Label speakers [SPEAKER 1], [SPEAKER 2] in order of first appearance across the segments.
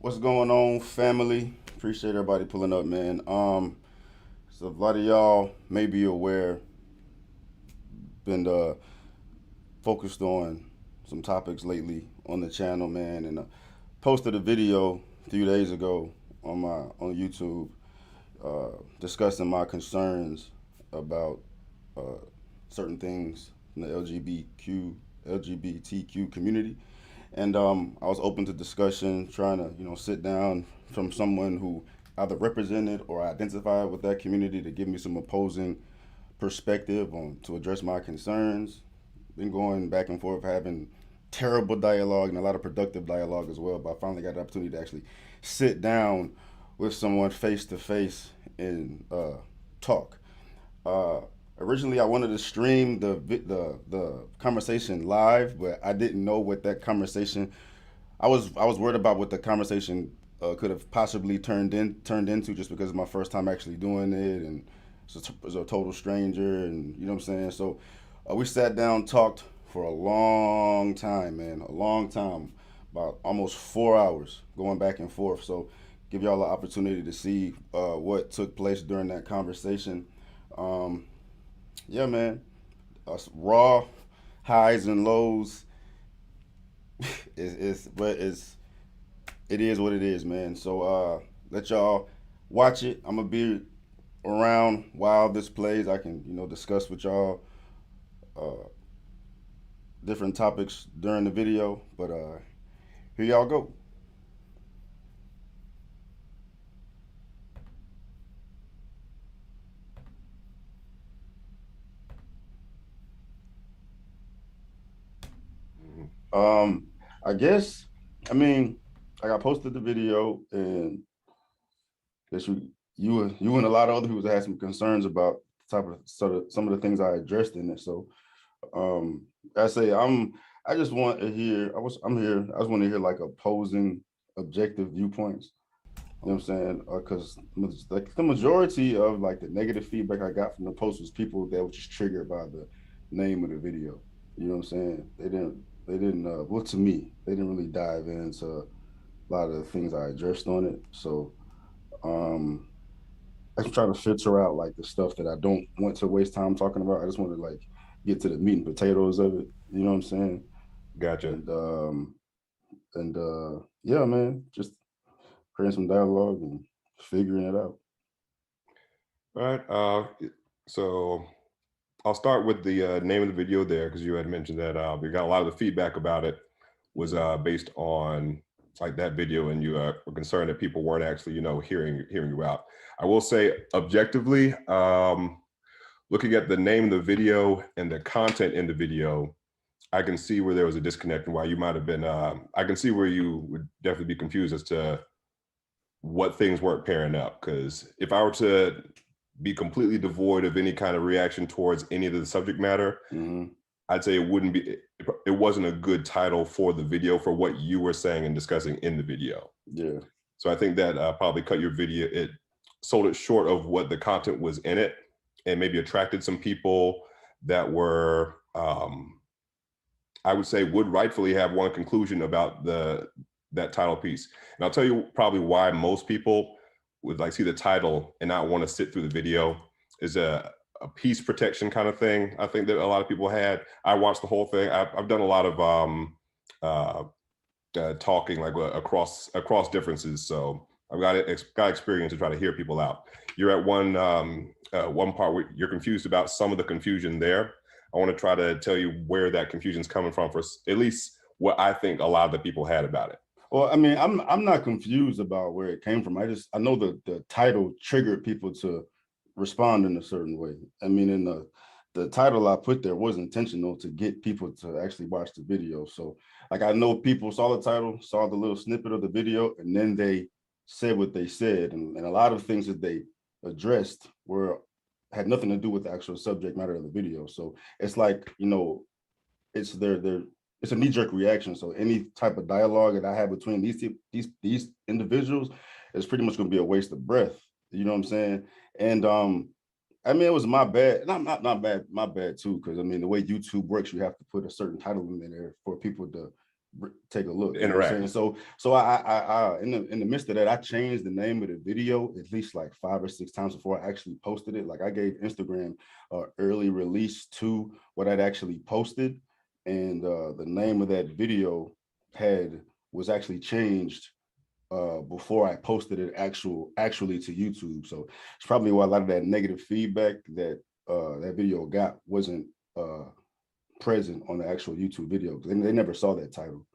[SPEAKER 1] What's going on, family? Appreciate everybody pulling up, man. So a lot of y'all may be aware, been focused on some topics lately on the channel, man, and posted a video a few days ago on YouTube discussing my concerns about uh, certain things in the LGBTQ community. And I was open to discussion, trying to sit down from someone who either represented or identified with that community to give me some opposing perspective on to address my concerns. Been going back and forth, having terrible dialogue and a lot of productive dialogue as well. But I finally got the opportunity to actually sit down with someone face to face and talk. Uh, Originally, I wanted to stream the conversation live, but I didn't know what that conversation. I was worried about what the conversation could have possibly turned into, just because it's my first time actually doing it, and it's a total stranger, and you know what I'm saying. So we sat down, talked for a long time, man, a long time, about almost 4 hours, going back and forth. So give y'all the opportunity to see what took place during that conversation. Um, yeah, man. Raw highs and lows. It is what it is, man. So let y'all watch it. I'm gonna be around while this plays. I can discuss with y'all uh, different topics during the video. But here y'all go.
[SPEAKER 2] Mhm.
[SPEAKER 1] Um, I guess. I mean, like I posted the video, and guess you and a lot of other people had some concerns about some of the things I addressed in it. So um, I say I just want to hear. I'm here. I just want to hear like opposing, objective viewpoints. You know what I'm saying? Because like the majority of like the negative feedback I got from the post was people that were just triggered by the name of the video. You know what I'm saying? They didn't. Well, to me, they didn't really dive into a lot of the things I addressed on it. So um, I'm trying to filter out like the stuff that I don't want to waste time talking about. I just want to like get to the meat and potatoes of it. You know what I'm saying?
[SPEAKER 2] Gotcha.
[SPEAKER 1] And yeah, man, just creating some dialogue and figuring it out.
[SPEAKER 2] All right. So I'll start with the name of the video there because you had mentioned that we got a lot of the feedback about it was
[SPEAKER 1] Yeah.
[SPEAKER 2] based on like that video, and you were concerned that people weren't actually, hearing you out. I will say, objectively, looking at the name of the video and the content in the video, I can see where there was a disconnect and why you might have been. I can see where you would definitely be confused as to what things weren't pairing up. Because if I were to be completely devoid of any kind of reaction towards any of the subject matter,
[SPEAKER 1] Mm-hmm.
[SPEAKER 2] I'd say it wouldn't be. It wasn't a good title for the video for what you were saying and discussing in the video.
[SPEAKER 1] Yeah.
[SPEAKER 2] So I think that probably cut your video. It sold it short of what the content was in it, and maybe attracted some people that were, I would say, would rightfully have one conclusion about the that title piece. And I'll tell you probably why most people would like see the title and not want to sit through the video is a piece protection kind of thing. I think that a lot of people had. I watched the whole thing. I've done a lot of uh, talking like across differences. So I've got experience to try to hear people out. You're at one part where you're confused about some of the confusion there. I want to try to tell you where that confusion is coming from for at least what I think a lot of the people had about it.
[SPEAKER 1] Well, I mean, I'm not confused about where it came from. I know the title triggered people to respond in a certain way. I mean, in the title I put there was intentional to get people to actually watch the video. So, like, I know people saw the title, saw the little snippet of the video, and then they said what they said, and a lot of things that they addressed were had nothing to do with the actual subject matter of the video. So it's like it's their it's a knee jerk reaction. So any type of dialogue that I have between these individuals is pretty much going to be a waste of breath. You know what I'm saying? And I mean, it was my bad. Not bad, my bad too. Because I mean, the way YouTube works, you have to put a certain title in there for people to take a look. You know what I'm saying?
[SPEAKER 2] Interact.
[SPEAKER 1] So I in the midst of that, I changed the name of the video at least like 5 or 6 times before I actually posted it. Like I gave Instagram early release to what I'd actually posted, and the name of that video was actually changed before I posted it actually to YouTube. So it's probably why a lot of that negative feedback that that video got wasn't present on the actual YouTube video, because they never saw that title.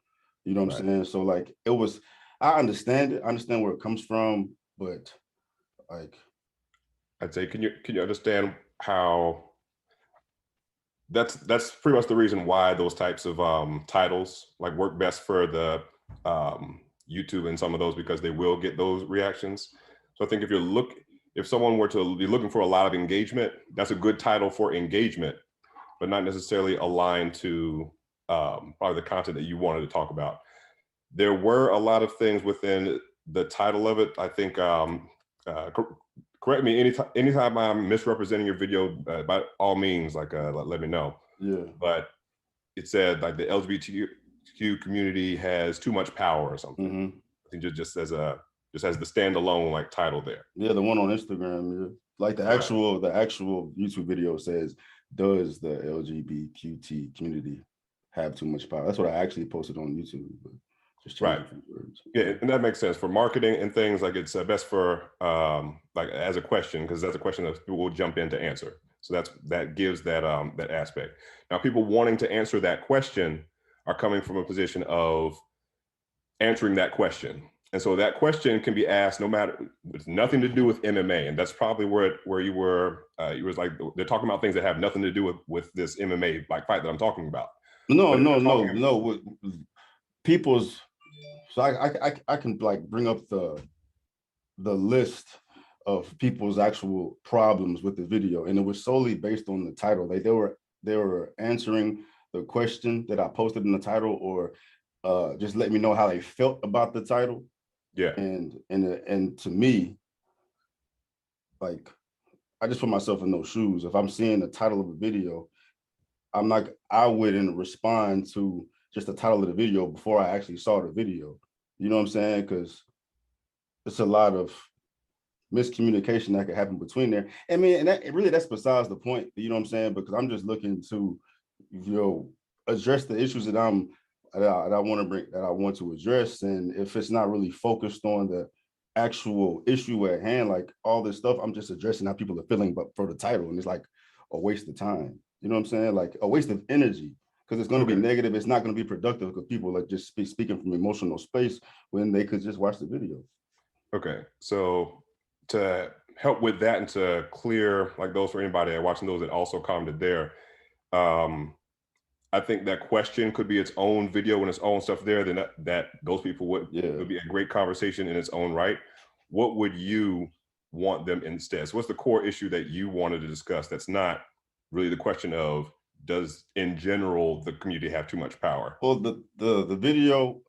[SPEAKER 1] You know what I'm
[SPEAKER 2] Right.
[SPEAKER 1] saying? So like it was, I understand it, I understand where it comes from, but like
[SPEAKER 2] I'd say, can you understand how that's pretty much the reason why those types of titles like work best for the YouTube and some of those, because they will get those reactions. So I think if someone were to be looking for a lot of engagement, that's a good title for engagement, but not necessarily aligned to probably the content that you wanted to talk about. There were a lot of things within the title of it. I think, correct me anytime I'm misrepresenting your video, by all means, let me know.
[SPEAKER 1] yeah.
[SPEAKER 2] But it said like the LGBTQ community has too much power or something.
[SPEAKER 1] Mm-hmm.
[SPEAKER 2] I think just as the standalone like title there.
[SPEAKER 1] Yeah, the one on Instagram, yeah. Like the
[SPEAKER 2] Right.
[SPEAKER 1] actual YouTube video says, does the LGBTQ community have too much power? That's what I actually posted on YouTube, but just
[SPEAKER 2] Right.
[SPEAKER 1] changing a few words.
[SPEAKER 2] Yeah, and that makes sense for marketing and things. Like it's best for like as a question, because that's a question that people will jump in to answer. So that gives that aspect. Now, people wanting to answer that question are coming from a position of answering that question, and so that question can be asked no matter, it's nothing to do with MMA, and that's probably where you were. You was like, they're talking about things that have nothing to do with this MMA like fight that I'm talking about.
[SPEAKER 1] No,
[SPEAKER 2] But if
[SPEAKER 1] no,
[SPEAKER 2] they're
[SPEAKER 1] no,
[SPEAKER 2] talking,
[SPEAKER 1] no. People's, so I can like bring up the list of people's actual problems with the video, and it was solely based on the title. They were answering the question that I posted in the title, or just let me know how they felt about the title.
[SPEAKER 2] yeah,
[SPEAKER 1] And to me, like I just put myself in those shoes. If I'm seeing the title of a video, I wouldn't respond to just the title of the video before I actually saw the video. You know what I'm saying? Because it's a lot of miscommunication that could happen between there. I mean, and that's besides the point. You know what I'm saying? Because I'm just looking to, address the issues that I want to bring, that I want to address. And if it's not really focused on the actual issue at hand, like all this stuff, I'm just addressing how people are feeling, but for the title, and it's like a waste of time. You know what I'm saying? Like a waste of energy, because it's going to be
[SPEAKER 2] okay.
[SPEAKER 1] negative. It's not going to be productive, because people are just speaking from emotional space when they could just watch the video.
[SPEAKER 2] Okay, so to help with that and to clear like those for anybody watching those that also commented there, I think that question could be its own video and its own stuff there. Then that those people would be a great conversation in its own right. What would you want them instead? So what's the core issue that you wanted to discuss? That's not really the question of, does in general the community have too much power?
[SPEAKER 1] Well, the video,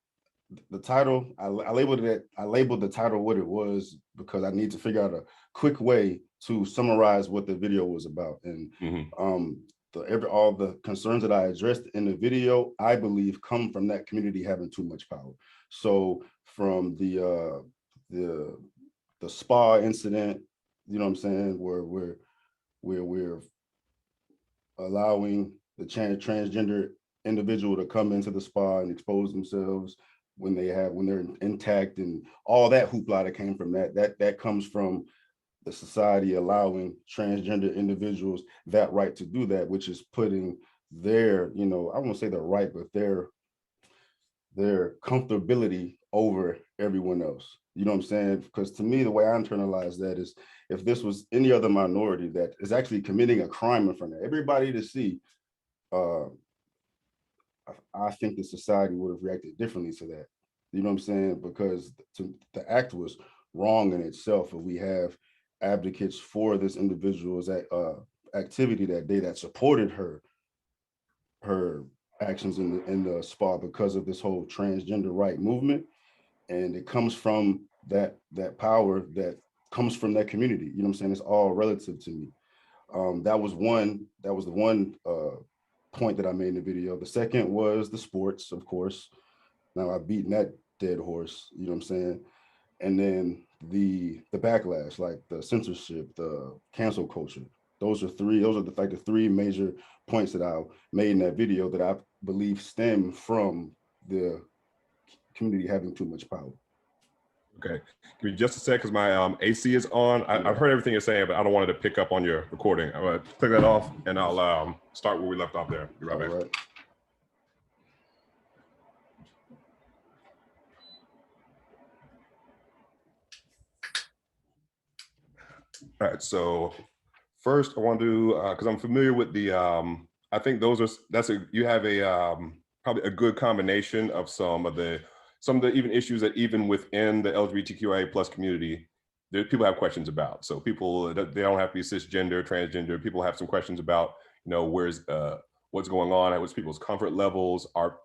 [SPEAKER 1] the title, I labeled it. I labeled the title what it was because I need to figure out a quick way to summarize what the video was about. And all the concerns that I addressed in the video, I believe, come from that community having too much power. So from the spa incident, you know what I'm saying, where we're allowing the transgender individual to come into the spa and expose themselves when they're intact, and all that hoopla that came from that comes from the society allowing transgender individuals that right to do that, which is putting their, I won't say their right, but their comfortability over everyone else. You know what I'm saying? Because to me, the way I internalize that is, if this was any other minority that is actually committing a crime in front of everybody to see, I think the society would have reacted differently to that. You know what I'm saying? Because the act was wrong in itself. And we have advocates for this individual's activity that day that supported her actions in the spa because of this whole transgender right movement. And it comes from that power that comes from that community. You know what I'm saying? It's all relative to me. That was the one point that I made in the video. The second was the sports, of course. Now I've beaten that dead horse, you know what I'm saying? And then the backlash, like the censorship, the cancel culture. Those are the three major points that I made in that video that I believe stem from the community having too much power.
[SPEAKER 2] Okay, give me just a sec because my AC is on. I've heard everything you're saying, but I don't want it to pick up on your recording. I'm gonna click that off, and I'll start where we left off there. Be right back.
[SPEAKER 1] Right.
[SPEAKER 2] All right, so first I want to, because I'm familiar with the, I think you have a probably a good combination of some of the even issues that even within the LGBTQIA plus community, people have questions about. So people, they don't have to be cisgender, transgender. People have some questions about, where's what's going on, what's people's comfort levels. Are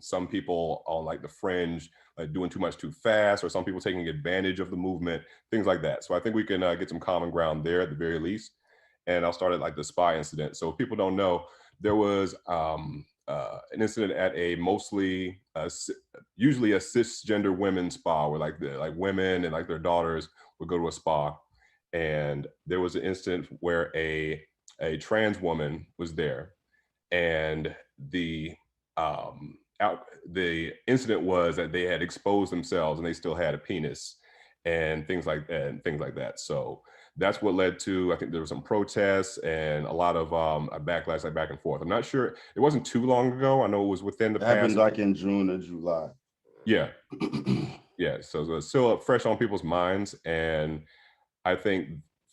[SPEAKER 2] some people on like the fringe, like doing too much too fast, or some people taking advantage of the movement, things like that. So I think we can get some common ground there at the very least. And I'll start at like the spa incident. So if people don't know, there was an incident at a mostly usually a cisgender women's spa where like women and like their daughters would go to a spa, and there was an incident where a trans woman was there, and the the incident was that they had exposed themselves and they still had a penis and things like that. So that's what led to, I think there were some protests and a lot of a backlash, like back and forth. I'm not sure, it wasn't too long ago. I know it was within the past.
[SPEAKER 1] Happened like in June or July.
[SPEAKER 2] Yeah. Yeah. So it's still fresh on people's minds. And I think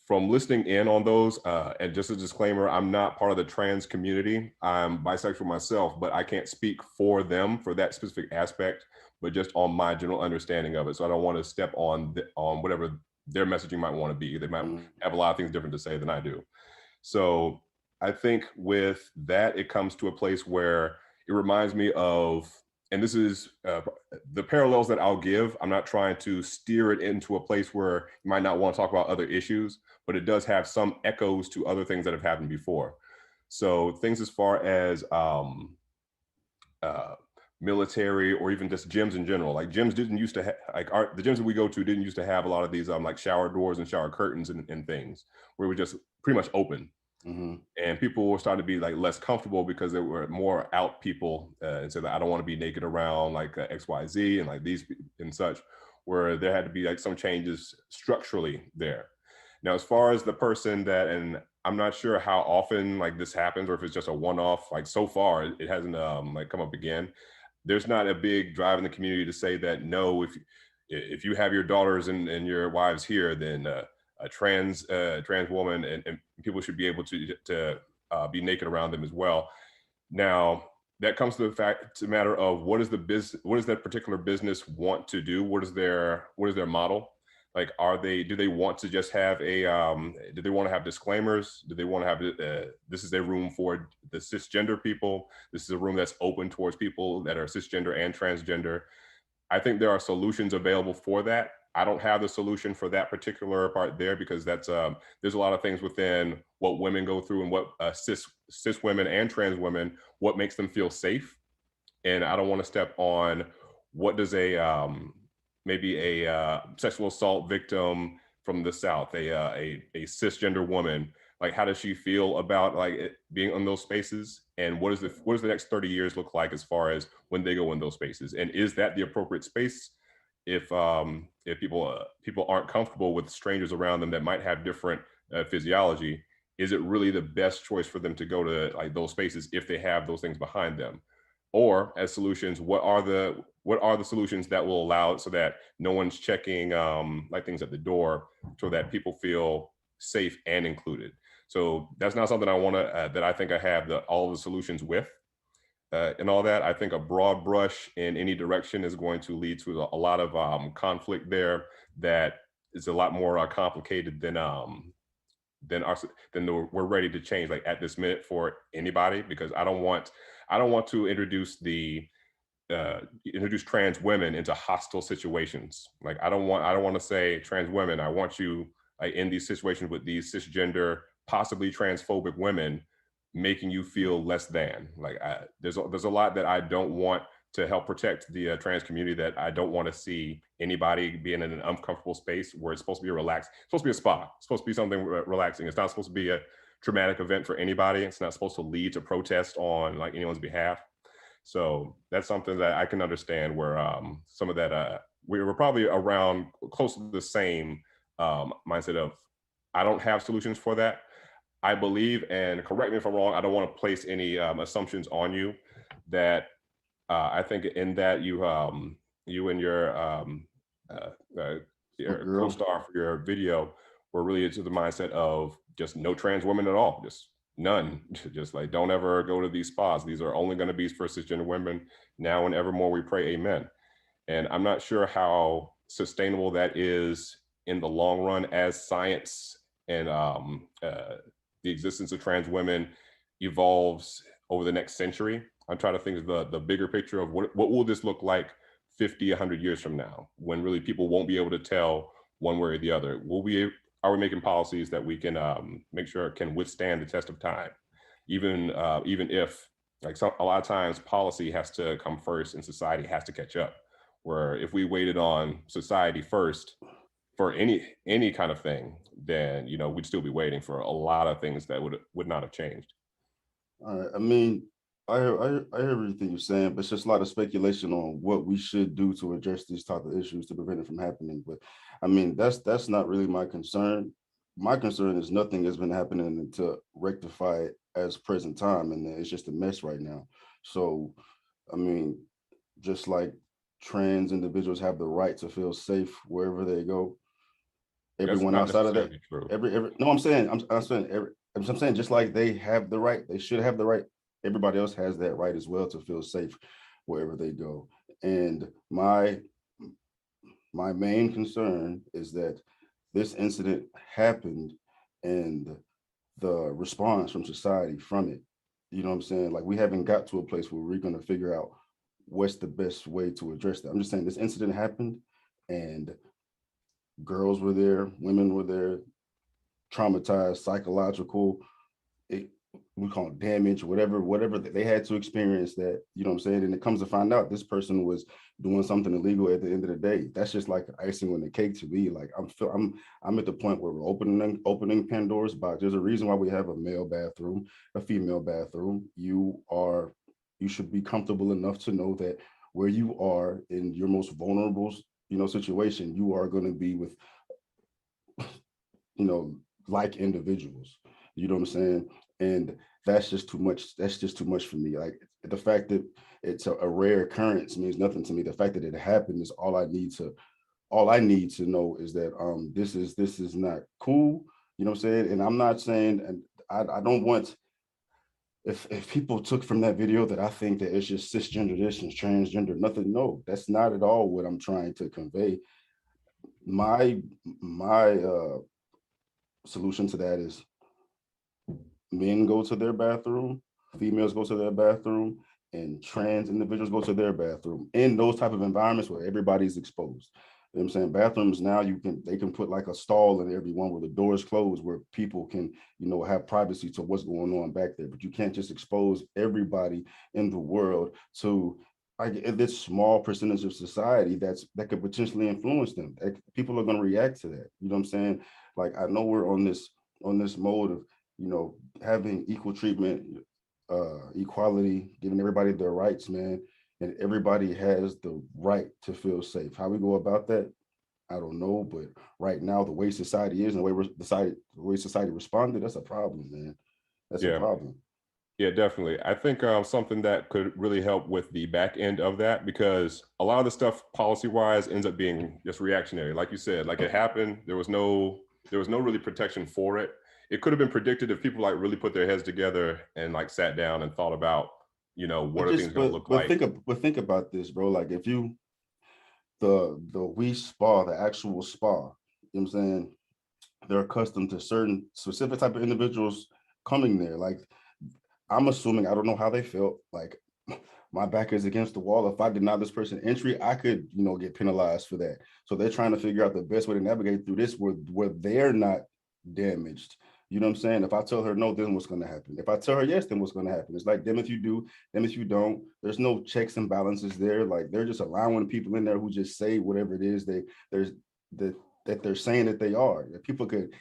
[SPEAKER 2] from listening in on those, and just a disclaimer, I'm not part of the trans community. I'm bisexual myself, but I can't speak for them for that specific aspect, but just on my general understanding of it. So I don't want to step on whatever their messaging might want to be. They might have a lot of things different to say than I do. So I think with that, it comes to a place where it reminds me of, and this is the parallels that I'll give. I'm not trying to steer it into a place where you might not want to talk about other issues, but it does have some echoes to other things that have happened before. So things as far as military, or even just gyms in general. Like gyms didn't used to have, the gyms that we go to didn't used to have a lot of these like shower doors and shower curtains and things where it was just pretty much open. And people were starting to be like less comfortable because there were more out people and said that I don't want to be naked around like XYZ and like these and such, where there had to be like some changes structurally there. Now, as far as the person that, and I'm not sure how often like this happens or if it's just a one-off, like so far it hasn't like come up again. There's not a big drive in the community to say that no, if you have your daughters and your wives here, then a trans woman and people should be able to be naked around them as well. Now that comes to the matter of what is that particular business want to do? What is their model? Like, do they want to just have do they want to have disclaimers? Do they want to have this is a room for the cisgender people? This is a room that's open towards people that are cisgender and transgender. I think there are solutions available for that. I don't have the solution for that particular part there, because that's there's a lot of things within what women go through and what cis women and trans women, what makes them feel safe. And I don't want to step on what does maybe a sexual assault victim from the South, a cisgender woman, like how does she feel about like being in those spaces, and what does the next 30 years look like as far as when they go in those spaces, and is that the appropriate space if people aren't comfortable with strangers around them that might have different physiology? Is it really the best choice for them to go to like those spaces if they have those things behind them? Or as solutions, what are the solutions that will allow it so that no one's checking like things at the door, so that people feel safe and included? So that's not something I want to that I think I have all the solutions with. And all that, I think a broad brush in any direction is going to lead to a lot of conflict there that is a lot more complicated than we're ready to change like at this minute for anybody, because I don't want to introduce introduce trans women into hostile situations. Like I don't want to say trans women, I want you like in these situations with these cisgender, possibly transphobic women, making you feel less than. Like there's a lot that I don't want to help protect the trans community, that I don't want to see anybody being in an uncomfortable space where it's supposed to be a relaxed, it's supposed to be a spa, it's supposed to be something relaxing. It's not supposed to be a traumatic event for anybody. It's not supposed to lead to protest on like anyone's behalf. So that's something that I can understand where some of that we were probably around close to the same mindset of I don't have solutions for that. I believe, and correct me if I'm wrong, I don't want to place any assumptions on you, that I think in that you and uh, uh,
[SPEAKER 1] My
[SPEAKER 2] your
[SPEAKER 1] girl.
[SPEAKER 2] co-star for your video were really into the mindset of just no trans women at all, just none, just like don't ever go to these spas. These are only going to be for cisgender women. Now and evermore we pray, amen. And I'm not sure how sustainable that is in the long run as science and the existence of trans women evolves over the next century. I'm trying to think of the bigger picture of what will this look like 50, 100 years from now, when really people won't be able to tell one way or the other. Are we making policies that we can make sure can withstand the test of time, even if like a lot of times policy has to come first and society has to catch up. Where if we waited on society first for any kind of thing, then we'd still be waiting for a lot of things that would not have changed.
[SPEAKER 1] All right. I mean, I hear everything you're saying, but it's just a lot of speculation on what we should do to address these type of issues to prevent it from happening. But I mean, that's not really my concern. My concern is nothing has been happening to rectify it as present time, and it's just a mess right now. So, I mean, just like trans individuals have the right to feel safe wherever they go,
[SPEAKER 2] That's
[SPEAKER 1] everyone
[SPEAKER 2] not
[SPEAKER 1] outside of that,
[SPEAKER 2] necessarily true.
[SPEAKER 1] every no, I'm saying I'm saying just like they have the right, they should have the right. Everybody else has that right as well to feel safe wherever they go. And my main concern is that this incident happened and the response from society from it. You know what I'm saying? Like we haven't got to a place where we're gonna figure out what's the best way to address that. I'm just saying this incident happened and girls were there, women were there, traumatized, psychological, it, we call it damage, whatever they had to experience that, you know what I'm saying? And it comes to find out this person was doing something illegal at the end of the day. That's just like icing on the cake to me. Like I'm at the point where we're opening Pandora's box. There's a reason why we have a male bathroom, a female bathroom. You should be comfortable enough to know that where you are in your most vulnerable, situation, you are going to be with, like individuals. You know what I'm saying? And that's just too much. That's just too much for me. Like the fact that it's a rare occurrence means nothing to me. The fact that it happened is all I need to. All I need to know is that this is not cool. You know what I'm saying? And I'm not saying, and I don't want, if people took from that video that I think that it's just cisgender this and transgender nothing. No, that's not at all what I'm trying to convey. My solution to that is men go to their bathroom, females go to their bathroom, and trans individuals go to their bathroom in those type of environments where everybody's exposed. You know what I'm saying? Bathrooms now they can put like a stall in every one where the door is closed where people can, have privacy to what's going on back there. But you can't just expose everybody in the world to this small percentage of society that could potentially influence them. People are going to react to that. You know what I'm saying? Like I know we're on this mode of, having equal treatment, equality, giving everybody their rights, man. And everybody has the right to feel safe. How we go about that, I don't know. But right now, the way society is and the way society responded, that's a problem, man. That's a
[SPEAKER 2] Yeah.
[SPEAKER 1] problem.
[SPEAKER 2] Yeah, definitely. I think something that could really help with the back end of that, because a lot of the stuff policy wise ends up being just reactionary. Like you said, like it happened, there was no really protection for it. It could have been predicted if people like really put their heads together and like sat down and thought about, what
[SPEAKER 1] But
[SPEAKER 2] are things
[SPEAKER 1] just
[SPEAKER 2] going to
[SPEAKER 1] but
[SPEAKER 2] look
[SPEAKER 1] but
[SPEAKER 2] like.
[SPEAKER 1] think about this, bro. Like if you the we spa, the actual spa, you know what I'm saying? They're accustomed to certain specific type of individuals coming there. Like I'm assuming, I don't know how they felt. Like my back is against the wall. If I deny this person entry, I could, get penalized for that. So they're trying to figure out the best way to navigate through this where they're not damaged. You know what I'm saying? If I tell her no, then what's going to happen? If I tell her yes, then what's going to happen? It's like, them if you do, them if you don't. There's no checks and balances there. Like, they're just allowing people in there who just say whatever it is there's that that they're saying that they are. That people could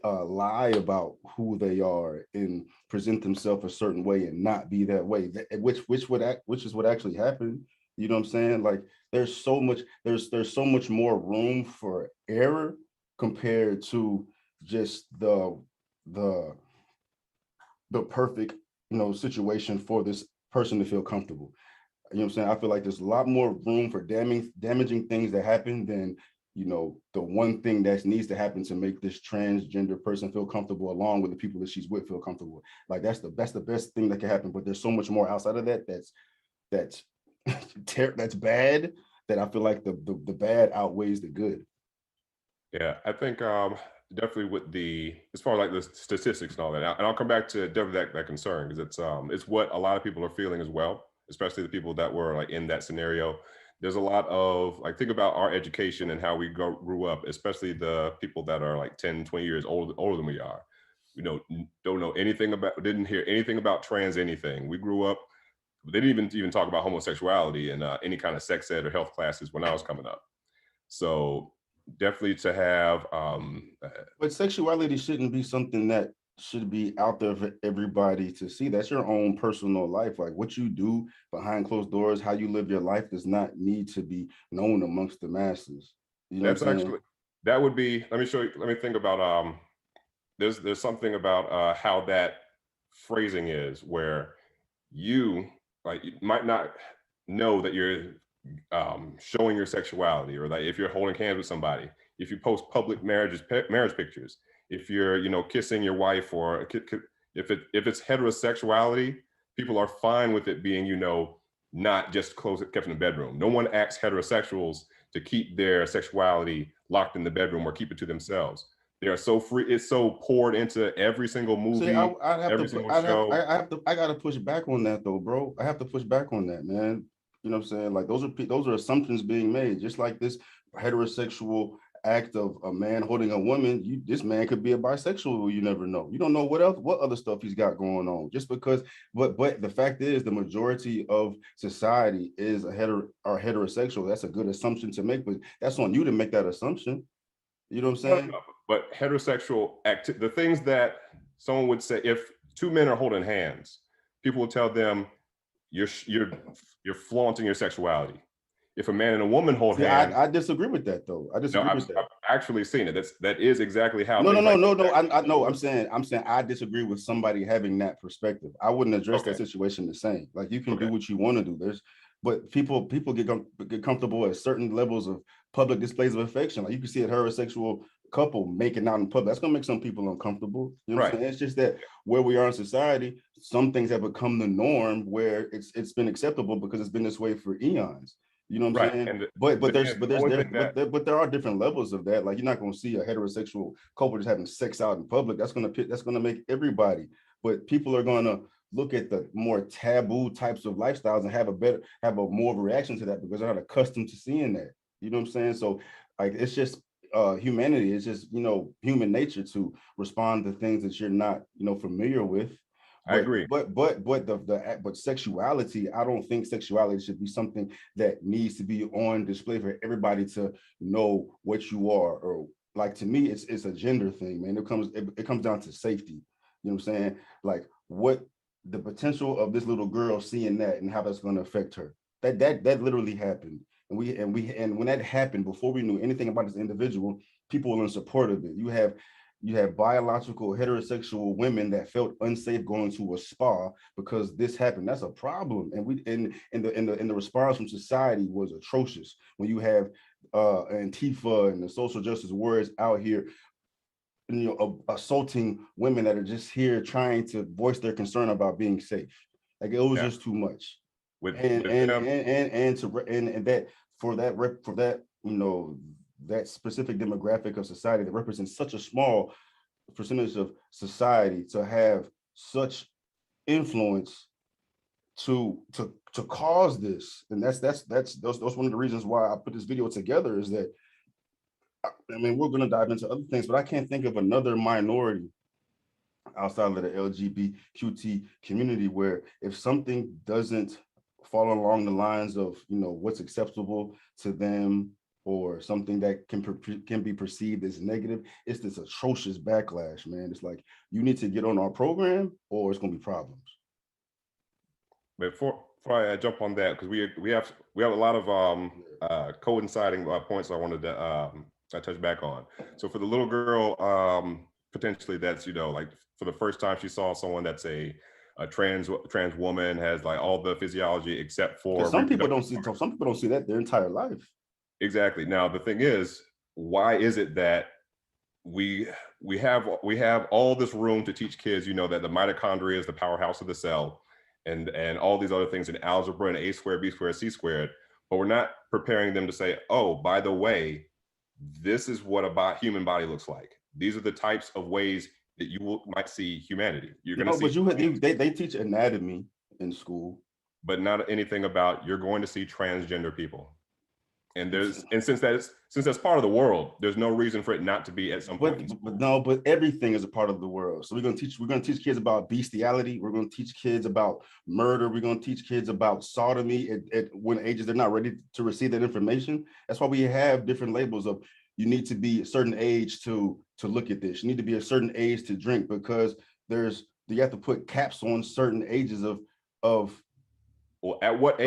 [SPEAKER 1] lie about who they are and present themselves a certain way and not be that way, which is what actually happened. You know what I'm saying? Like, there's so much more room for error compared to just the perfect, situation for this person to feel comfortable. You know what I'm saying? I feel like there's a lot more room for damaging things that happen than, the one thing that needs to happen to make this transgender person feel comfortable, along with the people that she's with feel comfortable. Like, that's the best thing that can happen. But there's so much more outside of that that's that's bad, that I feel like the bad outweighs the good.
[SPEAKER 2] Yeah, I think definitely with the as far as like the statistics and all that, and I'll come back to definitely that concern because it's what a lot of people are feeling as well, especially the people that were like in that scenario. There's a lot of like think about our education and how we grew up, especially the people that are like 10, 20 years older than we are. You know, don't know anything about, didn't hear anything about trans anything. We grew up, they didn't even talk about homosexuality in any kind of sex ed or health classes when I was coming up. So definitely to have
[SPEAKER 1] But sexuality shouldn't be something that should be out there for everybody to see. That's your own personal life. Like, what you do behind closed doors, how you live your life, does not need to be known amongst the masses. You know what I'm
[SPEAKER 2] that's
[SPEAKER 1] saying?
[SPEAKER 2] actually that would be, let me show you, let me think about there's something about how that phrasing is where you like you might not know that you're showing your sexuality, or like if you're holding hands with somebody, if you post public marriage pictures, if you're kissing your wife, or if it's heterosexuality, people are fine with it being not just close kept in the bedroom. No one asks heterosexuals to keep their sexuality locked in the bedroom or keep it to themselves. They are so free. It's so poured into every single
[SPEAKER 1] See,
[SPEAKER 2] movie,
[SPEAKER 1] I'd have
[SPEAKER 2] every
[SPEAKER 1] to,
[SPEAKER 2] single show.
[SPEAKER 1] I gotta push back on that though, bro. I have to push back on that, man. You know what I'm saying? Like, those are assumptions being made. Just like this heterosexual act of a man holding a woman, this man could be a bisexual. You never know. You don't know what other stuff he's got going on. Just because, but the fact is, the majority of society is are heterosexual. That's a good assumption to make, but that's on you to make that assumption. You know what I'm
[SPEAKER 2] No,
[SPEAKER 1] saying?
[SPEAKER 2] no, but heterosexual the things that someone would say, if two men are holding hands, people will tell them you're flaunting your sexuality. If a man and a woman hold
[SPEAKER 1] See,
[SPEAKER 2] hands,
[SPEAKER 1] I disagree with that though. I
[SPEAKER 2] no,
[SPEAKER 1] disagree with
[SPEAKER 2] I've
[SPEAKER 1] that.
[SPEAKER 2] actually seen it. That is exactly how
[SPEAKER 1] No, no,
[SPEAKER 2] things
[SPEAKER 1] no,
[SPEAKER 2] like
[SPEAKER 1] no, no.
[SPEAKER 2] that
[SPEAKER 1] I
[SPEAKER 2] actually
[SPEAKER 1] know.
[SPEAKER 2] work.
[SPEAKER 1] I'm saying I disagree with somebody having that perspective. I wouldn't address that
[SPEAKER 2] Okay,
[SPEAKER 1] situation the same. Like, you can do
[SPEAKER 2] okay,
[SPEAKER 1] what you want to do. But people get comfortable at certain levels of public displays of affection. Like, you can see a heterosexual couple making out in public. That's gonna make some people uncomfortable. You know what I'm
[SPEAKER 2] right,
[SPEAKER 1] saying? It's just that where we are in society, some things have become the norm where it's been acceptable because it's been this way for eons. You know what I'm
[SPEAKER 2] right.
[SPEAKER 1] saying?
[SPEAKER 2] And
[SPEAKER 1] But
[SPEAKER 2] but
[SPEAKER 1] there's
[SPEAKER 2] then the only thing that
[SPEAKER 1] but there are different levels of that. Like, you're not going to see a heterosexual couple just having sex out in public. That's gonna make everybody. But people are gonna look at the more taboo types of lifestyles and have a more of a reaction to that because they're not accustomed to seeing that. You know what I'm saying? So, like, it's just humanity. It's just, human nature to respond to things that you're not, familiar with.
[SPEAKER 2] I agree.
[SPEAKER 1] But sexuality, I don't think sexuality should be something that needs to be on display for everybody to know what you are. Or, like, to me, it's a gender thing, man. It comes down to safety. You know what I'm saying? Like, what the potential of this little girl seeing that and how that's going to affect her. That literally happened. And when that happened, before we knew anything about this individual, people were in support of it. You have biological heterosexual women that felt unsafe going to a spa because this happened. That's a problem. And the response from society was atrocious. When you have Antifa and the social justice warriors out here, assaulting women that are just here trying to voice their concern about being safe. Like, it was
[SPEAKER 2] Yeah,
[SPEAKER 1] just too much.
[SPEAKER 2] with
[SPEAKER 1] And
[SPEAKER 2] them,
[SPEAKER 1] that for that, that specific demographic of society that represents such a small percentage of society to have such influence to cause this. And that's one of the reasons why I put this video together, is that, I mean, we're going to dive into other things, but I can't think of another minority outside of the LGBTQT community, where if something doesn't fall along the lines of, you know, what's acceptable to them, or something that can be perceived as negative, it's this atrocious backlash, man. It's like, you need to get on our program or it's gonna be problems.
[SPEAKER 2] Before I jump on that, because we have a lot of coinciding points I wanted to I touch back on. So for the little girl, potentially that's, you know, like for the first time she saw someone that's a trans woman, has like all the physiology except for
[SPEAKER 1] Because some people
[SPEAKER 2] reproductive.
[SPEAKER 1] don't see, some people don't see that their entire life.
[SPEAKER 2] Exactly. Now the thing is, why is it that we we have all this room to teach kids, you know, that the mitochondria is the powerhouse of the cell, and all these other things in algebra and a squared, b squared, c squared, but we're not preparing them to say, oh, by the way, this is what a human body looks like. These are the types of ways that might see humanity. You're going to
[SPEAKER 1] No,
[SPEAKER 2] see,
[SPEAKER 1] but they teach anatomy in school.
[SPEAKER 2] but not anything about you're going to see transgender people. And since that's part of the world, there's no reason for it not to be at some point.
[SPEAKER 1] But no, but everything is a part of the world. So we're gonna teach kids about bestiality. We're gonna teach kids about murder. We're gonna teach kids about sodomy at when ages they're not ready to receive that information. That's why we have different labels of, you need to be a certain age to look at this. You need to be a certain age to drink, because you have to put caps on certain ages of
[SPEAKER 2] Well, at what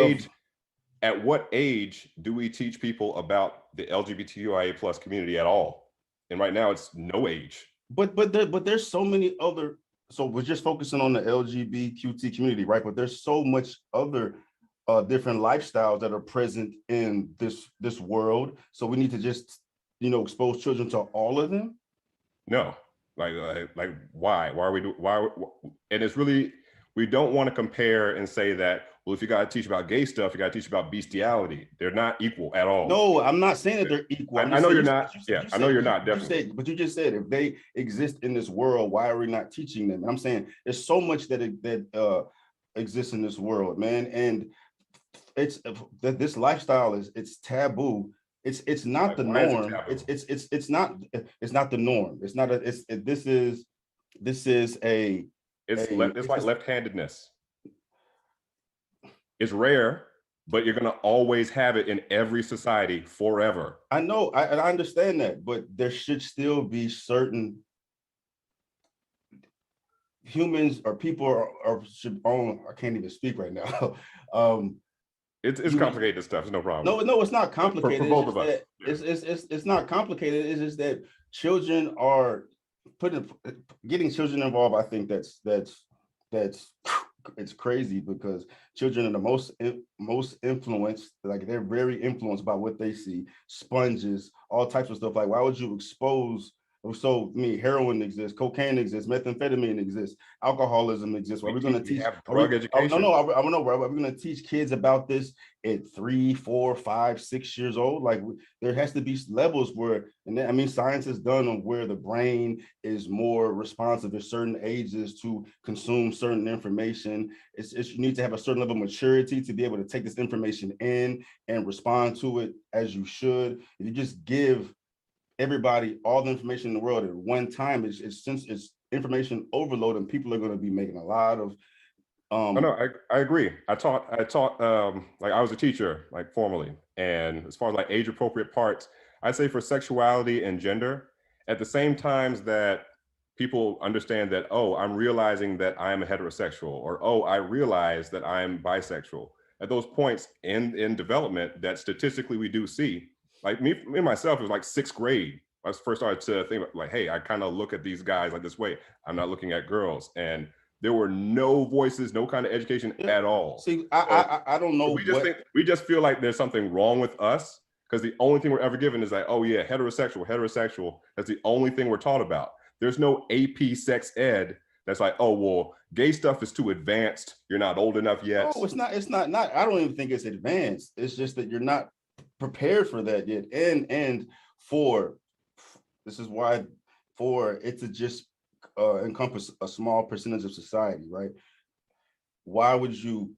[SPEAKER 2] age do we teach people about the LGBTQIA plus community at all? And right now it's no age.
[SPEAKER 1] But there's so many other, so we're just focusing on the LGBTQT community, right? But there's so much other different lifestyles that are present in this world. So we need to just, you know, expose children to all of them.
[SPEAKER 2] No, like why are we why? And it's really, we don't want to compare and say that, well, if you got to teach about gay stuff, you got to teach about bestiality. They're not equal at all.
[SPEAKER 1] No, I'm not saying that they're equal.
[SPEAKER 2] I know you're not. Yeah, I know you're not. Definitely.
[SPEAKER 1] But you just said if they exist in this world, why are we not teaching them? And I'm saying there's so much that exists in this world, man. And it's that this lifestyle it's taboo. It's not
[SPEAKER 2] Like,
[SPEAKER 1] the
[SPEAKER 2] why is it
[SPEAKER 1] norm.
[SPEAKER 2] taboo?
[SPEAKER 1] It's not the norm. It's not a. This is a.
[SPEAKER 2] It's like left-handedness. It's rare, but you're going to always have it in every society forever.
[SPEAKER 1] I know, I understand that, but there should still be certain humans or people should own. I can't even speak right now.
[SPEAKER 2] It's complicated stuff. It's no problem.
[SPEAKER 1] No, it's not complicated.
[SPEAKER 2] For both of us,
[SPEAKER 1] it's not complicated. It's just that children are getting children involved. I think that's it's crazy, because children are the most influenced. Like, they're very influenced by what they see. Sponges, all types of stuff. Like, why would you expose? So, heroin exists, cocaine exists, methamphetamine exists, alcoholism exists. Are we going to teach
[SPEAKER 2] drug education?
[SPEAKER 1] No, I don't know. Are we going to teach kids about this at 3, 4, 5, 6 years old? Like, there has to be levels where, and then, I mean, science is done on where the brain is more responsive at certain ages to consume certain information. You need to have a certain level of maturity to be able to take this information in and respond to it as you should. If you just give everybody all the information in the world at one time, since it's information overload, and people are going to be making a lot of
[SPEAKER 2] no, I agree. I taught like, I was a teacher, like, formally, and as far as like age appropriate parts, I'd say for sexuality and gender, at the same times that people understand that, oh, I'm realizing that I'm a heterosexual, or oh, I realize that I'm bisexual, at those points in development that statistically we do see. Like me myself, it was like 6th grade. I first started to think like, hey, I kind of look at these guys like this way. I'm not looking at girls. And there were no voices, no kind of education at all.
[SPEAKER 1] See, I don't know.
[SPEAKER 2] We just feel like there's something wrong with us, because the only thing we're ever given is like, oh yeah, heterosexual. That's the only thing we're taught about. There's no AP sex ed that's like, oh, well, gay stuff is too advanced. You're not old enough yet.
[SPEAKER 1] Oh, it's not. I don't even think it's advanced. It's just that you're not prepared for that yet. And this is why, for it to just encompass a small percentage of society, right? Why would you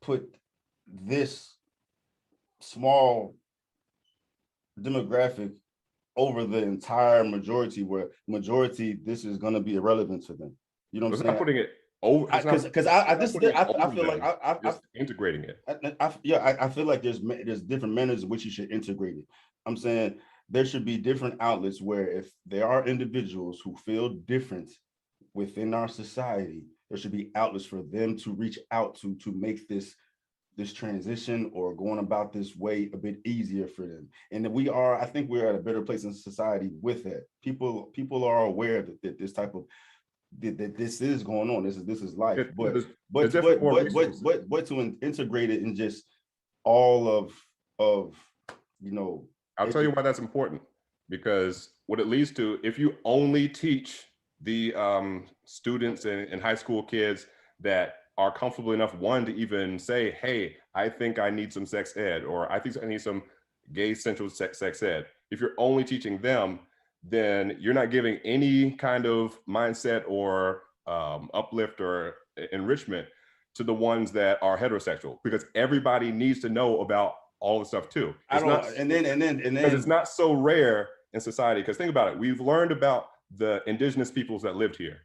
[SPEAKER 1] put this small demographic over the entire majority, where majority, this is going to be irrelevant to them. You know what
[SPEAKER 2] It's
[SPEAKER 1] I'm
[SPEAKER 2] not
[SPEAKER 1] saying?
[SPEAKER 2] putting it over. It's not.
[SPEAKER 1] Because
[SPEAKER 2] It's not putting it
[SPEAKER 1] I
[SPEAKER 2] over
[SPEAKER 1] feel like
[SPEAKER 2] them. Just integrating it.
[SPEAKER 1] I feel like there's different manners in which you should integrate it. I'm saying there should be different outlets where if there are individuals who feel different within our society, there should be outlets for them to reach out to make this transition or going about this way a bit easier for them. And I think we're at a better place in society with that. People are aware that this type of that this is going on. This is life.
[SPEAKER 2] There's definitely more resources.
[SPEAKER 1] To integrate it in just all of
[SPEAKER 2] I'll tell you why that's important, because what it leads to, if you only teach the students and high school kids that are comfortable enough, one, to even say, hey, I think I need some sex ed, or I think I need some gay central sex ed. If you're only teaching them, then you're not giving any kind of mindset or uplift or enrichment to the ones that are heterosexual, because everybody needs to know about all the stuff too. Because it's not so rare in society. Because think about it, we've learned about the indigenous peoples that lived here.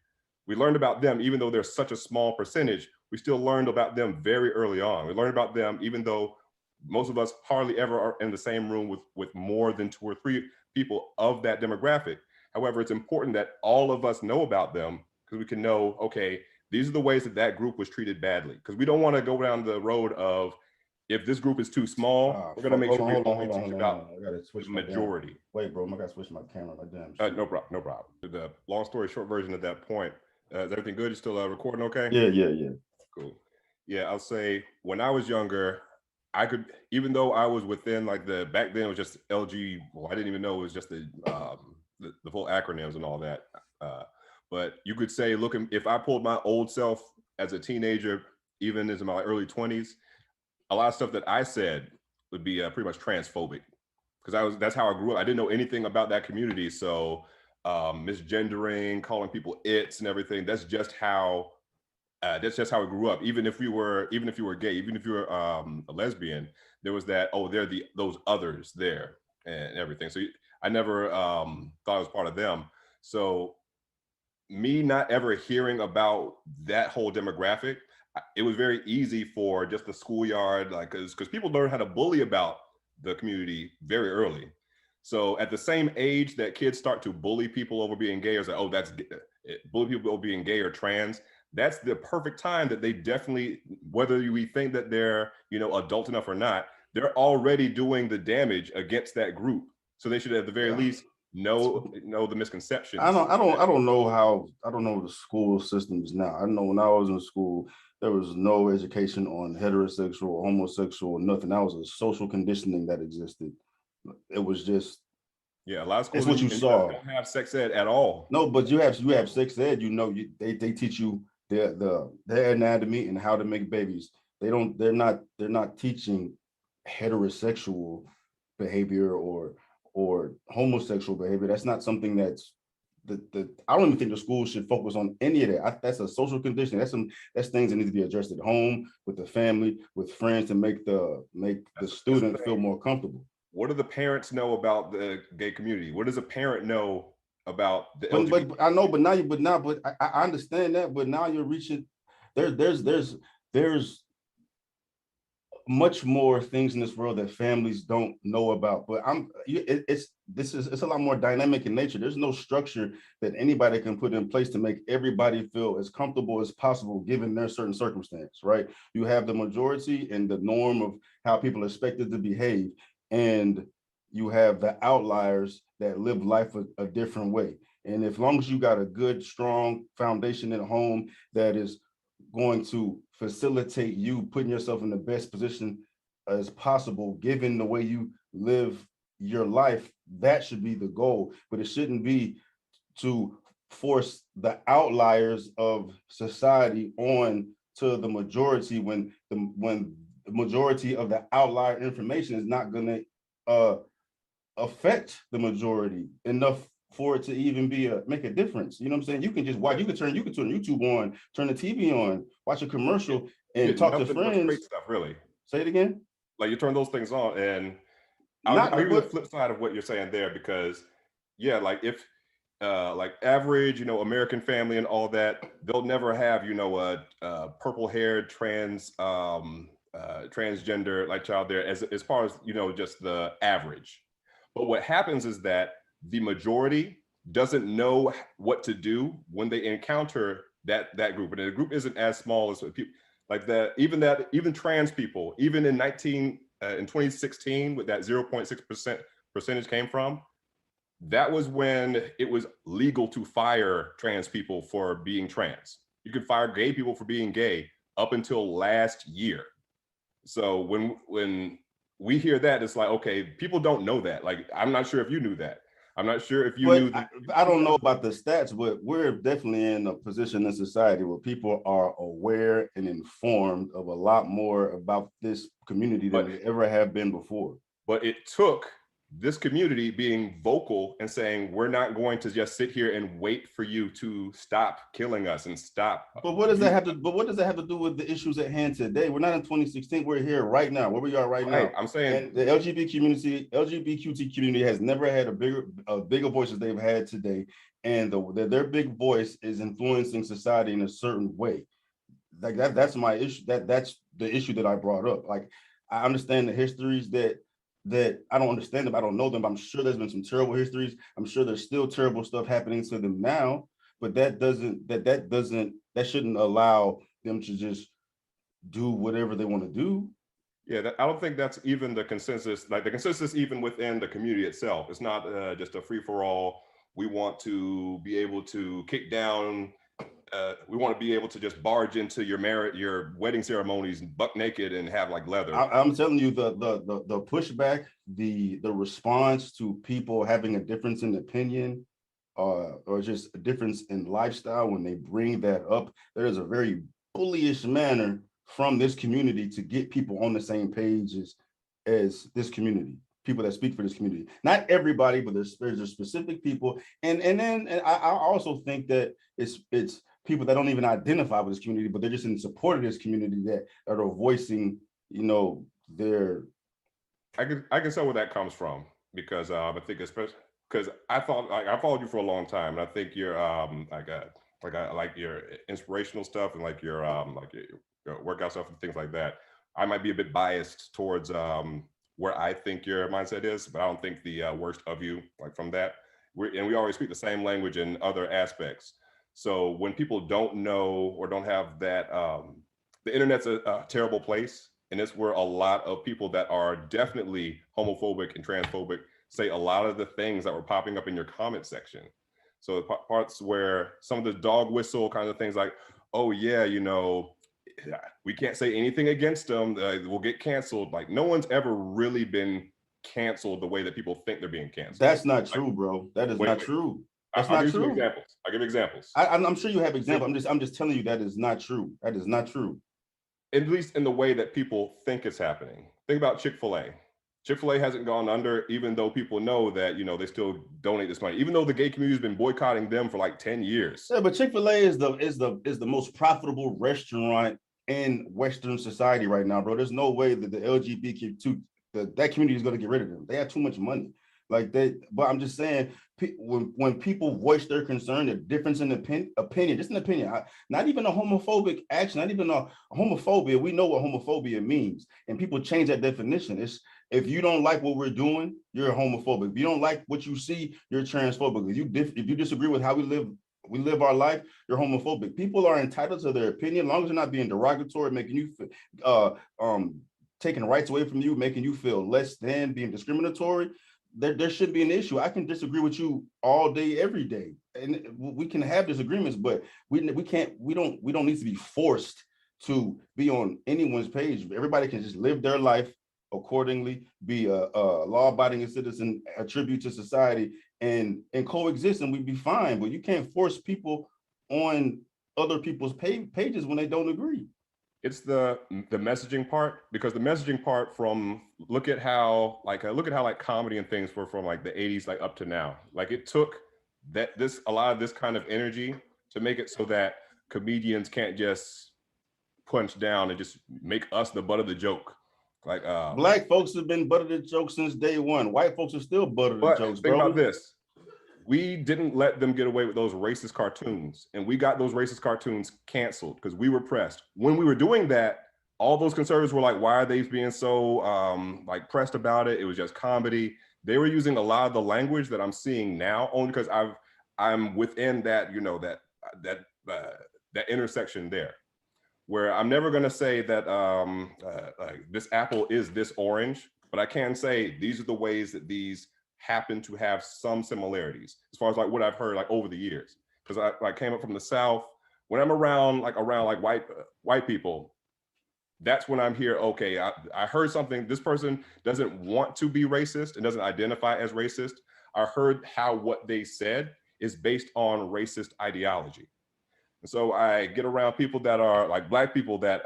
[SPEAKER 2] We learned about them, even though they're such a small percentage, we still learned about them very early on. We learned about them, even though most of us hardly ever are in the same room with more than 2 or 3 people of that demographic. However, it's important that all of us know about them, because we can know, okay, these are the ways that group was treated badly. Because we don't want to go down the road of, if this group is too small, we're gonna make sure we only teach about the majority.
[SPEAKER 1] Wait, bro, I gotta switch my camera. My damn.
[SPEAKER 2] No problem. The long story short version of that point. Is everything good? You still recording okay?
[SPEAKER 1] Yeah.
[SPEAKER 2] Cool. Yeah, I'll say when I was younger, I could, even though I was within like back then it was just LG. Well, I didn't even know it was just the full acronyms and all that. But you could say, look, if I pulled my old self as a teenager, even into my early 20s, a lot of stuff that I said would be pretty much transphobic, because that's how I grew up. I didn't know anything about that community. So misgendering, calling people its and everything, that's just how I grew up. Even if you were gay, even if you were a lesbian, there was that, oh, they're those others there and everything. So I never thought I was part of them. So me not ever hearing about that whole demographic, it was very easy for just the schoolyard, like, because people learn how to bully about the community very early. So at the same age that kids start to bully people over being gay, or say, oh, that's bully people over being gay or trans, that's the perfect time that they definitely, whether we think that they're, adult enough or not, they're already doing the damage against that group. So they should at the very least know the misconceptions.
[SPEAKER 1] I don't know the school systems now. I know when I was in school, there was no education on heterosexual, homosexual, nothing. That was a social conditioning that existed. It was just,
[SPEAKER 2] a lot of schools
[SPEAKER 1] what you saw.
[SPEAKER 2] Don't have sex ed at all.
[SPEAKER 1] No, but you have sex ed. They teach you their anatomy and how to make babies. They're not teaching heterosexual behavior or homosexual behavior. That's not something that's I don't even think the school should focus on any of that. That's a social condition. That's things that need to be addressed at home, with the family, with friends, to make the student feel more comfortable.
[SPEAKER 2] What do the parents know about the gay community? What does a parent know about the
[SPEAKER 1] LGBT? But I know, but I understand that. But now you're reaching. There's much more things in this world that families don't know about. But it's a lot more dynamic in nature. There's no structure that anybody can put in place to make everybody feel as comfortable as possible given their certain circumstance, right? You have the majority and the norm of how people are expected to behave, and you have the outliers that live life a different way. And as long as you got a good, strong foundation at home that is going to facilitate you putting yourself in the best position as possible, given the way you live your life, that should be the goal. But it shouldn't be to force the outliers of society on to the majority when the majority of the outlier information is not going to affect the majority enough for it to even make a difference. You know what I'm saying? You can just watch, you can turn YouTube on, turn the TV on, watch a commercial, and talk to friends.
[SPEAKER 2] Great stuff, really.
[SPEAKER 1] Say it again.
[SPEAKER 2] Like, you turn those things on, and I'll give you the flip side of what you're saying there, because yeah, like if like average, American family and all that, they'll never have, a purple haired transgender like child there as far as, just the average. But what happens is that the majority doesn't know what to do when they encounter that group. And the group isn't as small as people like that, even trans people, even in 2016, with that 0.6% percentage came from, that was when it was legal to fire trans people for being trans. You could fire gay people for being gay up until last year. So when we hear that, it's like, okay, people don't know that. Like, I'm not sure if you knew that. I'm not sure if you knew that.
[SPEAKER 1] I don't know about the stats, but we're definitely in a position in society where people are aware and informed of a lot more about this community than they ever have been before.
[SPEAKER 2] But it took this community being vocal and saying, we're not going to just sit here and wait for you to stop killing us and stop.
[SPEAKER 1] But what does that have to do with the issues at hand today? We're not in 2016. We're here right now, where we are right now.
[SPEAKER 2] I'm saying,
[SPEAKER 1] and the LGBTQ community has never had a bigger voice as they've had today, and their big voice is influencing society in a certain way. Like that's my issue. That's the issue that I brought up. Like, I understand the histories that I don't understand them. I don't know them. But I'm sure there's been some terrible histories. I'm sure there's still terrible stuff happening to them now. But that shouldn't allow them to just do whatever they want to do.
[SPEAKER 2] Yeah, I don't think that's even the consensus. Like the consensus, even within the community itself, it's not just a free for all. We want to be able to kick down. We want to be able to just barge into your wedding ceremonies buck naked and have like leather.
[SPEAKER 1] I'm telling you, the pushback, the response to people having a difference in opinion, or just a difference in lifestyle, when they bring that up, there is a very bullyish manner from this community to get people on the same page as this community. People that speak for this community, not everybody, but there's specific people, and I also think that it's people that don't even identify with this community, but they're just in support of this community that are voicing, their.
[SPEAKER 2] I can tell where that comes from, because I think especially because I followed you for a long time, and I think you're I like your inspirational stuff and like your workout stuff and things like that. I might be a bit biased towards where I think your mindset is, but I don't think the worst of you, like from that. We always speak the same language in other aspects. So when people don't know or don't have that, the internet's a terrible place. And it's where a lot of people that are definitely homophobic and transphobic say a lot of the things that were popping up in your comment section. So the parts where some of the dog whistle kind of things like, oh yeah, we can't say anything against them, we'll get canceled. Like, no one's ever really been canceled the way that people think they're being canceled.
[SPEAKER 1] That's not true, bro. That is not true. That's not true.
[SPEAKER 2] I'll give examples.
[SPEAKER 1] I'm sure you have examples. I'm just telling you that is not true. That is not true.
[SPEAKER 2] At least in the way that people think it's happening. Think about Chick-fil-A. Chick-fil-A hasn't gone under, even though people know that, they still donate this money, even though the gay community has been boycotting them for like 10 years.
[SPEAKER 1] Yeah, but Chick-fil-A is the most profitable restaurant in Western society right now, bro. There's no way that the LGBTQ that community is going to get rid of them. They have too much money. Like that, but I'm just saying, when people voice their concern, the difference in opinion, just an opinion, not even a homophobic action, not even a homophobia. We know what homophobia means, and people change that definition. It's, if you don't like what we're doing, you're homophobic. If you don't like what you see, you're transphobic. If you disagree with how we live our life, you're homophobic. People are entitled to their opinion, as long as they're not being derogatory, making you taking rights away from you, making you feel less than, being discriminatory. There should be an issue. I can disagree with you all day, every day, and we can have disagreements, but we don't need to be forced to be on anyone's page. Everybody can just live their life accordingly, be a law-abiding citizen, attribute to society, and coexist, and we'd be fine. But you can't force people on other people's pages when they don't agree.
[SPEAKER 2] It's the messaging part, because the messaging part from look at how comedy and things were from like the 80s like up to now. Like, it took a lot of this kind of energy to make it so that comedians can't just punch down and just make us the butt of the joke. Like
[SPEAKER 1] Black folks have been butt of the joke since day one. White folks are still butt of the jokes,
[SPEAKER 2] think
[SPEAKER 1] bro.
[SPEAKER 2] about this. we didn't let them get away with those racist cartoons, and we got those racist cartoons canceled because we were pressed. When we were doing that, all those conservatives were like, why are they being so like pressed about it? It was just comedy. They were using a lot of the language that I'm seeing now, only because I'm within that, you know, that intersection there, where I'm never going to say that like this apple is this orange, but I can say these are the ways that these happen to have some similarities as far as like what I've heard like over the years. Because I came up from the South. When I'm around white people, that's when I'm here. Okay, I heard something. This person doesn't want to be racist and doesn't identify as racist. I heard how what they said is based on racist ideology. And so I get around people that are like Black people that,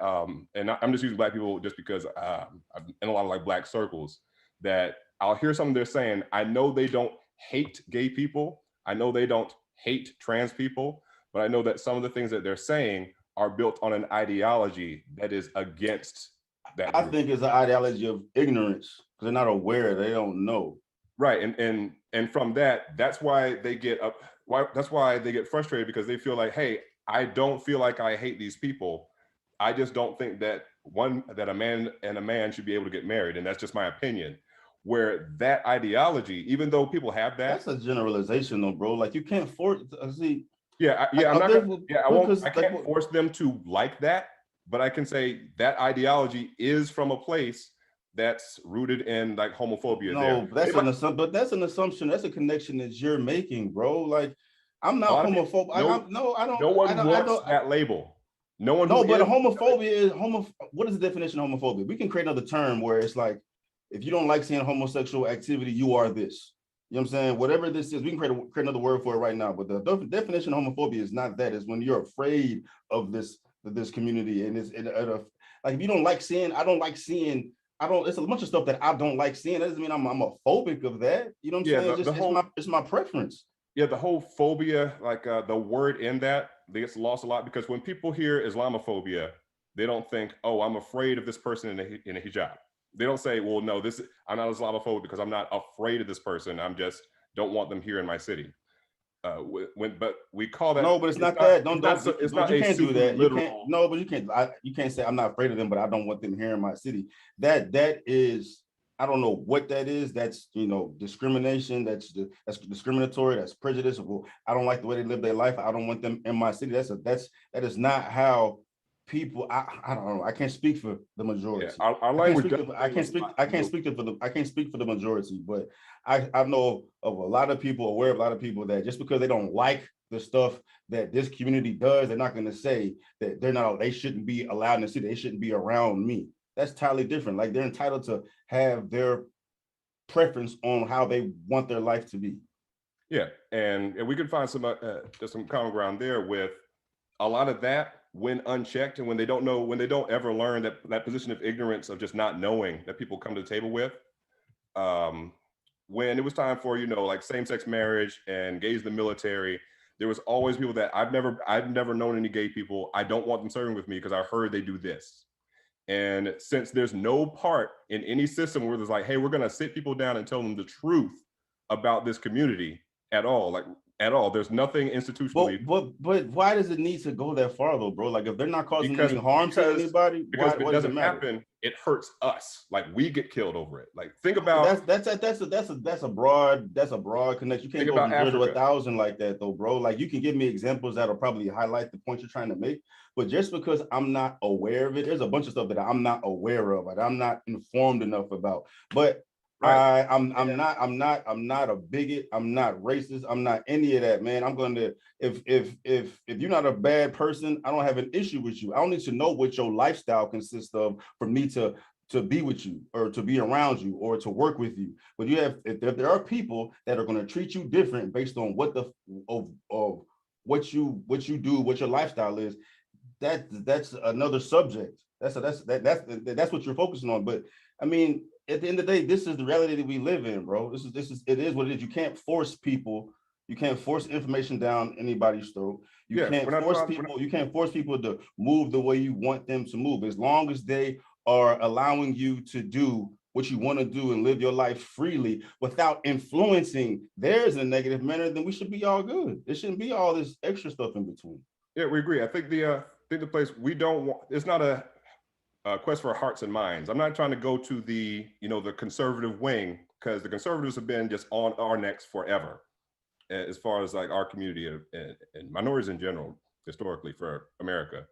[SPEAKER 2] and I'm just using Black people just because I'm in a lot of like Black circles, that I'll hear something they're saying. I know they don't hate gay people. I know they don't hate trans people, but I know that some of the things that they're saying are built on an ideology that is against that.
[SPEAKER 1] I think it's an ideology of ignorance because they're not aware. They don't know.
[SPEAKER 2] Right, and from that, that's why they get up. That's why they get frustrated, because they feel like, hey, I don't feel like I hate these people. I just don't think that a man and a man should be able to get married, and that's just my opinion. Where that ideology, even though people have that,
[SPEAKER 1] that's a generalization, though, bro. Like you can't force. See,
[SPEAKER 2] yeah, I'm not. I won't. I can't force them to like that, but I can say that ideology is from a place that's rooted in like homophobia.
[SPEAKER 1] No, that's an assumption. That's a connection that you're making, bro. Like I'm not homophobic. I don't.
[SPEAKER 2] No one wants that label. No one.
[SPEAKER 1] No, but homophobia is What is the definition of homophobia? We can create another term where it's like, if you don't like seeing homosexual activity, you are this. You know what I'm saying? Whatever this is, we can create another word for it right now. But the definition of homophobia is not that. It's when you're afraid of this community, and it's like if you don't like seeing, I don't like seeing. It's a bunch of stuff that I don't like seeing. That doesn't mean I'm a phobic of that. You know what I'm saying? It's my preference.
[SPEAKER 2] Yeah, the whole phobia, like the word in that gets lost a lot, because when people hear Islamophobia, they don't think, oh, I'm afraid of this person in a hijab. They don't say, well, no, I'm not Islamophobic because I'm not afraid of this person. I'm just don't want them here in my city. But we call that.
[SPEAKER 1] No, but it's not that. It's not. You can't do that. Literal. No, but you can't. You can't say I'm not afraid of them, but I don't want them here in my city. That is. I don't know what that is. That's discrimination. That's discriminatory. That's prejudice. Well, I don't like the way they live their life. I don't want them in my city. That is not how people. I don't know. I can't speak for the majority.
[SPEAKER 2] Yeah, our language.
[SPEAKER 1] I can't speak for the majority, but I know of a lot of people, aware of a lot of people that just because they don't like the stuff that this community does, they're not going to say that they shouldn't be allowed in the city. They shouldn't be around me. That's totally different. Like they're entitled to have their preference on how they want their life to be.
[SPEAKER 2] Yeah, and we can find some common ground there with a lot of that when unchecked, and when they don't ever learn that position of ignorance of just not knowing that people come to the table with. When it was time for like same-sex marriage and gays in the military, there was always people that I've never known any gay people. I don't want them serving with me because I heard they do this. And since there's no part in any system where there's like, hey, we're going to sit people down and tell them the truth about this community at all, there's nothing institutionally.
[SPEAKER 1] But why does it need to go that far though, bro? Like if they're not causing any harm to anybody,
[SPEAKER 2] because if it doesn't happen, it hurts us. Like we get killed over it. Like think about
[SPEAKER 1] that's a broad connection. You can't go from 0 to 1,000 like that though, bro. Like you can give me examples that'll probably highlight the point you're trying to make. But just because I'm not aware of it, there's a bunch of stuff that I'm not aware of, that I'm not informed enough about. But right. I'm not a bigot. I'm not racist. I'm not any of that, man. I'm going to, if you're not a bad person, I don't have an issue with you. I don't need to know what your lifestyle consists of for me to be with you or to be around you or to work with you. But if there are people that are going to treat you different based on what you do, what your lifestyle is, that's another subject. That's what you're focusing on. But I mean, at the end of the day, this is the reality that we live in, bro. It is what it is. You can't force people. You can't force information down anybody's throat. You can't force people to move the way you want them to move. As long as they are allowing you to do what you want to do and live your life freely without influencing theirs in a negative manner, then we should be all good. There shouldn't be all this extra stuff in between.
[SPEAKER 2] Yeah, we agree. I think the place we don't want, it's not a quest for hearts and minds. I'm not trying to go to the, the conservative wing, because the conservatives have been just on our necks forever, as far as like our community and minorities in general, historically for America.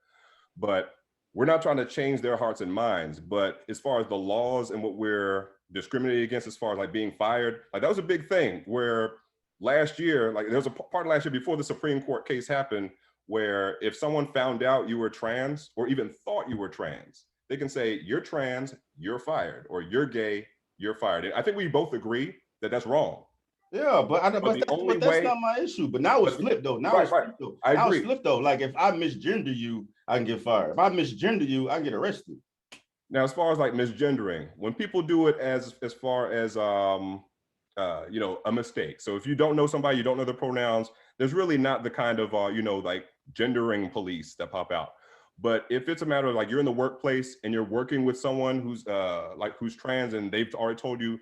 [SPEAKER 2] But we're not trying to change their hearts and minds. But as far as the laws and what we're discriminating against, as far as like being fired, like that was a big thing where last year, like there was a part of last year before the Supreme Court case happened, where if someone found out you were trans or even thought you were trans, they can say, you're trans, you're fired, or you're gay, you're fired. And I think we both agree that that's wrong.
[SPEAKER 1] Yeah, but that's not my issue. But now it's flipped though. Now it's flipped though. Now it's flipped though. Like if I misgender you, I can get fired. If I misgender you, I can get arrested.
[SPEAKER 2] Now, as far as like misgendering, when people do it as far as a mistake. So if you don't know somebody, you don't know their pronouns, there's really not the kind of like gendering police that pop out. But if it's a matter of like you're in the workplace and you're working with someone who's who's trans and they've already told you,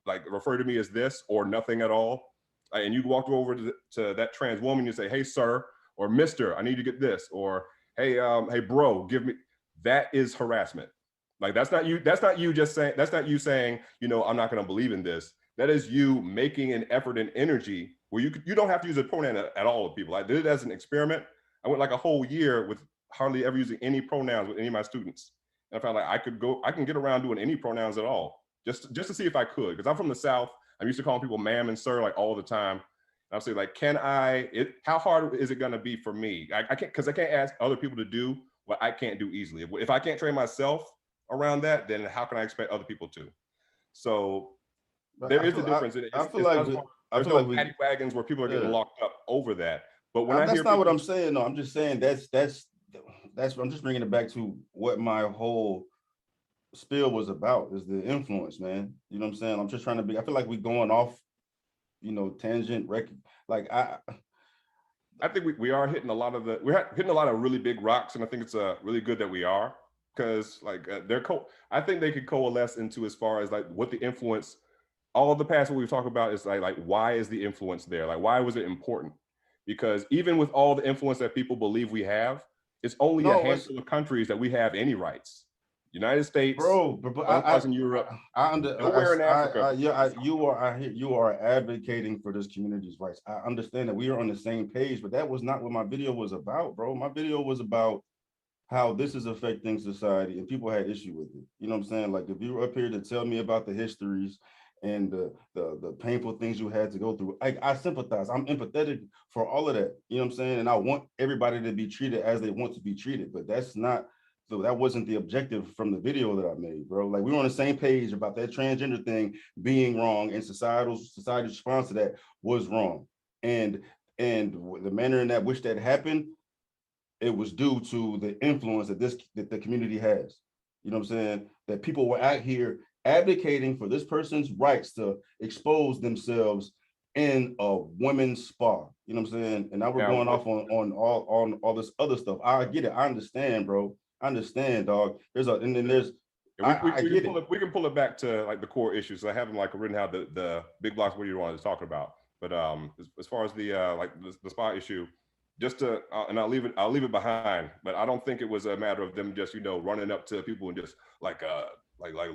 [SPEAKER 2] like, refer to me as this or nothing at all, and you walk over to that trans woman, you say, hey, sir, or mister, I need to get this, or hey, hey, bro, give me, that is harassment. Like, that's not you just saying, that's not you saying, I'm not going to believe in this. That is you making an effort and energy where you don't have to use a pronoun at all with people. I did it as an experiment. I went like a whole year with hardly ever using any pronouns with any of my students. And I found like I can get around doing any pronouns at all, just to see if I could. Because I'm from the South. I'm used to calling people ma'am and sir like all the time. And I'll say like, how hard is it gonna be for me? I can't, because I can't ask other people to do what I can't do easily. If I can't train myself around that, then how can I expect other people to? So there is a difference.
[SPEAKER 1] I feel like
[SPEAKER 2] there's no paddy wagons where people are getting locked up over that. But when
[SPEAKER 1] that's not what I'm saying. No, I'm just saying that's I'm just bringing it back to what my whole spiel was about, is the influence, man. You know what I'm saying? I'm just trying to be, I feel like we're going off, tangent, like
[SPEAKER 2] I think we are hitting a lot of we're hitting a lot of really big rocks, and I think it's really good that we are, because like I think they could coalesce into, as far as like what the influence, all of the past what we've talked about is like why is the influence there? Like, why was it important? Because even with all the influence that people believe we have, it's only a handful of countries that we have any rights. United States,
[SPEAKER 1] bro, but
[SPEAKER 2] in Europe,
[SPEAKER 1] nowhere in Africa. You are advocating for this community's rights. I understand that we are on the same page, but that was not what my video was about, bro. My video was about how this is affecting society, and people had issue with it. You know what I'm saying? Like, if you were up here to tell me about the histories and the painful things you had to go through, I sympathize. I'm empathetic for all of that. You know what I'm saying? And I want everybody to be treated as they want to be treated, but that wasn't the objective from the video that I made, bro. Like, we were on the same page about that transgender thing being wrong, and society's response to that was wrong. And the manner in which that happened, it was due to the influence that the community has. You know what I'm saying? That people were out here advocating for this person's rights to expose themselves in a women's spa. You know what I'm saying? And now we're going off on all this other stuff. I get it. I understand, bro. I understand, dog. We
[SPEAKER 2] can pull it back to like the core issues. I have them like written out the big blocks what you wanted to talk about. But as far as the the spa issue, just to and I'll leave it behind. But I don't think it was a matter of them just running up to people and just like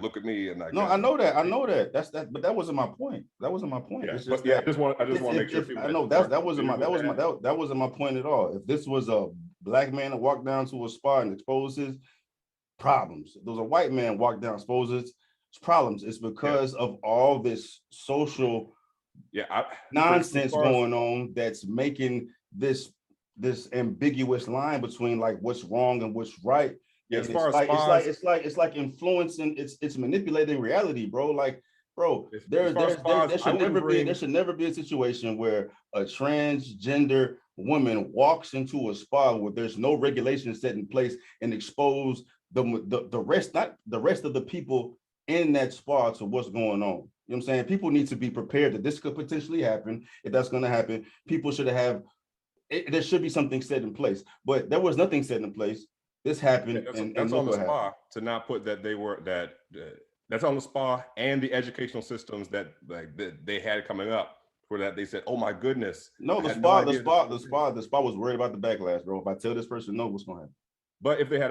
[SPEAKER 2] look at me and like.
[SPEAKER 1] No, I know that. That's that. But that wasn't my point. That wasn't my point.
[SPEAKER 2] Yeah, I just want to make sure people.
[SPEAKER 1] I know that wasn't my point at all. If this was a Black man that walked down to a spa and exposes problems, there was a white man walked down, exposes problems. It's because of all this social nonsense going on that's making this ambiguous line between like what's wrong and what's right.
[SPEAKER 2] Yeah,
[SPEAKER 1] it's like influencing, it's manipulating reality, bro. Like, bro, there should never be a situation where a transgender woman walks into a spa where there's no regulations set in place and expose the rest of the people in that spa to what's going on. You know what I'm saying? People need to be prepared that this could potentially happen. If that's going to happen, people should have there should be something set in place, but there was nothing set in place. This happened,
[SPEAKER 2] that's on the spa to not put that That's on the spa and the educational systems that like that they had coming up for that. They said, "Oh my goodness,
[SPEAKER 1] No,
[SPEAKER 2] I had no idea this was a thing."
[SPEAKER 1] the spa was worried about the backlash, bro. If I tell this person no, what's gonna happen?
[SPEAKER 2] But if they had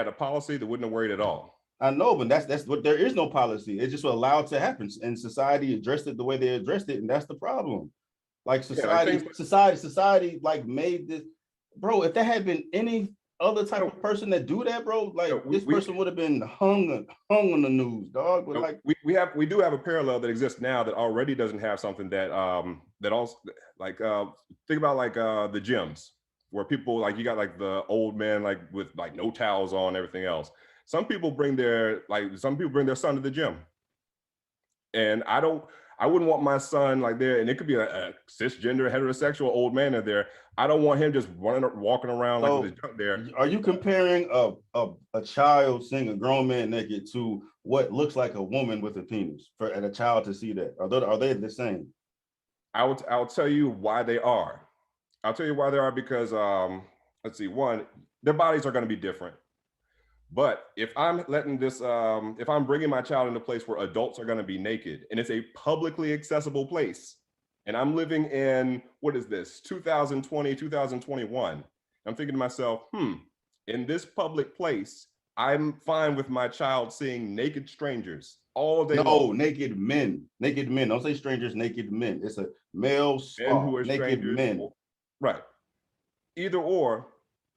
[SPEAKER 2] a policy, they wouldn't have worried at all.
[SPEAKER 1] I know, but that's what there is no policy. It's just allowed to happen, and society addressed it the way they addressed it, and that's the problem. Like
[SPEAKER 2] Yeah, like things
[SPEAKER 1] society like made this, bro. If there had been any other type of person that do that, bro, like this person would have been hung on the news, dog. But like
[SPEAKER 2] we do have a parallel that exists now that already doesn't have something that that also like think about like the gyms where people like you got like the old men like with like no towels on, everything else. Some people bring their son to the gym, and I wouldn't want my son like there, and it could be a cisgender heterosexual old man in there. I don't want him just walking around like with his junk there.
[SPEAKER 1] Are you comparing a child seeing a grown man naked to what looks like a woman with a penis and a child to see that? Are they the same?
[SPEAKER 2] I'll tell you why they are. I'll tell you why they are because let's see, one, their bodies are going to be different. But if I'm letting this, if I'm bringing my child in a place where adults are going to be naked and it's a publicly accessible place, and I'm living in, what is this, 2020, 2021, I'm thinking to myself, in this public place, I'm fine with my child seeing naked strangers all day long.
[SPEAKER 1] No, naked men. Don't say strangers, naked men. It's a male spa,
[SPEAKER 2] Men who are
[SPEAKER 1] naked
[SPEAKER 2] strangers.
[SPEAKER 1] men.
[SPEAKER 2] Right. Either or,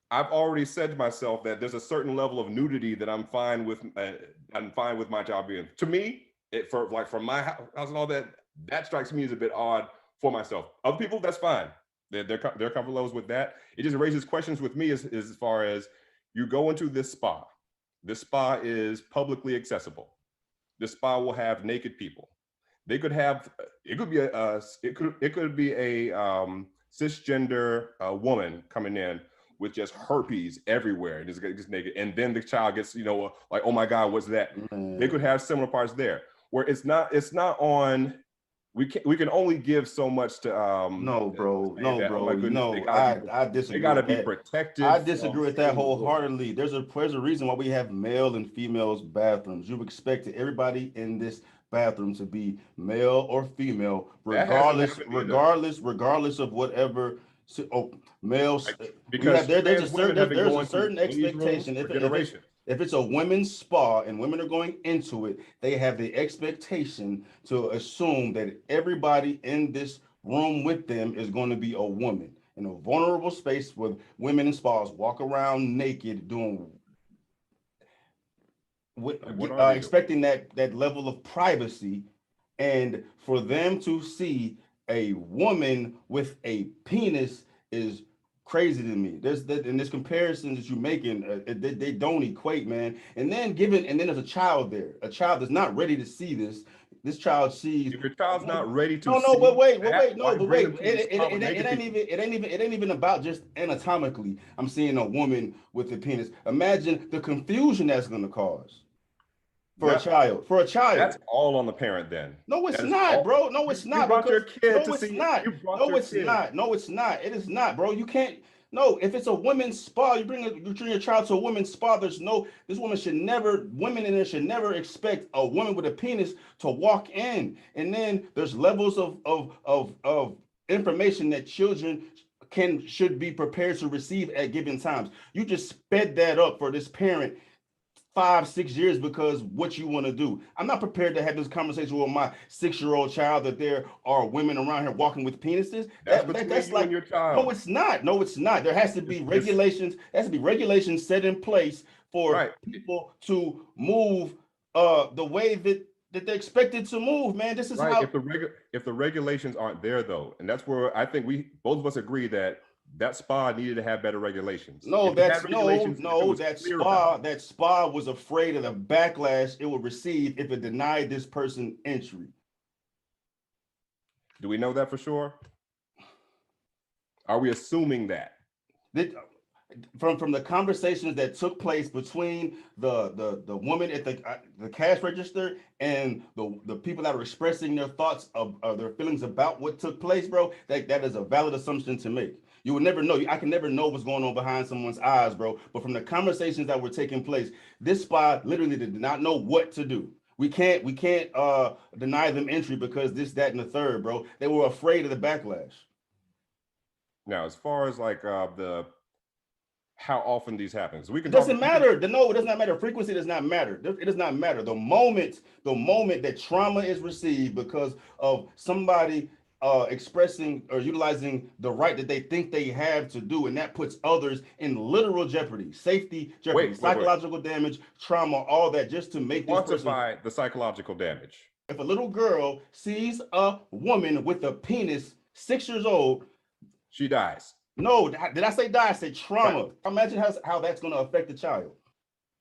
[SPEAKER 2] I've already said to myself that there's a certain level of nudity that I'm fine with my child being. To me, from my house and all that, that strikes me as a bit odd for myself. Other people, that's fine. Their comfort levels with that. It just raises questions with me as far as you go into this spa. This spa is publicly accessible. This spa will have naked people. They could have, it could be a cisgender woman coming in with just herpes everywhere and just naked, and then the child gets like, oh my God, what's that? They could have similar parts there where it's not on. We can only give so much to
[SPEAKER 1] no, bro. I disagree.
[SPEAKER 2] They gotta be protected.
[SPEAKER 1] I disagree with that wholeheartedly. There's a reason why we have male and females bathrooms. You expect everybody in this bathroom to be male or female, regardless of whatever. Males,
[SPEAKER 2] because
[SPEAKER 1] there's a certain expectation. If it's a women's spa and women are going into it, they have the expectation to assume that everybody in this room with them is going to be a woman in a vulnerable space where women in spas walk around naked expecting that level of privacy, and for them to see a woman with a penis is crazy to me. There's comparisons that you're making, they don't equate, man. And then there's a child there. A child that's not ready to see this. This child sees.
[SPEAKER 2] If your child's not ready to,
[SPEAKER 1] it ain't even about just anatomically. I'm seeing a woman with a penis. Imagine the confusion that's going to cause. For a child.
[SPEAKER 2] That's all on the parent then.
[SPEAKER 1] No, it's not, bro. No, it's not.
[SPEAKER 2] You brought your kid to see.
[SPEAKER 1] No, it's not. No, it's not. It is not, bro. You can't. No, if it's a women's spa, you bring your child to a women's spa. Women in there should never expect a woman with a penis to walk in. And then there's levels of information that children should be prepared to receive at given times. You just sped that up for this parent 5-6 years because what you want to do. I'm not prepared to have this conversation with my 6-year-old child that there are women around here walking with penises. That's like your child. No, it's not. There has to be regulations. There has to be regulations set in place for people to move the way that they're expected to move, man. This is how.
[SPEAKER 2] If the regulations aren't there though, and that's where I think both of us agree that spa needed to have better regulations.
[SPEAKER 1] That spa was afraid of the backlash it would receive if it denied this person entry.
[SPEAKER 2] Do we know that for sure? Are we assuming that?
[SPEAKER 1] From the conversations that took place between the woman at the cash register and the people that are expressing their thoughts of their feelings about what took place, bro, that is a valid assumption to make. You will never know. I can never know what's going on behind someone's eyes, bro. But from the conversations that were taking place, this spa literally did not know what to do. We can't deny them entry because this, that, and the third, bro. They were afraid of the backlash.
[SPEAKER 2] Now, as far as like the how often these happen, so we can
[SPEAKER 1] It
[SPEAKER 2] talk.
[SPEAKER 1] doesn't matter. No, it does not matter. Frequency does not matter. It does not matter. The moment that trauma is received because of somebody expressing or utilizing the right that they think they have to do, and that puts others in literal jeopardy, safety jeopardy, psychological damage, trauma, all that, just to make this person.
[SPEAKER 2] Quantify the psychological damage.
[SPEAKER 1] If a little girl sees a woman with a penis, 6 years old,
[SPEAKER 2] she dies.
[SPEAKER 1] No, did I say die? I said trauma. Right. Imagine how that's going to affect the child.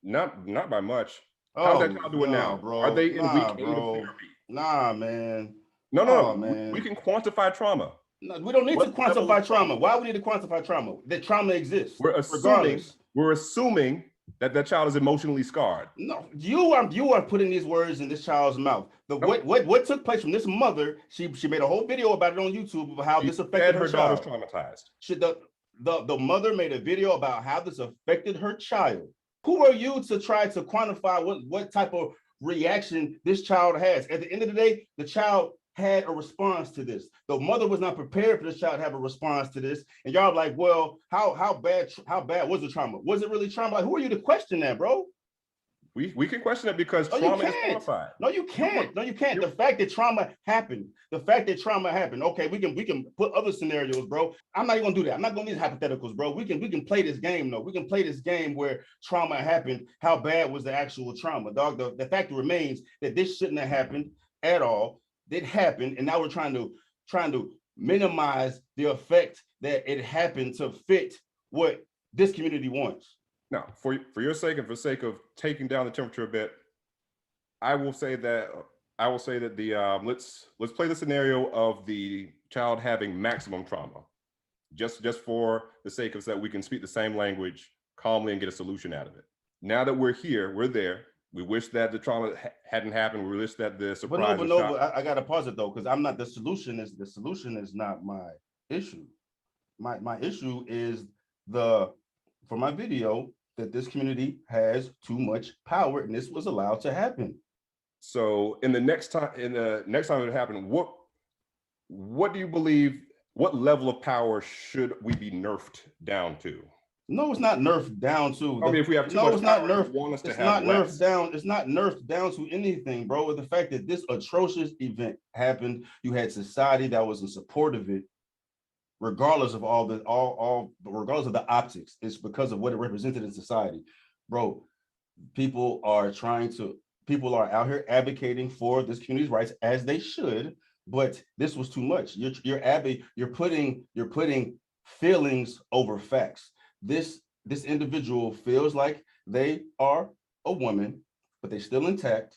[SPEAKER 2] Not by much. How's that child doing now,
[SPEAKER 1] bro?
[SPEAKER 2] Are they in week 8 of therapy?
[SPEAKER 1] Nah, man.
[SPEAKER 2] No, man. We can quantify trauma.
[SPEAKER 1] No, we don't need to quantify trauma. Why we need to quantify trauma? That trauma exists.
[SPEAKER 2] We're assuming that child is emotionally scarred.
[SPEAKER 1] No, you are putting these words in this child's mouth. What took place from this mother? She made a whole video about it on YouTube of how this affected her child.
[SPEAKER 2] Daughter's traumatized.
[SPEAKER 1] The mother made a video about how this affected her child. Who are you to try to quantify what type of reaction this child has? At the end of the day, the child had a response to this. The mother was not prepared for this child to have a response to this. And y'all like, well, how bad was the trauma? Was it really trauma? Like, who are you to question that, bro?
[SPEAKER 2] We can question it because trauma is qualified.
[SPEAKER 1] No, you can't. No, you can't. The fact that trauma happened. Okay, we can put other scenarios, bro. I'm not even gonna do that. I'm not gonna use hypotheticals, bro. We can play this game though. We can play this game where trauma happened. How bad was the actual trauma, dog? The fact remains that this shouldn't have happened at all. It happened, and now we're trying to minimize the effect that it happened to fit what this community wants.
[SPEAKER 2] Now, for your sake and for the sake of taking down the temperature a bit, I will say that the let's play the scenario of the child having maximum trauma, just for the sake of that we can speak the same language calmly and get a solution out of it. Now that we're here, we're there. We wish that the trauma hadn't happened. We wish that the surprise.
[SPEAKER 1] But I gotta pause it though, because I'm not the solution. Is not my issue. My issue is for my video that this community has too much power, and this was allowed to happen.
[SPEAKER 2] So the next time it happened, what do you believe? What level of power should we be nerfed down to?
[SPEAKER 1] No, it's not nerfed down to.
[SPEAKER 2] I mean, if we have too much power,
[SPEAKER 1] it's not nerfed down. It's not nerfed down to anything, bro. The fact that this atrocious event happened, you had society that was in support of it, regardless of regardless of the optics. It's because of what it represented in society, bro. People are out here advocating for this community's rights, as they should, but this was too much. You're putting feelings over facts. This individual feels like they are a woman, but they're still intact.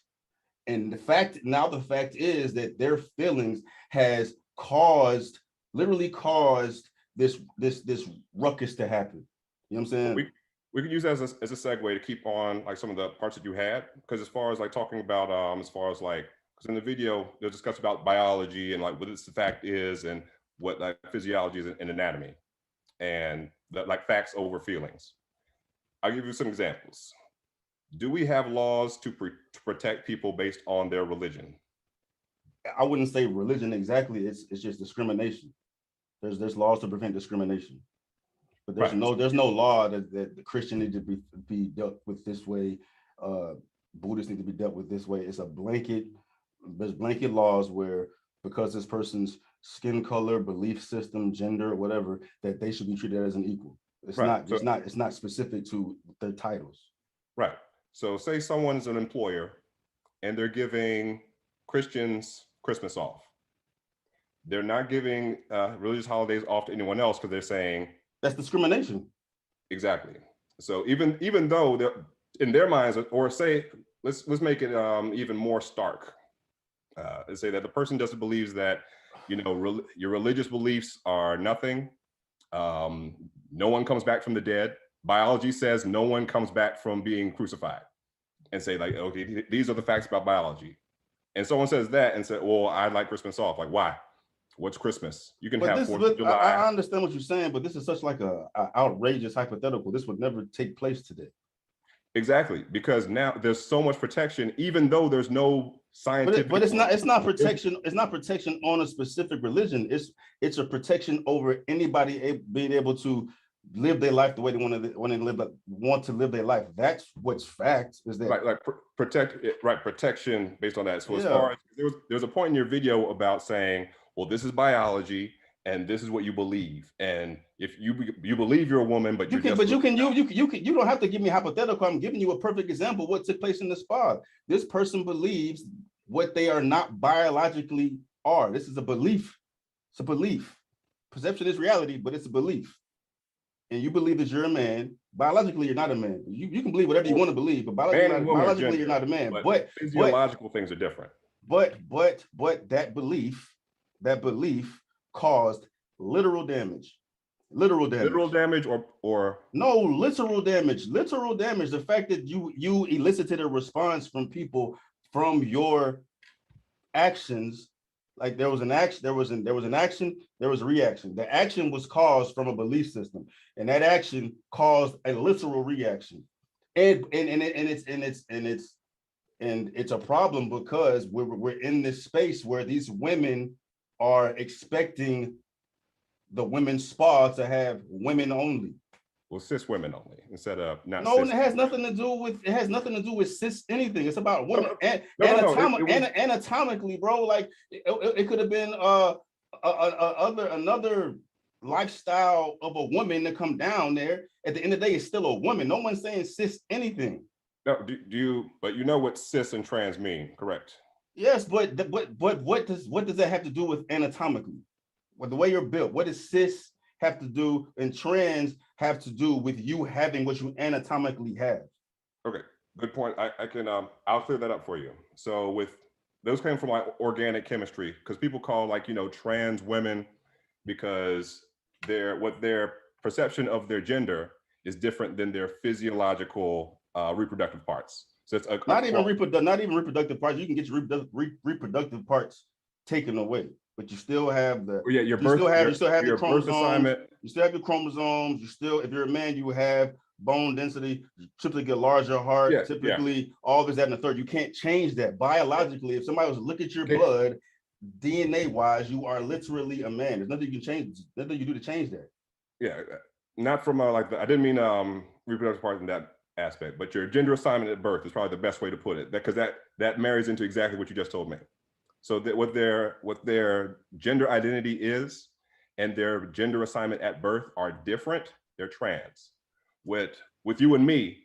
[SPEAKER 1] And the fact is that their feelings has literally caused this ruckus to happen. You know what I'm saying?
[SPEAKER 2] We could use that as a segue to keep on like some of the parts that you had, because as far as like talking about because in the video there's discussed about biology and like what the fact is and what like physiology is and anatomy, and that like facts over feelings. I'll give you some examples. Do we have laws to protect people based on their religion?
[SPEAKER 1] I wouldn't say religion exactly. It's just discrimination. There's laws to prevent discrimination, but there's no law that the Christian need to be dealt with this way. Buddhists need to be dealt with this way. It's there's blanket laws where because this person's skin color, belief system, gender, whatever, that they should be treated as an equal. It's not specific to their titles.
[SPEAKER 2] Right. So say someone's an employer and they're giving Christians Christmas off. They're not giving religious holidays off to anyone else because they're saying
[SPEAKER 1] that's discrimination.
[SPEAKER 2] Exactly. So even though they're in their minds, or say let's make it even more stark. Let's say that the person just believes that your religious beliefs are nothing. No one comes back from the dead. Biology says no one comes back from being crucified, and say like, okay, these are the facts about biology. And someone says that and said, well, I'd like Christmas off. Like, why? What's Christmas? You can have 4th of July.
[SPEAKER 1] I understand what you're saying, but this is such like a outrageous hypothetical. This would never take place today.
[SPEAKER 2] Exactly, because now there's so much protection, even though there's no scientific.
[SPEAKER 1] But it's not protection. It's not protection on a specific religion. It's a protection over anybody being able to live their life the way they want to live their life. That's what's fact. Is that
[SPEAKER 2] right? Like protection based on that. So as
[SPEAKER 1] yeah.
[SPEAKER 2] far as there's a point in your video about saying, well, this is biology and this is what you believe, and if you believe you're a woman, but you
[SPEAKER 1] don't have to give me hypothetical. I'm giving you a perfect example of what took place in the spa. This person believes what they are not biologically are. This is a belief. It's a belief. Perception is reality, but it's a belief. And you believe that you're a man. Biologically, you're not a man. You can believe whatever you want to believe, but biologically you're not a man.
[SPEAKER 2] But physiological things are different.
[SPEAKER 1] But that belief caused literal damage. Literal damage or no, literal damage. Literal damage. The fact that you elicited a response from people from your actions. Like there was an action, there was a reaction. The action was caused from a belief system, and that action caused a literal reaction. And it's a problem because we're in this space where these women are expecting the women's spa to have women only.
[SPEAKER 2] Well, cis women only instead of not.
[SPEAKER 1] No,
[SPEAKER 2] cis
[SPEAKER 1] it has nothing to do with cis anything. It's about women anatomically, bro. Like it could have been another lifestyle of a woman to come down there. At the end of the day, it's still a woman. No one's saying cis anything.
[SPEAKER 2] No, but you know what cis and trans mean, correct?
[SPEAKER 1] Yes, but what does that have to do with anatomically? With the way you're built, what does cis have to do and trans have to do with you having what you anatomically have?
[SPEAKER 2] Okay, good point. I can I'll clear that up for you. So with those came from like organic chemistry, because people call trans women because their perception of their gender is different than their physiological reproductive parts. So it's
[SPEAKER 1] not even reproductive parts. You can get your reproductive parts taken away, but you still have the you still have your chromosomes. You still have your chromosomes. You still, if you're a man, you have bone density. You typically get larger heart. All this, that, and the third. You can't change that biologically. If somebody was to look at your blood, DNA wise, you are literally a man. There's nothing you can change. Nothing you do to change that.
[SPEAKER 2] Yeah, not from I didn't mean reproductive parts in that aspect, but your gender assignment at birth is probably the best way to put it, because that marries into exactly what you just told me. So that what their gender identity is and their gender assignment at birth are different. They're trans. With you and me,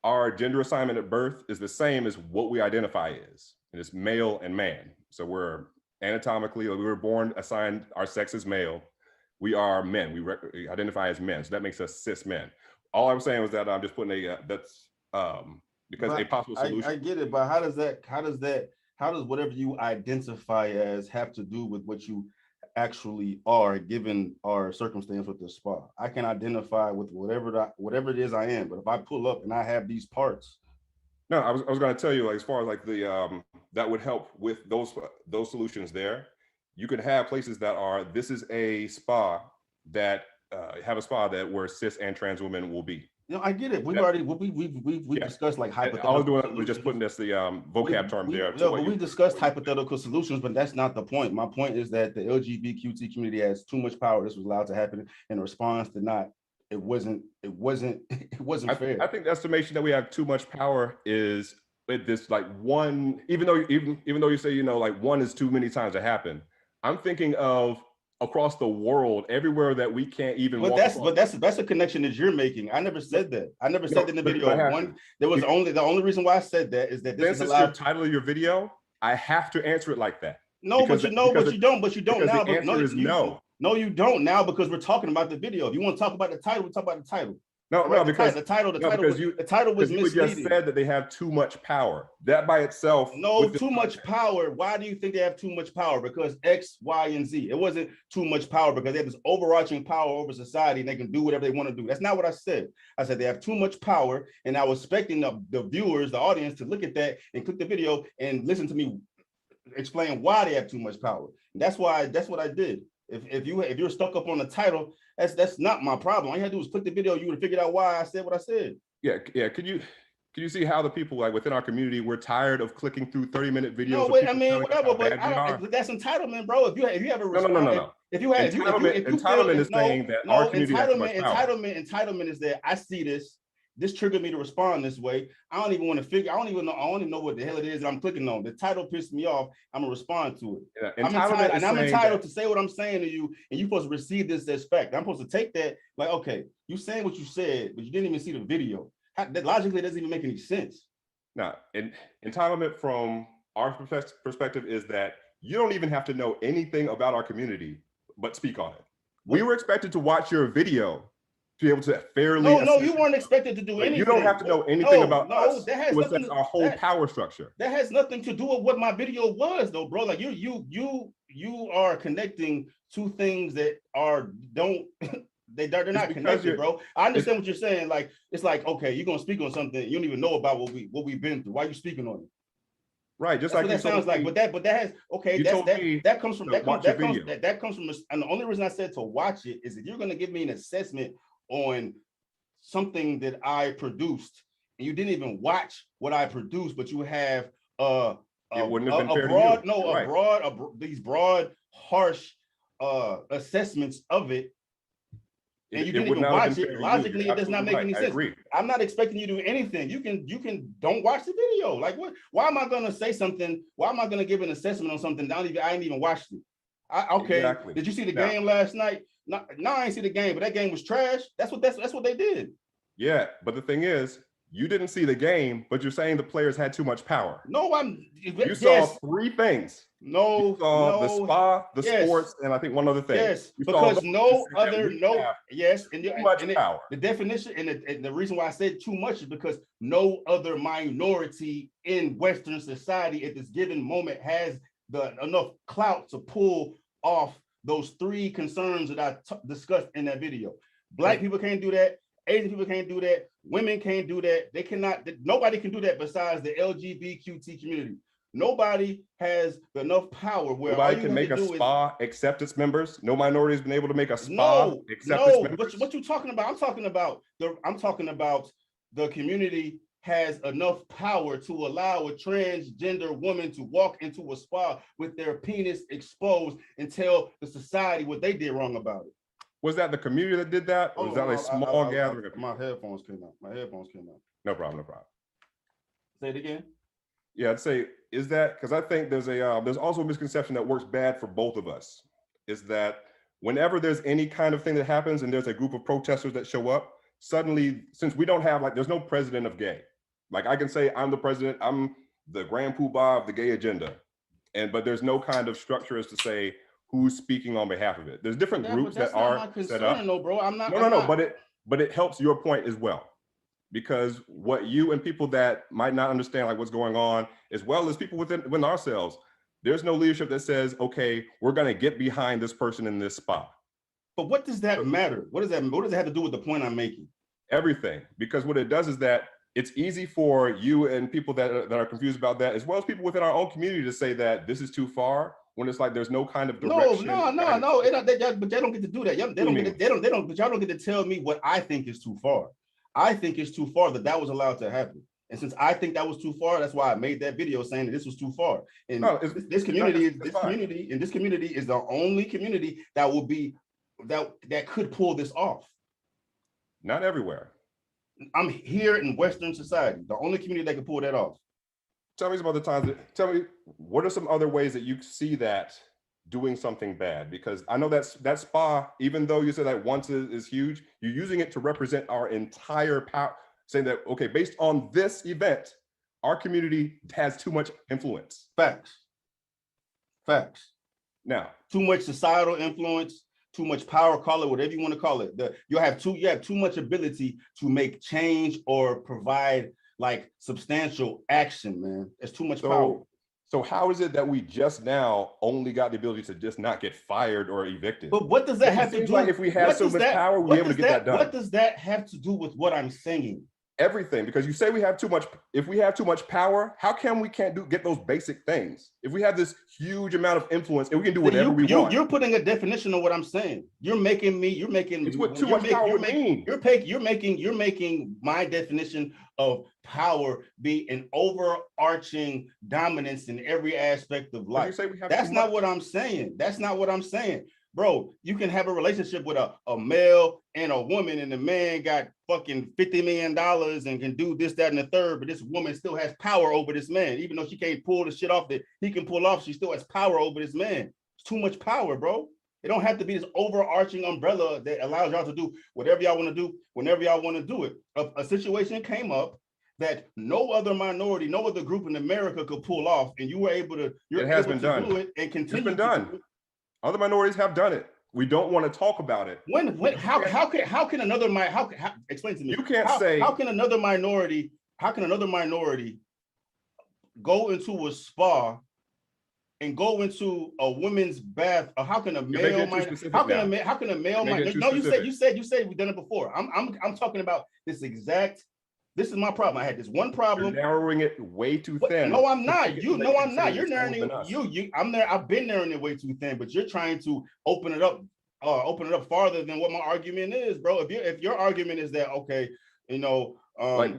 [SPEAKER 2] our gender assignment at birth is the same as what we identify as, and it's male and man. So we're anatomically, we were born assigned our sex as male. We are men. We identify as men. So that makes us cis men. All I'm saying was that I'm just putting because a possible solution.
[SPEAKER 1] I get it, but how does whatever you identify as have to do with what you actually are, given our circumstance with the spa? I can identify with whatever it is I am, but if I pull up and I have these parts.
[SPEAKER 2] No, I was going to tell you, as far as the that would help with those solutions there. You could have places that are, this is a spa that have a spa that where cis and trans women will be.
[SPEAKER 1] I get it. We've discussed like hypothetical.
[SPEAKER 2] All I was doing was just putting this the vocab term there.
[SPEAKER 1] But we discussed hypothetical solutions, but that's not the point. My point is that the LGBTQ community has too much power. This was allowed to happen in response to not. It wasn't fair.
[SPEAKER 2] I think the estimation that we have too much power is with this one. Even though you say one is too many times to happen. I'm thinking of across the world, everywhere that we can't even.
[SPEAKER 1] But that's a connection that you're making. I never said that. I never said that in the video. The only reason why I said that is that this is
[SPEAKER 2] your title of your video. I have to answer it like that.
[SPEAKER 1] No, but you don't now.
[SPEAKER 2] The answer is no.
[SPEAKER 1] No, you don't now, because we're talking about the video. If you want to talk about the title, we talk about the title.
[SPEAKER 2] Because
[SPEAKER 1] the title was misleading.
[SPEAKER 2] You just said that they have too much power. That by itself.
[SPEAKER 1] No, too much power. Why do you think they have too much power? Because X, Y, and Z. It wasn't too much power because they have this overarching power over society and they can do whatever they want to do. That's not what I said. I said they have too much power, and I was expecting the viewers, the audience, to look at that and click the video and listen to me explain why they have too much power. And that's what I did. If you're stuck up on the title, that's not my problem. All you had to do was click the video. You would have figured out why I said what I said.
[SPEAKER 2] Yeah. Could you Can you see how the people like within our community, we're tired of clicking through 30-minute videos?
[SPEAKER 3] No,
[SPEAKER 2] of
[SPEAKER 3] wait,
[SPEAKER 2] people
[SPEAKER 3] I mean,
[SPEAKER 2] telling us
[SPEAKER 3] whatever,
[SPEAKER 2] how
[SPEAKER 3] but
[SPEAKER 2] bad we are?
[SPEAKER 3] that's entitlement, bro. If you have a
[SPEAKER 2] No,
[SPEAKER 3] response,
[SPEAKER 2] no, no, no, no.
[SPEAKER 3] if you have, if you feel,
[SPEAKER 2] Entitlement is saying that our community has too much power.
[SPEAKER 3] entitlement is that I see this triggered me to respond this way. I don't even want to figure. I don't even know what the hell it is that I'm clicking on. The title pissed me off. I'm gonna respond to it.
[SPEAKER 2] Yeah,
[SPEAKER 3] I'm entitled to say what I'm saying to you, and you're supposed to receive this as fact. I'm supposed to take that like, okay, you saying what you said, but you didn't even see the video. That logically doesn't even make any sense.
[SPEAKER 2] Now, entitlement from our perspective is that you don't even have to know anything about our community, but speak on it. We were expected to watch your video to be able to fairly.
[SPEAKER 3] No, you weren't expected to do anything.
[SPEAKER 2] You don't have to know anything about us
[SPEAKER 3] that has
[SPEAKER 2] to assess our whole power structure.
[SPEAKER 3] That has nothing to do with what my video was, though, bro. Like you are connecting two things that they're not connected, bro. I understand what you're saying. Like, it's like, okay, you're gonna speak on something you don't even know about what we've been through. Why are you speaking on it?
[SPEAKER 2] Right, just
[SPEAKER 3] that's
[SPEAKER 2] like
[SPEAKER 3] what that sounds like. But that has that comes from and the only reason I said to watch it is if you're gonna give me an assessment on something that I produced and you didn't even watch what I produced, but you have these broad, harsh assessments of it. And you didn't even watch it. Logically, it does not make any sense. I'm not expecting you to do anything. You can don't watch the video. Like, what? Why am I gonna say something? Why am I gonna give an assessment on something I ain't even watched it? Okay. Exactly. Did you see the game last night? No, I ain't see the game, but that game was trash. That's what they did.
[SPEAKER 2] Yeah, but the thing is, you didn't see the game, but you're saying the players had too much power.
[SPEAKER 3] No,
[SPEAKER 2] you saw three things.
[SPEAKER 3] No,
[SPEAKER 2] you saw the spa, the sports, and I think one other thing.
[SPEAKER 3] Yes,
[SPEAKER 2] you
[SPEAKER 3] because and
[SPEAKER 2] power.
[SPEAKER 3] The definition and the reason why I said too much is because no other minority in Western society at this given moment has enough clout to pull off those three concerns that I discussed in that video. Black people can't do that. Asian people can't do that. Women can't do that. They cannot. Nobody can do that besides the Lgbtq community. Nobody has enough power where
[SPEAKER 2] nobody can make a spa accept its members. No minority has been able to make a spa accept its members.
[SPEAKER 3] What you talking about? I'm talking about the community has enough power to allow a transgender woman to walk into a spa with their penis exposed and tell the society what they did wrong about it.
[SPEAKER 2] Was that the community that did that, or was that a small gathering?
[SPEAKER 3] My headphones came out.
[SPEAKER 2] No problem.
[SPEAKER 3] Say it again.
[SPEAKER 2] Yeah, I'd say, is that, because I think there's also a misconception that works bad for both of us, is that whenever there's any kind of thing that happens and there's a group of protesters that show up, suddenly, since we don't have, there's no president of gay. Like, I can say I'm the president, I'm the grand poobah of the gay agenda, but there's no kind of structure as to say who's speaking on behalf of it. There's different groups that are set up.
[SPEAKER 3] No, bro, I'm not.
[SPEAKER 2] No, but it helps your point as well. Because what you and people that might not understand what's going on, as well as people within ourselves, there's no leadership that says, okay, we're going to get behind this person in this spot.
[SPEAKER 3] But what does that matter? What does it have to do with the point I'm making?
[SPEAKER 2] Everything. Because what it does is that it's easy for you and people that are confused about that, as well as people within our own community, to say that this is too far, when it's like there's no kind of direction.
[SPEAKER 3] No. But they don't get to do that. But y'all don't get to tell me what I think is too far. I think it's too far that was allowed to happen. And since I think that was too far, that's why I made that video saying that this was too far. And this community is the only community that will be that could pull this off.
[SPEAKER 2] Not everywhere.
[SPEAKER 3] I'm here in Western society, the only community that can pull that off.
[SPEAKER 2] Tell me about the times. Tell me, what are some other ways that you see that doing something bad? Because I know that spa, even though you said that once is huge, you're using it to represent our entire power, saying that, okay, based on this event, our community has too much influence.
[SPEAKER 3] Facts.
[SPEAKER 2] Now,
[SPEAKER 3] too much societal influence, too much power, call it whatever you want to call it. You have too much ability to make change or provide substantial action, man. It's too much power.
[SPEAKER 2] So how is it that we just now only got the ability to just not get fired or evicted?
[SPEAKER 3] But what does that have to do?
[SPEAKER 2] Like if we had so much power, we'd be able to get that done.
[SPEAKER 3] What does that have to do with what I'm saying?
[SPEAKER 2] Everything, because you say we have too much. If we have too much power, how come we can't get those basic things? If we have this huge amount of influence and we can do whatever we want.
[SPEAKER 3] You're putting a definition of what I'm saying. You're making.
[SPEAKER 2] It's what too much power would mean.
[SPEAKER 3] You're making my definition of power be an overarching dominance in every aspect of life. That's not what I'm saying. That's not what I'm saying. Bro, you can have a relationship with a male and a woman, and the man got fucking $50 million and can do this, that, and the third, but this woman still has power over this man. Even though she can't pull the shit off that he can pull off, she still has power over this man. It's too much power, bro. It don't have to be this overarching umbrella that allows y'all to do whatever y'all want to do, whenever y'all want to do it. A situation came up that no other minority, no other group in America could pull off, and you were able to, do it and continue.
[SPEAKER 2] It's been done. Other minorities have done it. We don't want to talk about it.
[SPEAKER 3] How can another explain to me?
[SPEAKER 2] You can't say
[SPEAKER 3] how can another minority go into a spa and go into a women's bath? Or how can a male no, you said we've done it before. I'm talking about this exact. This is my problem. I had this one problem.
[SPEAKER 2] You're narrowing it way too thin.
[SPEAKER 3] No, I'm not. I'm not. You're narrowing it. I'm there. I've been narrowing it way too thin, but you're trying to open it up farther than what my argument is, bro. If your argument is that, okay, you know,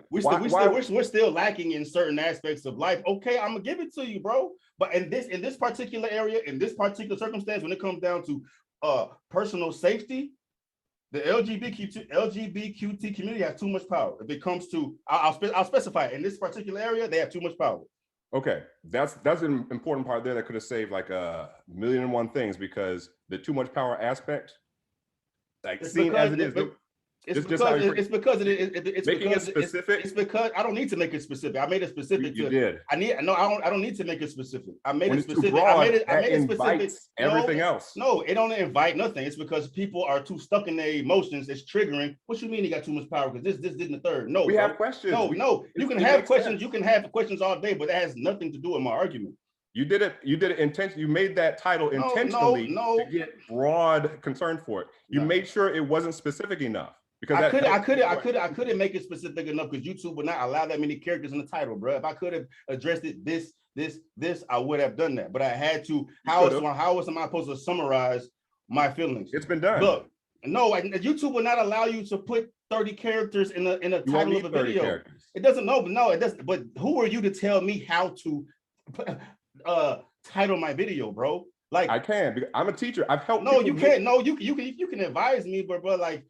[SPEAKER 3] we're still lacking in certain aspects of life. Okay, I'm gonna give it to you, bro. But in this particular area, in this particular circumstance, when it comes down to personal safety, the LGBTQ community has too much power. If it comes to, I'll specify it. In this particular area, they have too much power.
[SPEAKER 2] Okay, that's an important part there that could have saved like a million and one things, because the too much power aspect, like seen as it is. It's because I don't need to make it specific. I made it specific. You did.
[SPEAKER 3] I don't need to make it specific. I made it specific. I made it specific.
[SPEAKER 2] Everything else.
[SPEAKER 3] No, it don't invite nothing. It's because people are too stuck in their emotions. It's triggering. What you mean he got too much power? Because this did the third. No,
[SPEAKER 2] we have questions.
[SPEAKER 3] No. You can have questions. You can have questions all day, but that has nothing to do with my argument.
[SPEAKER 2] You did it intentionally. You made that title intentionally to get broad concern for it. You made sure it wasn't specific enough. Because I couldn't make it specific enough, because YouTube would not allow that many characters in the title, bro. If I could have addressed it this, I would have done that. But I had to. How am I supposed to summarize my feelings? It's been done.
[SPEAKER 3] Look, no, YouTube will not allow you to put 30 characters in a title of a video. Characters. It doesn't. No, it doesn't. But who are you to tell me how to title my video, bro? Like,
[SPEAKER 2] I can, because I'm a teacher. I've helped.
[SPEAKER 3] No, you can't. No, you can advise me, but like.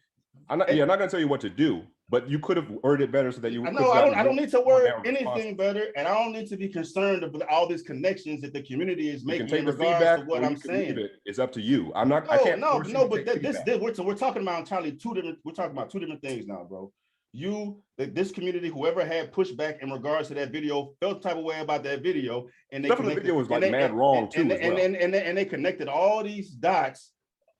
[SPEAKER 2] I'm not gonna tell you what to do, but you could have worded it better so that you.
[SPEAKER 3] I don't need to word anything better, and I don't need to be concerned about all these connections that the community is making in regards to what I'm saying.
[SPEAKER 2] It's up to you. I'm not.
[SPEAKER 3] But we're talking about entirely two different. We're talking about two different things now, bro. This community, whoever had pushback in regards to that video, felt the type of way about that video, and
[SPEAKER 2] the video was like mad wrong too.
[SPEAKER 3] And they connected all these dots.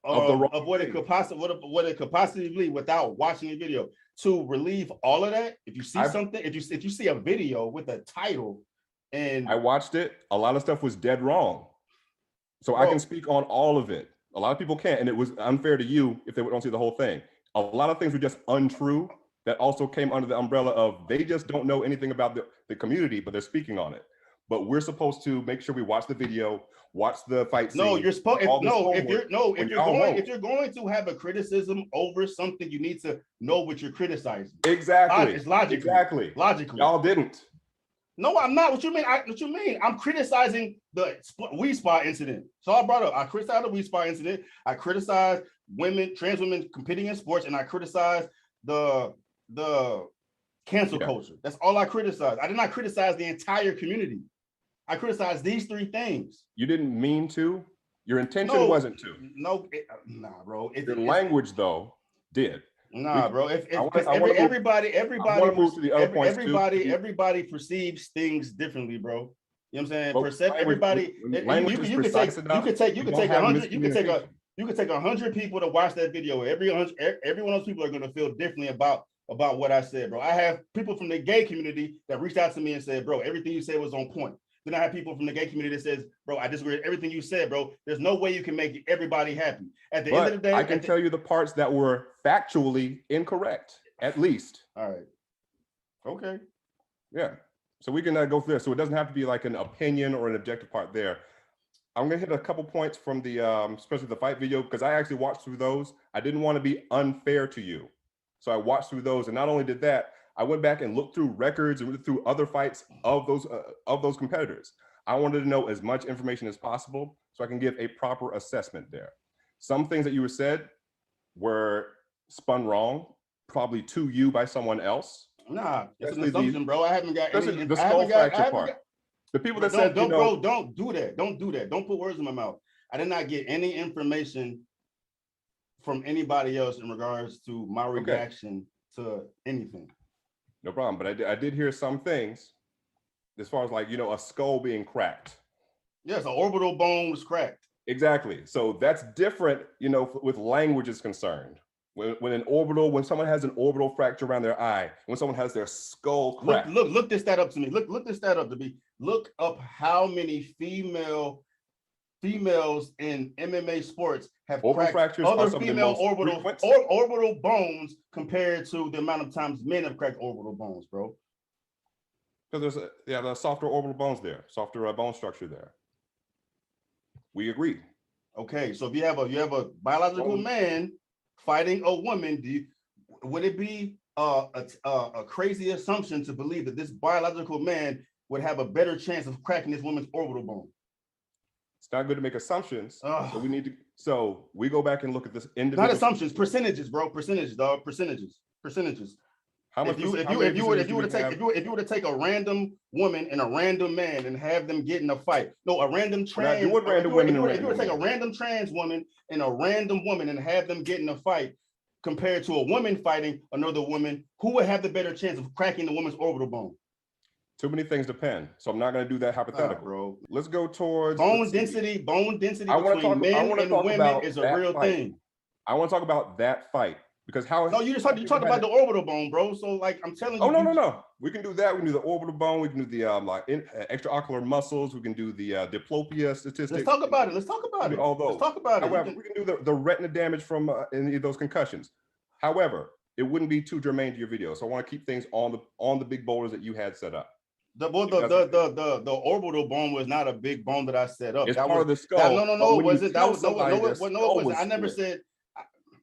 [SPEAKER 3] Of what it could possibly be without watching a video. To relieve all of that, if you see something, if you see a video with a title, and
[SPEAKER 2] I watched it, a lot of stuff was dead wrong. So I can speak on all of it. A lot of people can't, and it was unfair to you if they don't see the whole thing. A lot of things were just untrue that also came under the umbrella of they just don't know anything about the community, but they're speaking on it. But we're supposed to make sure we watch the video, watch the fight scene.
[SPEAKER 3] No, you're supposed. If you're going to have a criticism over something, you need to know what you're criticizing.
[SPEAKER 2] Exactly.
[SPEAKER 3] It's logical.
[SPEAKER 2] Exactly.
[SPEAKER 3] Logically.
[SPEAKER 2] Y'all didn't.
[SPEAKER 3] No, I'm not. What you mean? What you mean? I'm criticizing the weed spa incident. So I brought up. I criticized the weed spa incident. I criticized trans women competing in sports, and I criticized the cancel culture. That's all I criticized. I did not criticize the entire community. I criticized these three things.
[SPEAKER 2] You didn't mean to. Your intention wasn't to.
[SPEAKER 3] Nah, bro.
[SPEAKER 2] Your language though did.
[SPEAKER 3] Nah, bro. Everybody perceives things differently, bro. You know what I'm saying? You could take 100 people to watch that video. Every one of those people are gonna feel differently about what I said, bro. I have people from the gay community that reached out to me and said, bro, everything you said was on point. Then I have people from the gay community that says, bro, I disagree with everything you said, bro. There's no way you can make everybody happy. At the end of the day,
[SPEAKER 2] I can tell you the parts that were factually incorrect, at least.
[SPEAKER 3] All right. Okay.
[SPEAKER 2] Yeah. So we can go through there. So it doesn't have to be like an opinion or an objective part there. I'm gonna hit a couple points from the especially the fight video, because I actually watched through those. I didn't want to be unfair to you, so I watched through those, and not only did that, I went back and looked through records and looked through other fights of those competitors. I wanted to know as much information as possible so I can give a proper assessment there. Some things that you were said were spun wrong, probably to you by someone else.
[SPEAKER 3] Nah, it's an
[SPEAKER 2] Especially
[SPEAKER 3] assumption, bro. I haven't got any.
[SPEAKER 2] the
[SPEAKER 3] I haven't
[SPEAKER 2] skull
[SPEAKER 3] got. I
[SPEAKER 2] fracture
[SPEAKER 3] haven't
[SPEAKER 2] part.
[SPEAKER 3] got.
[SPEAKER 2] The people
[SPEAKER 3] But
[SPEAKER 2] that said,
[SPEAKER 3] don't, bro, don't do that. Don't do that. Don't put words in my mouth. I did not get any information from anybody else in regards to my reaction to anything.
[SPEAKER 2] No problem. But I did hear some things as far as like, a skull being cracked.
[SPEAKER 3] Yes, an orbital bone was cracked.
[SPEAKER 2] Exactly. So that's different, with language is concerned. When someone has an orbital fracture around their eye, when someone has their skull cracked.
[SPEAKER 3] Look this stat up to me. Look this stat up to me. Look up how many females in MMA sports have
[SPEAKER 2] orbital
[SPEAKER 3] cracked other female orbital bones compared to the amount of times men have cracked orbital bones, bro.
[SPEAKER 2] Because there's softer orbital bones there, softer bone structure there. We agree.
[SPEAKER 3] Okay, so if you have a biological man fighting a woman, would it be a crazy assumption to believe that this biological man would have a better chance of cracking this woman's orbital bone?
[SPEAKER 2] It's not good to make assumptions. So we go back and look at this individual.
[SPEAKER 3] Not assumptions, percentages, bro. Percentages, dog. Percentages.
[SPEAKER 2] How much?
[SPEAKER 3] If you were to take a random woman and a random man and have them get in a fight, no, a random trans. If you were to take a random trans woman and a random woman and have them get in a fight, compared to a woman fighting another woman, who would have the better chance of cracking the woman's orbital bone?
[SPEAKER 2] Too many things depend. So I'm not going to do that hypothetical.
[SPEAKER 3] Bro.
[SPEAKER 2] Let's go towards
[SPEAKER 3] bone density between men and women is a real thing.
[SPEAKER 2] I want to talk about that fight because
[SPEAKER 3] you talked about the orbital bone, bro. So like I'm telling you.
[SPEAKER 2] Oh no. We can do that. We can do the orbital bone. We can do the extraocular muscles. We can do the diplopia statistics.
[SPEAKER 3] Let's talk about it.
[SPEAKER 2] All those.
[SPEAKER 3] Let's talk about it.
[SPEAKER 2] However, we can do the retina damage from any of those concussions. However, it wouldn't be too germane to your video. So I want to keep things on the big boulders that you had set up.
[SPEAKER 3] The orbital bone was not a big bone that I set up.
[SPEAKER 2] It's part of the skull.
[SPEAKER 3] No, it wasn't. I never said.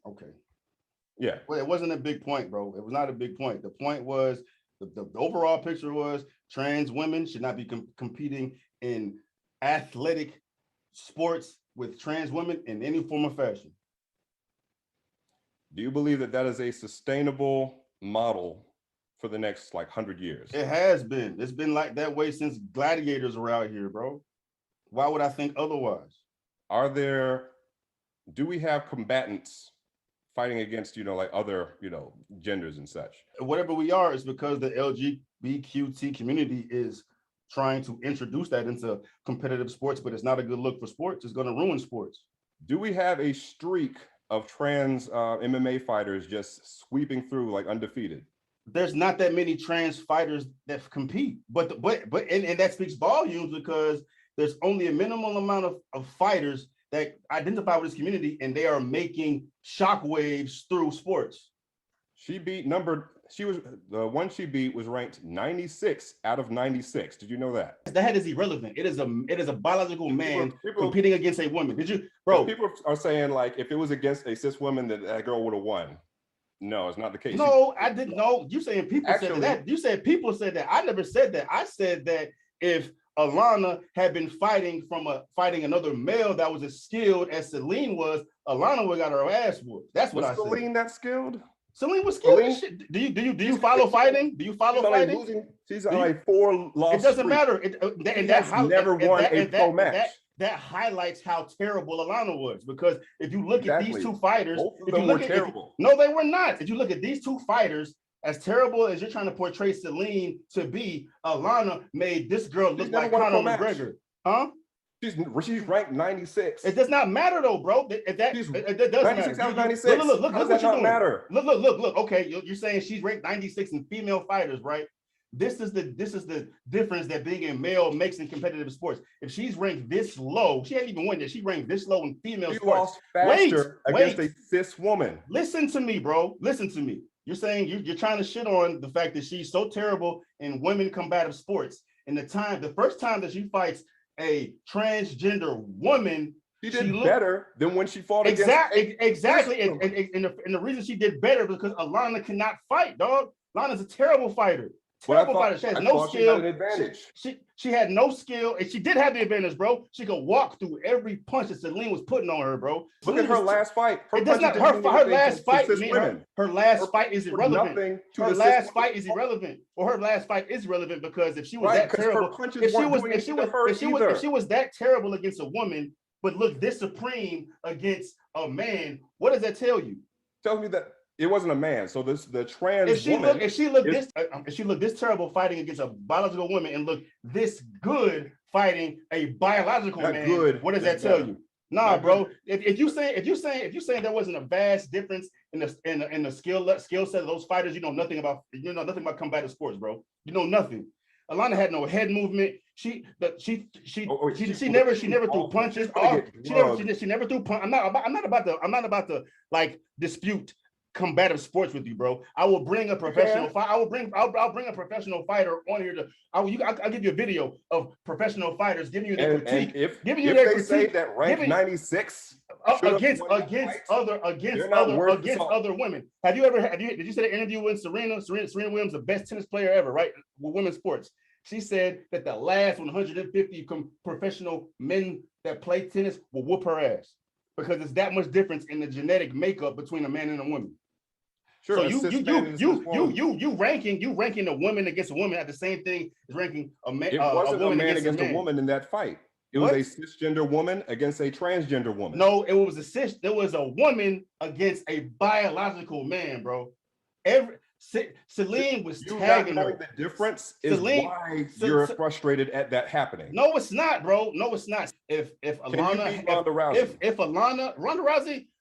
[SPEAKER 3] Okay.
[SPEAKER 2] Yeah.
[SPEAKER 3] Well, it wasn't a big point, bro. It was not a big point. The point was the overall picture was trans women should not be competing in athletic sports with trans women in any form of fashion.
[SPEAKER 2] Do you believe that is a sustainable model for the next 100 years?
[SPEAKER 3] It has been. It's been like that way since gladiators were out here, bro. Why would I think otherwise?
[SPEAKER 2] Do we have combatants fighting against, other, genders and such?
[SPEAKER 3] Whatever we are is because the LGBTQ community is trying to introduce that into competitive sports, but it's not a good look for sports. It's going to ruin sports.
[SPEAKER 2] Do we have a streak of trans MMA fighters just sweeping through like undefeated?
[SPEAKER 3] There's not that many trans fighters that compete, but that speaks volumes because there's only a minimal amount of fighters that identify with this community, and they are making shockwaves through sports.
[SPEAKER 2] The one she beat was ranked 96 out of 96. Did you know that?
[SPEAKER 3] That is irrelevant. It is a biological man competing against a woman. Did you, bro?
[SPEAKER 2] People are saying if it was against a cis woman, that girl would have won. No, it's not the case.
[SPEAKER 3] No, I didn't know. You saying people said that. You said people said that. I never said that. I said that if Alana had been fighting another male that was as skilled as Celine was, Alana would have got her ass whooped. That's what I said.
[SPEAKER 2] Was Celine that skilled?
[SPEAKER 3] Celine was skilled as shit. Do you follow fighting? Do you follow fighting?
[SPEAKER 2] She's on 4 losses.
[SPEAKER 3] It doesn't matter.
[SPEAKER 2] Never won a pro match.
[SPEAKER 3] That highlights how terrible Alana was, because if you look at these two fighters,
[SPEAKER 2] both of them were terrible.
[SPEAKER 3] No, they were not. If you look at these two fighters, as terrible as you're trying to portray Celine to be, Alana made this girl look like Conor McGregor. Huh?
[SPEAKER 2] She's ranked 96.
[SPEAKER 3] It does not matter though, bro. It does
[SPEAKER 2] 96
[SPEAKER 3] matter.
[SPEAKER 2] out of 96.
[SPEAKER 3] Look
[SPEAKER 2] How does
[SPEAKER 3] what
[SPEAKER 2] that
[SPEAKER 3] you're
[SPEAKER 2] not
[SPEAKER 3] doing.
[SPEAKER 2] matter?
[SPEAKER 3] Look. Okay, you're saying she's ranked 96 in female fighters, right? This is the difference that being a male makes in competitive sports. If she's ranked this low, she ain't even won that. She ranked this low in female sports.
[SPEAKER 2] Lost faster against a cis woman.
[SPEAKER 3] Listen to me, bro. Listen to me. You're saying you're trying to shit on the fact that she's so terrible in women combative sports. And the first time that she fights a transgender woman,
[SPEAKER 2] she did better than when she fought
[SPEAKER 3] exactly. And the reason she did better because Alana cannot fight, dog. Alana's a terrible fighter. Terrible fighter. She has no skill. She had no skill, and she did have the advantage, bro. She could walk through every punch that Celine was putting on her, bro.
[SPEAKER 2] Look at her last fight.
[SPEAKER 3] Her last fight is irrelevant. Her last fight is irrelevant, or her last fight is relevant because if she was that terrible, if she was that terrible against a woman, but look this supreme against a man, what does that tell you?
[SPEAKER 2] Tells me that it wasn't a man. So the trans
[SPEAKER 3] if she looked this terrible fighting against a biological woman and look this good fighting a biological man, what does that tell you? Nah, bro. If you saying there wasn't a vast difference in the skill set of those fighters, you know nothing about combative sports, bro. You know nothing. Alana had no head movement. She never threw punches. She never threw punches. I'm not about to like dispute combative sports with you, bro. I will bring a professional fight. I'll bring a professional fighter on here I'll give you a video of professional fighters giving you their critique.
[SPEAKER 2] If they say that rank 96
[SPEAKER 3] against other women. Did you see the interview with Serena Williams, the best tennis player ever, right? With women's sports. She said that the last 150 professional men that play tennis will whoop her ass because it's that much difference in the genetic makeup between a man and a woman. Sure. So you ranking a woman against a woman at the same thing as ranking a man.
[SPEAKER 2] It wasn't a man against a woman in that fight. It was a cisgender woman against a transgender woman.
[SPEAKER 3] No, it was a woman against a biological man, bro. Celine was tagging her.
[SPEAKER 2] The difference is why you're frustrated at that happening.
[SPEAKER 3] No, it's not, bro. No, it's not. If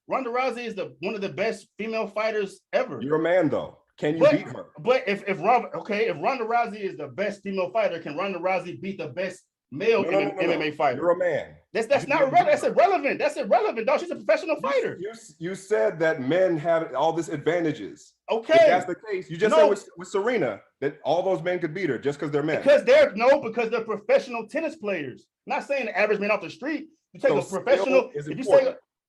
[SPEAKER 3] Ronda Rousey is one of the best female fighters ever.
[SPEAKER 2] You're a man, though. Can you beat her?
[SPEAKER 3] But if Ronda Rousey is the best female fighter, can Ronda Rousey beat the best male MMA fighter?
[SPEAKER 2] You're a man.
[SPEAKER 3] That's not relevant. That's irrelevant. That's irrelevant, dog. She's a professional fighter.
[SPEAKER 2] You said that men have all these advantages.
[SPEAKER 3] Okay.
[SPEAKER 2] If that's the case. You just said with Serena that all those men could beat her just because they're men.
[SPEAKER 3] Because they're professional tennis players. I'm not saying the average man off the street. You take a professional.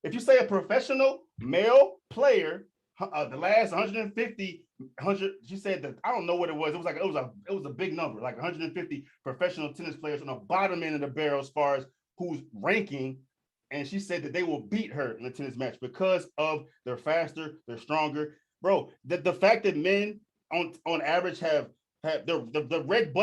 [SPEAKER 3] If you say a professional male player, the last 150, she said that I don't know what it was. It was a big number, like 150 professional tennis players on the bottom end of the barrel as far as who's ranking. And she said that they will beat her in a tennis match because of they're faster, they're stronger. Bro, the fact that men on average have the red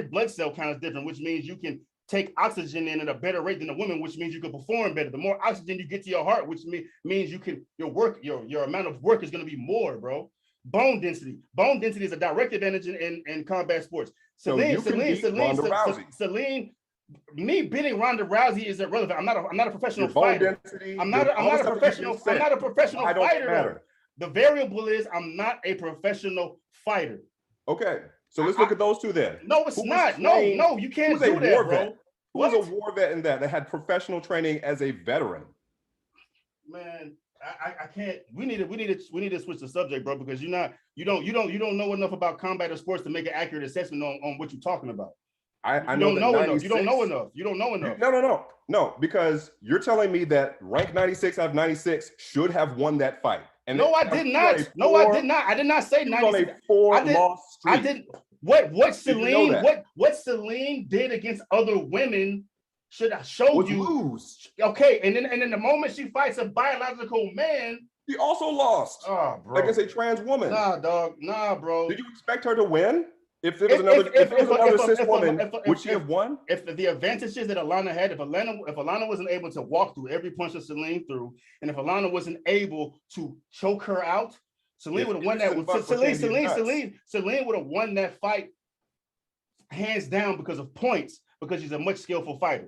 [SPEAKER 3] blood cell count is different, which means you can take oxygen in at a better rate than a woman, which means you can perform better. The more oxygen you get to your heart, which means your amount of work is going to be more, bro. Bone density is a direct advantage in combat sports. Celine, me beating Ronda Rousey is irrelevant. I'm not a professional fighter. I'm not a professional fighter. The variable is I'm not a professional fighter.
[SPEAKER 2] Okay. So let's look at those two then.
[SPEAKER 3] No, it's not. No, you can't do that, bro.
[SPEAKER 2] Who was a war vet in that had professional training as a veteran?
[SPEAKER 3] Man, I can't. We need to switch the subject, bro, because you don't know enough about combat sports to make an accurate assessment on what you're talking about.
[SPEAKER 2] I don't know enough.
[SPEAKER 3] You don't know enough. You don't know enough.
[SPEAKER 2] No, because you're telling me that rank 96 out of 96 should have won that fight. And
[SPEAKER 3] no, I did not. No, I did not. I did not say 96. I did. What Celine did against other women should have showed you.
[SPEAKER 2] Lose.
[SPEAKER 3] Okay, and then the moment she fights a biological man,
[SPEAKER 2] she also lost.
[SPEAKER 3] Oh, bro.
[SPEAKER 2] Against a trans woman.
[SPEAKER 3] Nah, dog. Nah, bro.
[SPEAKER 2] Did you expect her to win? If there was another cis woman, would she have won?
[SPEAKER 3] If the advantages that Alana had, if Alana wasn't able to walk through every punch that Celine threw, and if Alana wasn't able to choke her out, Celine would have won that. Celine would have won that fight hands down because of points, because she's a much skillful fighter.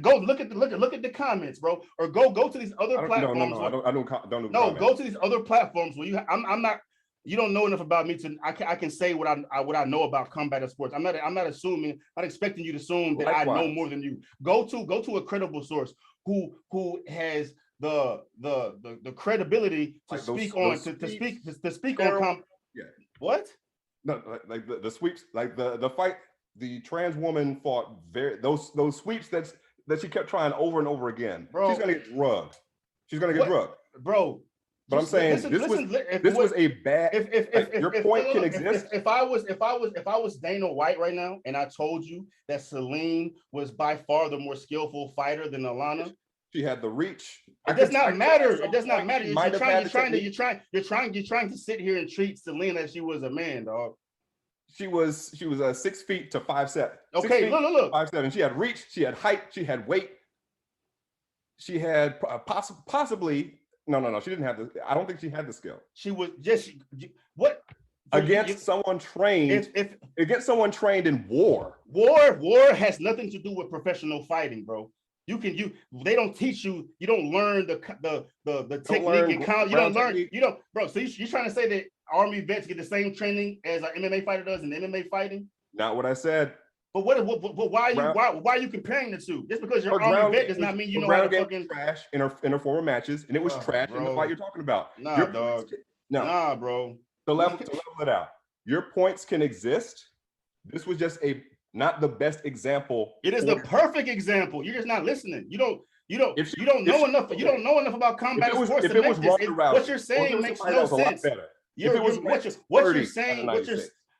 [SPEAKER 3] Go look at the comments, bro, or go to these other platforms.
[SPEAKER 2] I don't.
[SPEAKER 3] No, go to these other platforms where I'm not. You don't know enough about me to. I can say what I know about combative sports. I'm not assuming. I'm not expecting you to assume that I know more than you. Go to a credible source who has the credibility to speak on
[SPEAKER 2] Yeah.
[SPEAKER 3] What?
[SPEAKER 2] No, like the sweeps, like the fight, the trans woman fought those sweeps that she kept trying over and over again.
[SPEAKER 3] Bro.
[SPEAKER 2] She's gonna get drugged. She's gonna get drugged.
[SPEAKER 3] Bro.
[SPEAKER 2] But I'm saying this was a bad. Your point can exist.
[SPEAKER 3] If I was Dana White right now, and I told you that Celine was by far the more skillful fighter than Alana,
[SPEAKER 2] she had the reach.
[SPEAKER 3] It does not matter. It does not matter. You're trying to sit here and treat Celine as she was a man, dog.
[SPEAKER 2] She was 6 feet to 5'7".
[SPEAKER 3] Okay, look.
[SPEAKER 2] 5'7". She had reach. She had height. She had weight. She had possibly. No. She didn't have the. I don't think she had the skill.
[SPEAKER 3] She was just what
[SPEAKER 2] against someone trained. Against someone trained in war.
[SPEAKER 3] War has nothing to do with professional fighting, bro. They don't teach you. You don't learn the technique and count. You don't learn. Bro. So you're trying to say that Army vets get the same training as an MMA fighter does in MMA fighting?
[SPEAKER 2] Not what I said.
[SPEAKER 3] But why are you comparing the two? Just because you're Army vet does not mean you know how to fucking
[SPEAKER 2] trash in her former matches, and it was trash in the fight you're talking about.
[SPEAKER 3] Nah, dog. Nah, bro.
[SPEAKER 2] To level it out, your points can exist. This was just not the best example.
[SPEAKER 3] It is the perfect example. You're just not listening. You don't know enough about combat sports to make this. What you're saying makes no sense.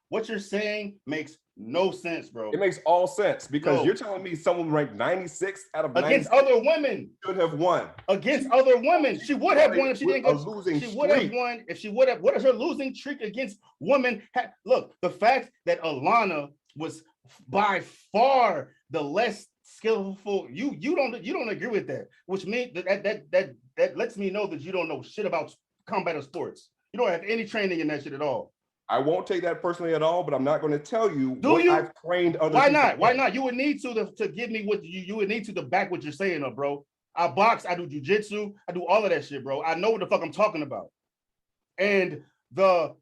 [SPEAKER 3] What you're saying makes no sense, bro.
[SPEAKER 2] It makes all sense because you're telling me someone ranked 96 out of 96
[SPEAKER 3] against other women
[SPEAKER 2] should have won.
[SPEAKER 3] Against other women, she would have won if she didn't go. She would have won if she would have. What is her losing streak against women? Look, the fact that Alana was by far the less skillful. You don't agree with that, which means that lets me know that you don't know shit about combat sports. You don't have any training in that shit at all.
[SPEAKER 2] I won't take that personally at all, but I'm not going to tell you what I've trained other
[SPEAKER 3] people. Why not? Why not? You would need to give me what you would need to back what you're saying up, bro. I box, I do jujitsu, I do all of that shit, bro. I know what the fuck I'm talking about. And the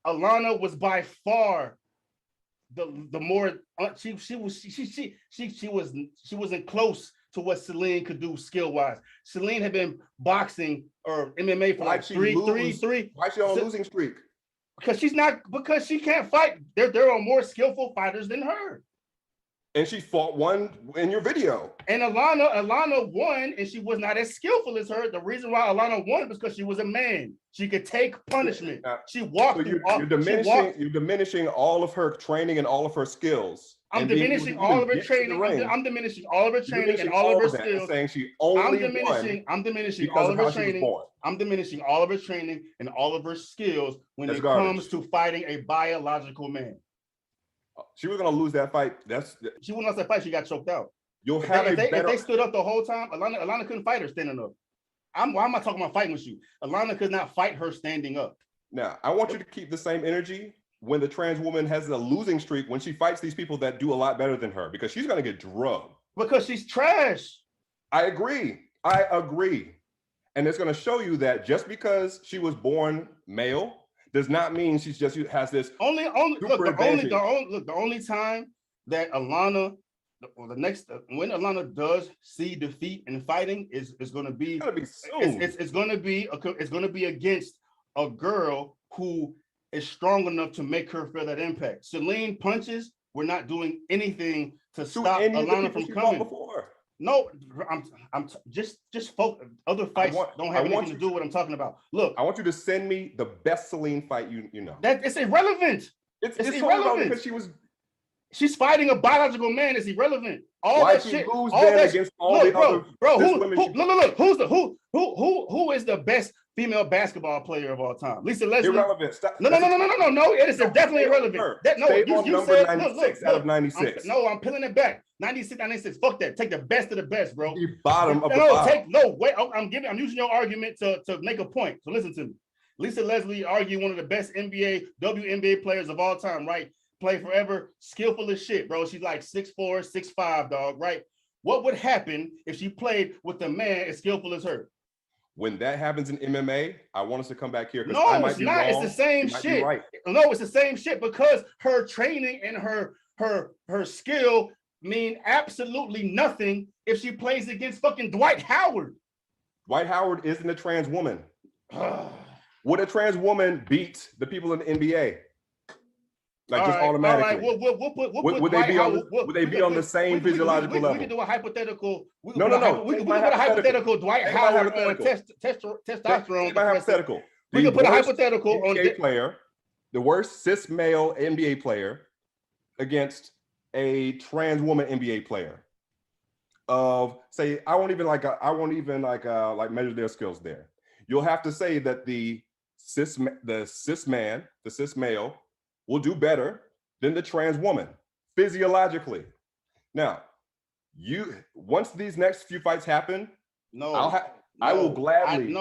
[SPEAKER 3] Alana was by far the more she wasn't close to what Celine could do skill wise. Celine had been boxing or MMA for like three.
[SPEAKER 2] Why is she on a losing streak?
[SPEAKER 3] Because she can't fight. There are more skillful fighters than her.
[SPEAKER 2] And she fought one in your video.
[SPEAKER 3] And Alana won, and she was not as skillful as her. The reason why Alana won was because she was a man. She could take punishment. She walked. So
[SPEAKER 2] you're diminishing all of her training and all of her skills.
[SPEAKER 3] I'm diminishing all of her training. I'm diminishing all of her training and all of her skills.
[SPEAKER 2] Saying she only
[SPEAKER 3] I'm diminishing all of her training. I'm diminishing all of her training and all of her skills when it comes to fighting a biological man.
[SPEAKER 2] She was gonna lose that fight.
[SPEAKER 3] She won that fight. She got choked out.
[SPEAKER 2] You'll have
[SPEAKER 3] if they stood up the whole time, Alana couldn't fight her standing up. Why am I talking about fighting with you? Alana could not fight her standing up.
[SPEAKER 2] Now, I want you to keep the same energy when the trans woman has a losing streak, when she fights these people that do a lot better than her, because she's going to get drugged.
[SPEAKER 3] Because she's trash.
[SPEAKER 2] I agree. And it's going to show you that just because she was born male does not mean she has this
[SPEAKER 3] the only time that Alana, when Alana does see defeat in fighting is going to be soon. It's going to be against a girl who is strong enough to make her feel that impact. Celine punches were not doing anything to stop Alana from coming. Before. No, I'm just focus. Other fights don't have anything to do with what I'm talking about. Look,
[SPEAKER 2] I want you to send me the best Celine fight you know.
[SPEAKER 3] That it's irrelevant. It's irrelevant
[SPEAKER 2] because
[SPEAKER 3] she's fighting a biological man. It's irrelevant. All
[SPEAKER 2] Why
[SPEAKER 3] that shit.
[SPEAKER 2] All that against all the other
[SPEAKER 3] who is the best female basketball player of all time? Lisa Leslie.
[SPEAKER 2] Irrelevant.
[SPEAKER 3] No. It is definitely irrelevant.
[SPEAKER 2] You said 96 out of 96.
[SPEAKER 3] I'm peeling it back. 96. Fuck that. Take the best of the best, bro.
[SPEAKER 2] The bottom of the bottom.
[SPEAKER 3] Wait. I'm using your argument to make a point. So listen to me. Lisa Leslie argued one of the best WNBA players of all time, right? Play forever, skillful as shit, bro. She's like 6'4", 6'5", dog, right? What would happen if she played with a man as skillful as her?
[SPEAKER 2] When that happens in MMA, I want us to come back here.
[SPEAKER 3] No, it's not. It's the same shit. Right. No, it's the same shit because her training and her skill mean absolutely nothing if she plays against fucking Dwight Howard.
[SPEAKER 2] Dwight Howard isn't a trans woman. Would a trans woman beat the people in the NBA? Like just automatically.
[SPEAKER 3] All right,
[SPEAKER 2] would they be on the same physiological level?
[SPEAKER 3] We can do a hypothetical. We can
[SPEAKER 2] No.
[SPEAKER 3] put a hypothetical Dwight Howard on testosterone.
[SPEAKER 2] Hypothetical.
[SPEAKER 3] We can put a hypothetical on
[SPEAKER 2] NBA player, the worst cis male NBA player against a trans woman NBA player. Of say, I won't even measure their skills there. You'll have to say that the cis male will do better than the trans woman physiologically. Now, once these next few fights happen, I will gladly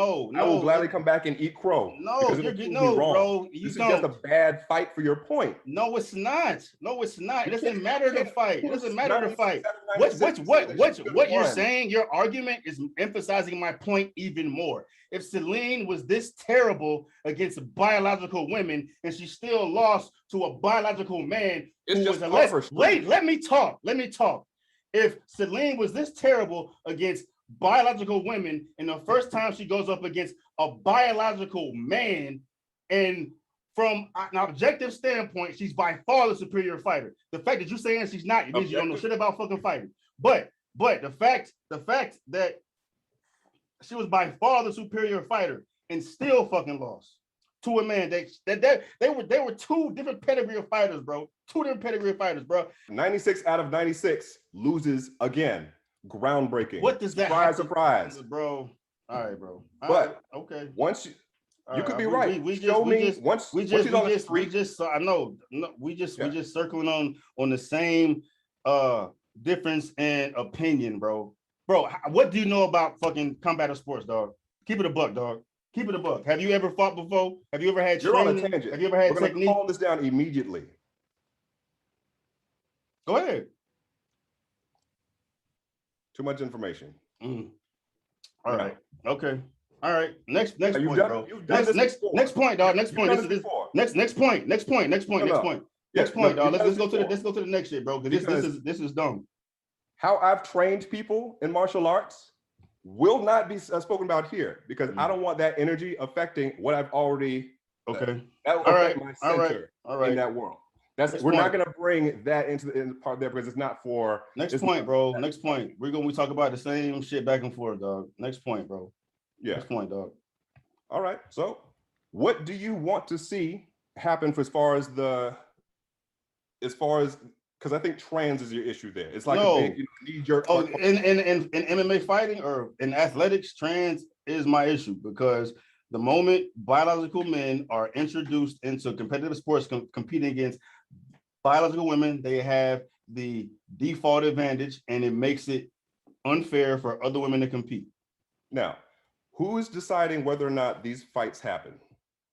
[SPEAKER 2] come back and eat crow.
[SPEAKER 3] Bro.
[SPEAKER 2] This is just a bad fight for your point.
[SPEAKER 3] No, it's not. It doesn't matter the fight. It doesn't matter the fight. What you're saying, your argument is emphasizing my point even more. If Celine was this terrible against biological women and she still lost to a biological man who was a less. Wait, let me talk. If Celine was this terrible against biological women, and the first time she goes up against a biological man, and from an objective standpoint, she's by far the superior fighter. The fact that you're saying she's not, it means you don't know shit about fucking fighting. But the fact that she was by far the superior fighter and still fucking lost to a man they were two different pedigree of fighters, bro.
[SPEAKER 2] 96 out of 96 loses again. Groundbreaking.
[SPEAKER 3] What does that
[SPEAKER 2] surprise,
[SPEAKER 3] bro? All right, bro.
[SPEAKER 2] Okay. Once you could be right.
[SPEAKER 3] We just circling on the same difference in opinion, bro. What do you know about fucking combative sports, dog? Keep it a buck, dog. Keep it a buck. Have you ever fought before? Have you ever had training?
[SPEAKER 2] You're on a tangent.
[SPEAKER 3] Have you ever had technique?
[SPEAKER 2] Calm this down immediately.
[SPEAKER 3] Go ahead.
[SPEAKER 2] Too much information.
[SPEAKER 3] All right. Okay. All right. Next point, bro. Next point, dog. Next point, dog. Let's go to the next shit, bro. Because this is dumb.
[SPEAKER 2] How I've trained people in martial arts will not be spoken about here because I don't want that energy affecting what I've already.
[SPEAKER 3] Okay.
[SPEAKER 2] That will affect my center in that world. We're not going to bring that into the part there because it's not for.
[SPEAKER 3] Next point, bro. Next point. We talk about the same shit back and forth, dog. Next point, bro.
[SPEAKER 2] Yeah.
[SPEAKER 3] Next point, dog.
[SPEAKER 2] All right. So, what do you want to see happen as far as because I think trans is your issue there. It's like a big knee-jerk.
[SPEAKER 3] Oh, in MMA fighting or in athletics, trans is my issue because the moment biological men are introduced into competitive sports competing against biological women, they have the default advantage and it makes it unfair for other women to compete.
[SPEAKER 2] Now, who is deciding whether or not these fights happen?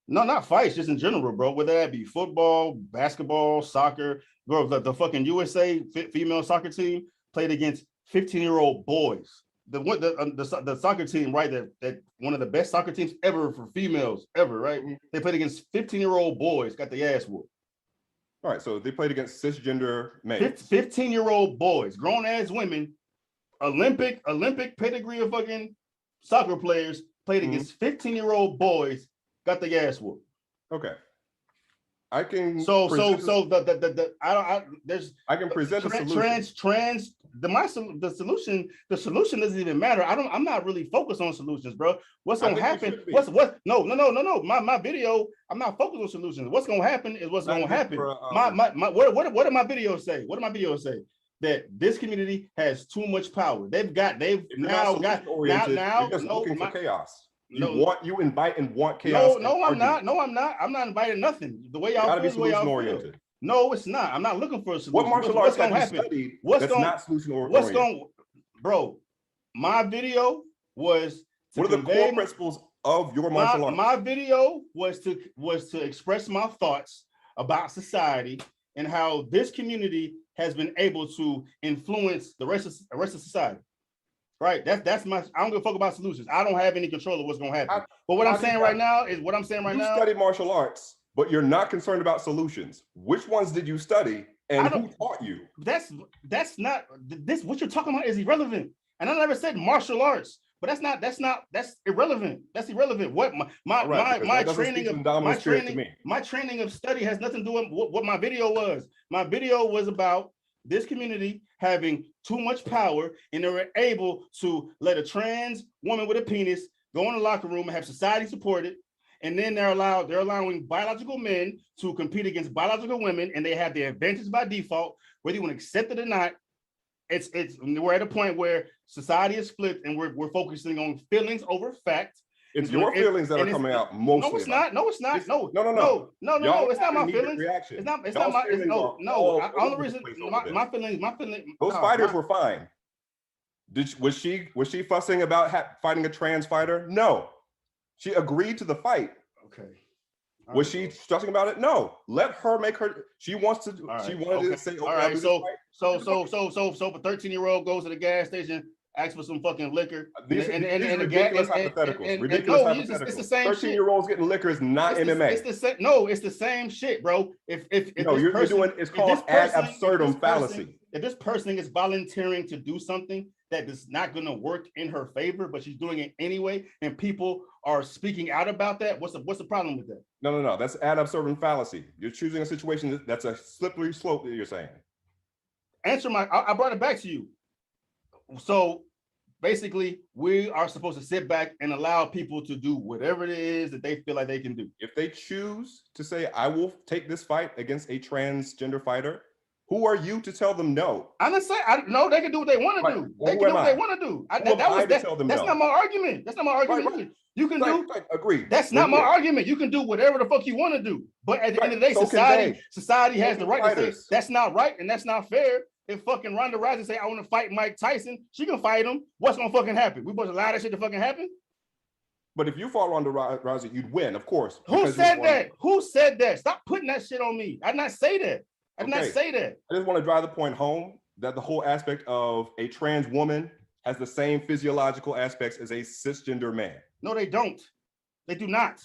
[SPEAKER 3] No, not fights, just in general, bro. Whether that be football, basketball, soccer, bro, the fucking USA female soccer team played against 15-year-old boys. The soccer team, right? That one of the best soccer teams ever for females ever, right? They played against 15-year-old boys, got the ass whooped.
[SPEAKER 2] All right, so they played against cisgender men.
[SPEAKER 3] 15-year-old boys, grown ass women, Olympic pedigree of fucking soccer players played against 15-year-old boys, got the ass whooped.
[SPEAKER 2] Okay. I can
[SPEAKER 3] I can
[SPEAKER 2] present a solution.
[SPEAKER 3] The solution doesn't even matter. I'm not really focused on solutions, bro. What's gonna happen? No. My video, I'm not focused on solutions. What's gonna happen is what's gonna happen. What do my videos say? What do my videos say? That this community has too much power. They're just looking for
[SPEAKER 2] chaos. You invite and want chaos.
[SPEAKER 3] No, I'm not. I'm not inviting nothing. The way y'all feel, the way y'all feel. No, it's not. I'm not looking for a solution.
[SPEAKER 2] What martial arts have you studied that's not solution oriented?
[SPEAKER 3] Bro, my video was
[SPEAKER 2] what are the core principles of your martial arts?
[SPEAKER 3] My video was to express my thoughts about society and how this community has been able to influence the rest of society. Right. That's my. I don't give a fuck about solutions. I don't have any control of what's gonna happen. But what I'm saying right now is you
[SPEAKER 2] studied martial arts, but you're not concerned about solutions. Which ones did you study, and who taught you?
[SPEAKER 3] That's not this. What you're talking about is irrelevant. And I never said martial arts, But that's irrelevant. That's irrelevant. What my training of study has nothing to do with what my video was. My video was about this community having too much power, and they were able to let a trans woman with a penis go in the locker room and have society support it. And then they're allowing biological men to compete against biological women, and they have the advantage by default, whether you want to accept it or not. We're at a point where society is flipped, and we're focusing on feelings over fact.
[SPEAKER 2] It's your feelings that are coming out mostly.
[SPEAKER 3] No, it's not. No, it's not. No. It's not my feelings. It's not my. No. Only reason my feelings.
[SPEAKER 2] Those fighters were fine. Was she fussing about fighting a trans fighter? No, she agreed to the fight.
[SPEAKER 3] Okay.
[SPEAKER 2] Was she stressing about it? No. Let her make her. She wants to. Right. She wanted to say.
[SPEAKER 3] All right. So for 13-year-old goes to the gas station, asks for some fucking liquor.
[SPEAKER 2] These ridiculous hypotheticals. Ridiculous hypotheticals. It's the same 13-year-olds getting liquor is not MMA.
[SPEAKER 3] It's the same shit, bro.
[SPEAKER 2] You're doing. It's called ad absurdum fallacy.
[SPEAKER 3] If this person is volunteering to do something that is not going to work in her favor, but she's doing it anyway, and people are speaking out about that, what's the problem with that?
[SPEAKER 2] No. That's ad absurdum fallacy. You're choosing a situation that's a slippery slope that you're saying.
[SPEAKER 3] I brought it back to you. So basically, we are supposed to sit back and allow people to do whatever it is that they feel like they can do.
[SPEAKER 2] If they choose to say, I will take this fight against a transgender fighter, who are you to tell them no?
[SPEAKER 3] I'm not saying no. They can do what they want to do. They can do what they want to do. That's not my argument. That's not my argument. Right. You can do.
[SPEAKER 2] Agree.
[SPEAKER 3] That's not my argument. You can do whatever the fuck you want to do. But at the end of the day, society has the right to say that's not right and that's not fair. If fucking Ronda Rousey say I want to fight Mike Tyson, she can fight him. What's gonna fucking happen? We supposed to allow that shit to fucking happen?
[SPEAKER 2] But if you fought Ronda Rousey, you'd win, of course.
[SPEAKER 3] Who said that? Who said that? Stop putting that shit on me. I did not say that. I did not say that.
[SPEAKER 2] I just want to drive the point home that the whole aspect of a trans woman has the same physiological aspects as a cisgender man.
[SPEAKER 3] No, they don't. They do not.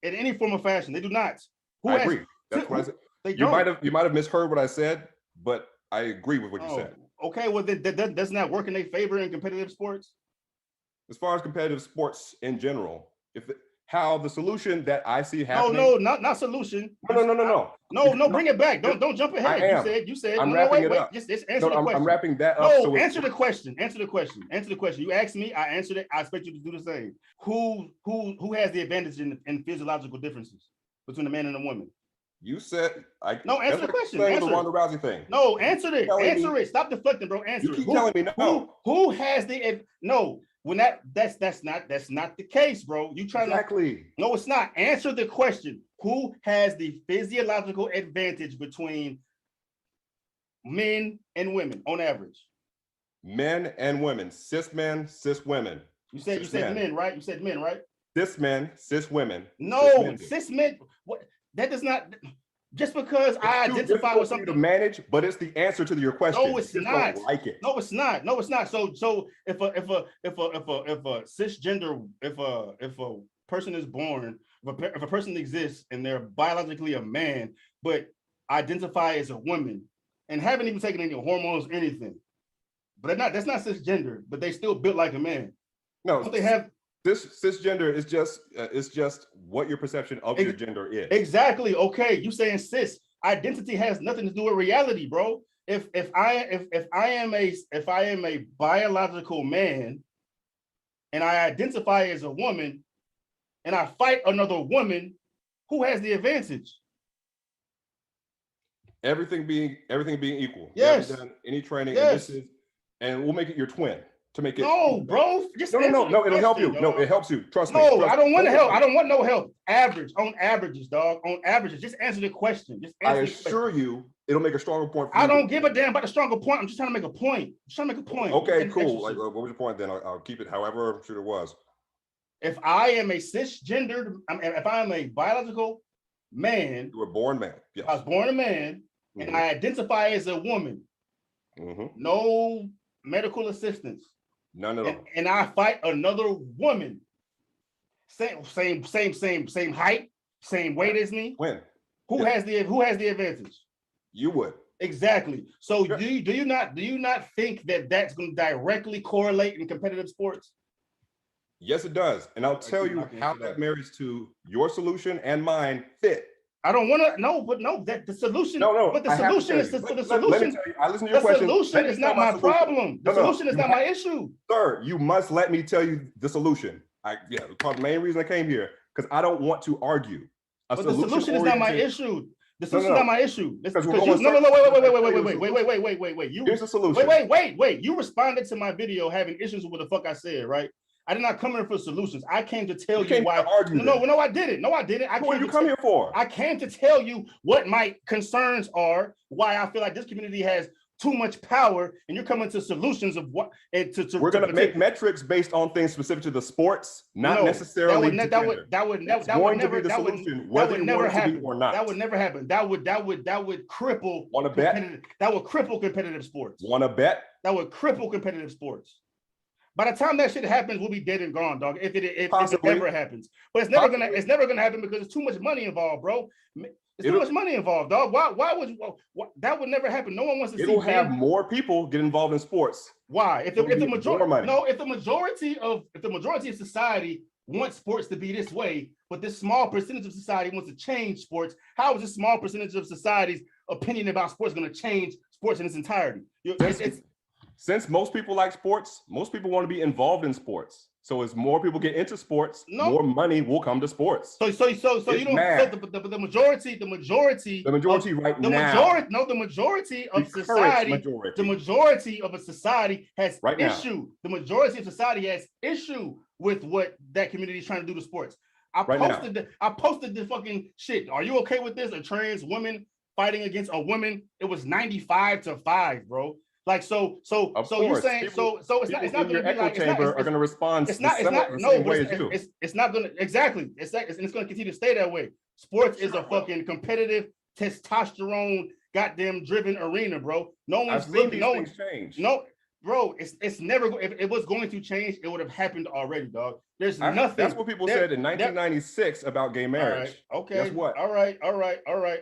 [SPEAKER 3] In any form of fashion, they do not.
[SPEAKER 2] I agree. That's what I said. You might have misheard what I said, but I agree with what you said.
[SPEAKER 3] Okay, well, doesn't that work in their favor in competitive sports?
[SPEAKER 2] As far as competitive sports in general, how the solution that I see happening.
[SPEAKER 3] No, not solution. No, bring it back. Don't jump ahead. You said.
[SPEAKER 2] I'm wrapping it up.
[SPEAKER 3] Just answer the question.
[SPEAKER 2] I'm wrapping that up.
[SPEAKER 3] No, answer the question. Answer the question. You asked me. I answered it. I expect you to do the same. Who has the advantage in physiological differences between a man and a woman?
[SPEAKER 2] You said
[SPEAKER 3] answer the question.
[SPEAKER 2] Answer the Ronda Rousey thing.
[SPEAKER 3] No, answer it. Answer it. Stop deflecting, bro. Answer it.
[SPEAKER 2] You keep telling me no.
[SPEAKER 3] Who has the no? When that's not the case, bro. You trying
[SPEAKER 2] exactly.
[SPEAKER 3] No, it's not. Answer the question. Who has the physiological advantage between men and women on average?
[SPEAKER 2] Men and women. Cis men, cis women.
[SPEAKER 3] You said men, right? You said men, right?
[SPEAKER 2] Cis men, cis women.
[SPEAKER 3] No, cis men. What? That does not. Just because I identify with something
[SPEAKER 2] to manage, but it's the answer to your question.
[SPEAKER 3] No, it's not.
[SPEAKER 2] Don't like it.
[SPEAKER 3] No, it's not. No, it's not. So if a cisgender, if a person is born, if a person exists and they're biologically a man, but identify as a woman and haven't even taken any hormones, anything, but that's not cisgender, but they still built like a man.
[SPEAKER 2] No,
[SPEAKER 3] don't they have.
[SPEAKER 2] This cisgender is just what your perception of your gender is.
[SPEAKER 3] Exactly. Okay, you saying cis identity has nothing to do with reality, bro. If I am a biological man and I identify as a woman and I fight another woman, who has the advantage?
[SPEAKER 2] Everything being equal.
[SPEAKER 3] Yes.
[SPEAKER 2] You haven't done any training.
[SPEAKER 3] Yes.
[SPEAKER 2] And we'll make it your twin. To make it
[SPEAKER 3] bro. Just
[SPEAKER 2] no, it'll help you. Dog. No, it helps you. Trust me.
[SPEAKER 3] No, I don't want to help. I don't want no help. On averages, dog. On averages. Just answer the question.
[SPEAKER 2] I assure you, it'll make a stronger point for you.
[SPEAKER 3] I don't give a damn about the stronger point. I'm just trying to make a point.
[SPEAKER 2] Okay, cool. Like, what was your point then? I'll keep it however sure it was.
[SPEAKER 3] If I am a cisgendered, if I am a biological man.
[SPEAKER 2] You were born man. Yes.
[SPEAKER 3] I was born a man, and I identify as a woman. No medical assistance.
[SPEAKER 2] None at all.
[SPEAKER 3] And I fight another woman. Same height, same weight as me.
[SPEAKER 2] When?
[SPEAKER 3] Who has the advantage?
[SPEAKER 2] You would.
[SPEAKER 3] Exactly. So sure. do you not think that that's going to directly correlate in competitive sports?
[SPEAKER 2] Yes, it does. And I'll tell you how that marries to your solution and mine fit.
[SPEAKER 3] I don't want to know, but no, that the solution.
[SPEAKER 2] No,
[SPEAKER 3] but the solution is the solution.
[SPEAKER 2] Let me tell you. I listen to your question.
[SPEAKER 3] The solution is not my problem. The solution is not my issue.
[SPEAKER 2] Sir, you must let me tell you the solution. The main reason I came here, because I don't want to argue.
[SPEAKER 3] But the solution is not my issue. The solution is not my issue. Wait.
[SPEAKER 2] Here's the solution.
[SPEAKER 3] Wait. You responded to my video having issues with what the fuck I said, right? I did not come here for solutions. I came to tell you why. No, I didn't. What did you come here for? I came to tell you what my concerns are, why I feel like this community has too much power, and you're coming to solutions of what.
[SPEAKER 2] We're going to make metrics based on things specific to the sports, not necessarily. That would never happen. That would never happen. That would cripple.
[SPEAKER 3] Want to bet? That would cripple competitive sports.
[SPEAKER 2] Want to bet?
[SPEAKER 3] That would cripple competitive sports. By the time that shit happens, we'll be dead and gone, dog. If it ever happens, but it's never gonna happen because there's too much money involved, bro. There's too much money involved, dog. Why would you? That would never happen. No one wants to see.
[SPEAKER 2] It'll have more people get involved in sports.
[SPEAKER 3] Why? If the majority of society wants sports to be this way, but this small percentage of society wants to change sports, how is this small percentage of society's opinion about sports going to change sports in its entirety?
[SPEAKER 2] Since most people like sports, most people want to be involved in sports. So as more people get into sports, more money will come to sports.
[SPEAKER 3] So you don't. So the majority right now. The majority of society. The majority of a society has issue. The majority of society has issue with what that community is trying to do to sports. I posted the fucking shit. Are you okay with this? A trans woman fighting against a woman? It was 95-5, bro. Like so you're saying people, so it's not going to be like
[SPEAKER 2] chamber are going to respond.
[SPEAKER 3] It's not going to exactly. It's going to continue to stay that way. Sports is a fucking competitive testosterone goddamn driven arena, bro. No one's looking. No, bro. It's never. If it was going to change, it would have happened already, dog. There's nothing.
[SPEAKER 2] That's what people said in 1996 about gay marriage.
[SPEAKER 3] Right, okay.
[SPEAKER 2] Guess what?
[SPEAKER 3] All right.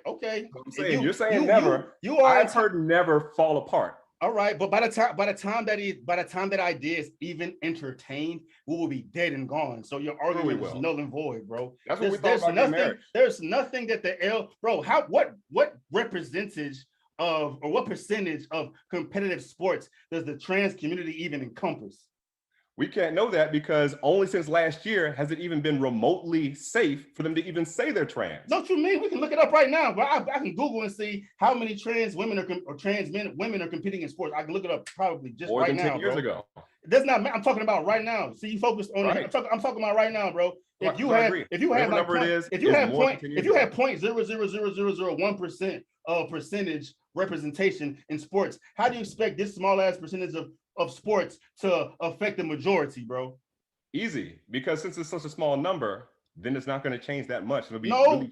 [SPEAKER 3] Okay.
[SPEAKER 2] I'm saying you're saying never. I've heard never fall apart.
[SPEAKER 3] All right, but by the time that idea is even entertained, we will be dead and gone. So your argument is null and void, bro.
[SPEAKER 2] That's what we thought about marriage.
[SPEAKER 3] There's nothing that what percentage of or what percentage of competitive sports does the trans community even encompass?
[SPEAKER 2] We can't know that because only since last year has it even been remotely safe for them to even say they're trans.
[SPEAKER 3] Don't you mean we can look it up right now? But I can Google and see how many trans women or trans women are competing in sports. I can look it up probably just
[SPEAKER 2] more
[SPEAKER 3] right
[SPEAKER 2] than 10
[SPEAKER 3] now.
[SPEAKER 2] Years ago.
[SPEAKER 3] It does not. I'm talking about right now. See, you focused on it. I'm talking about right now, bro. If you have 0.00001% of percentage representation in sports, how do you expect this small ass percentage of sports to affect the majority, bro?
[SPEAKER 2] Easy, because since it's such a small number, then it's not going to change that much. It'll be
[SPEAKER 3] no.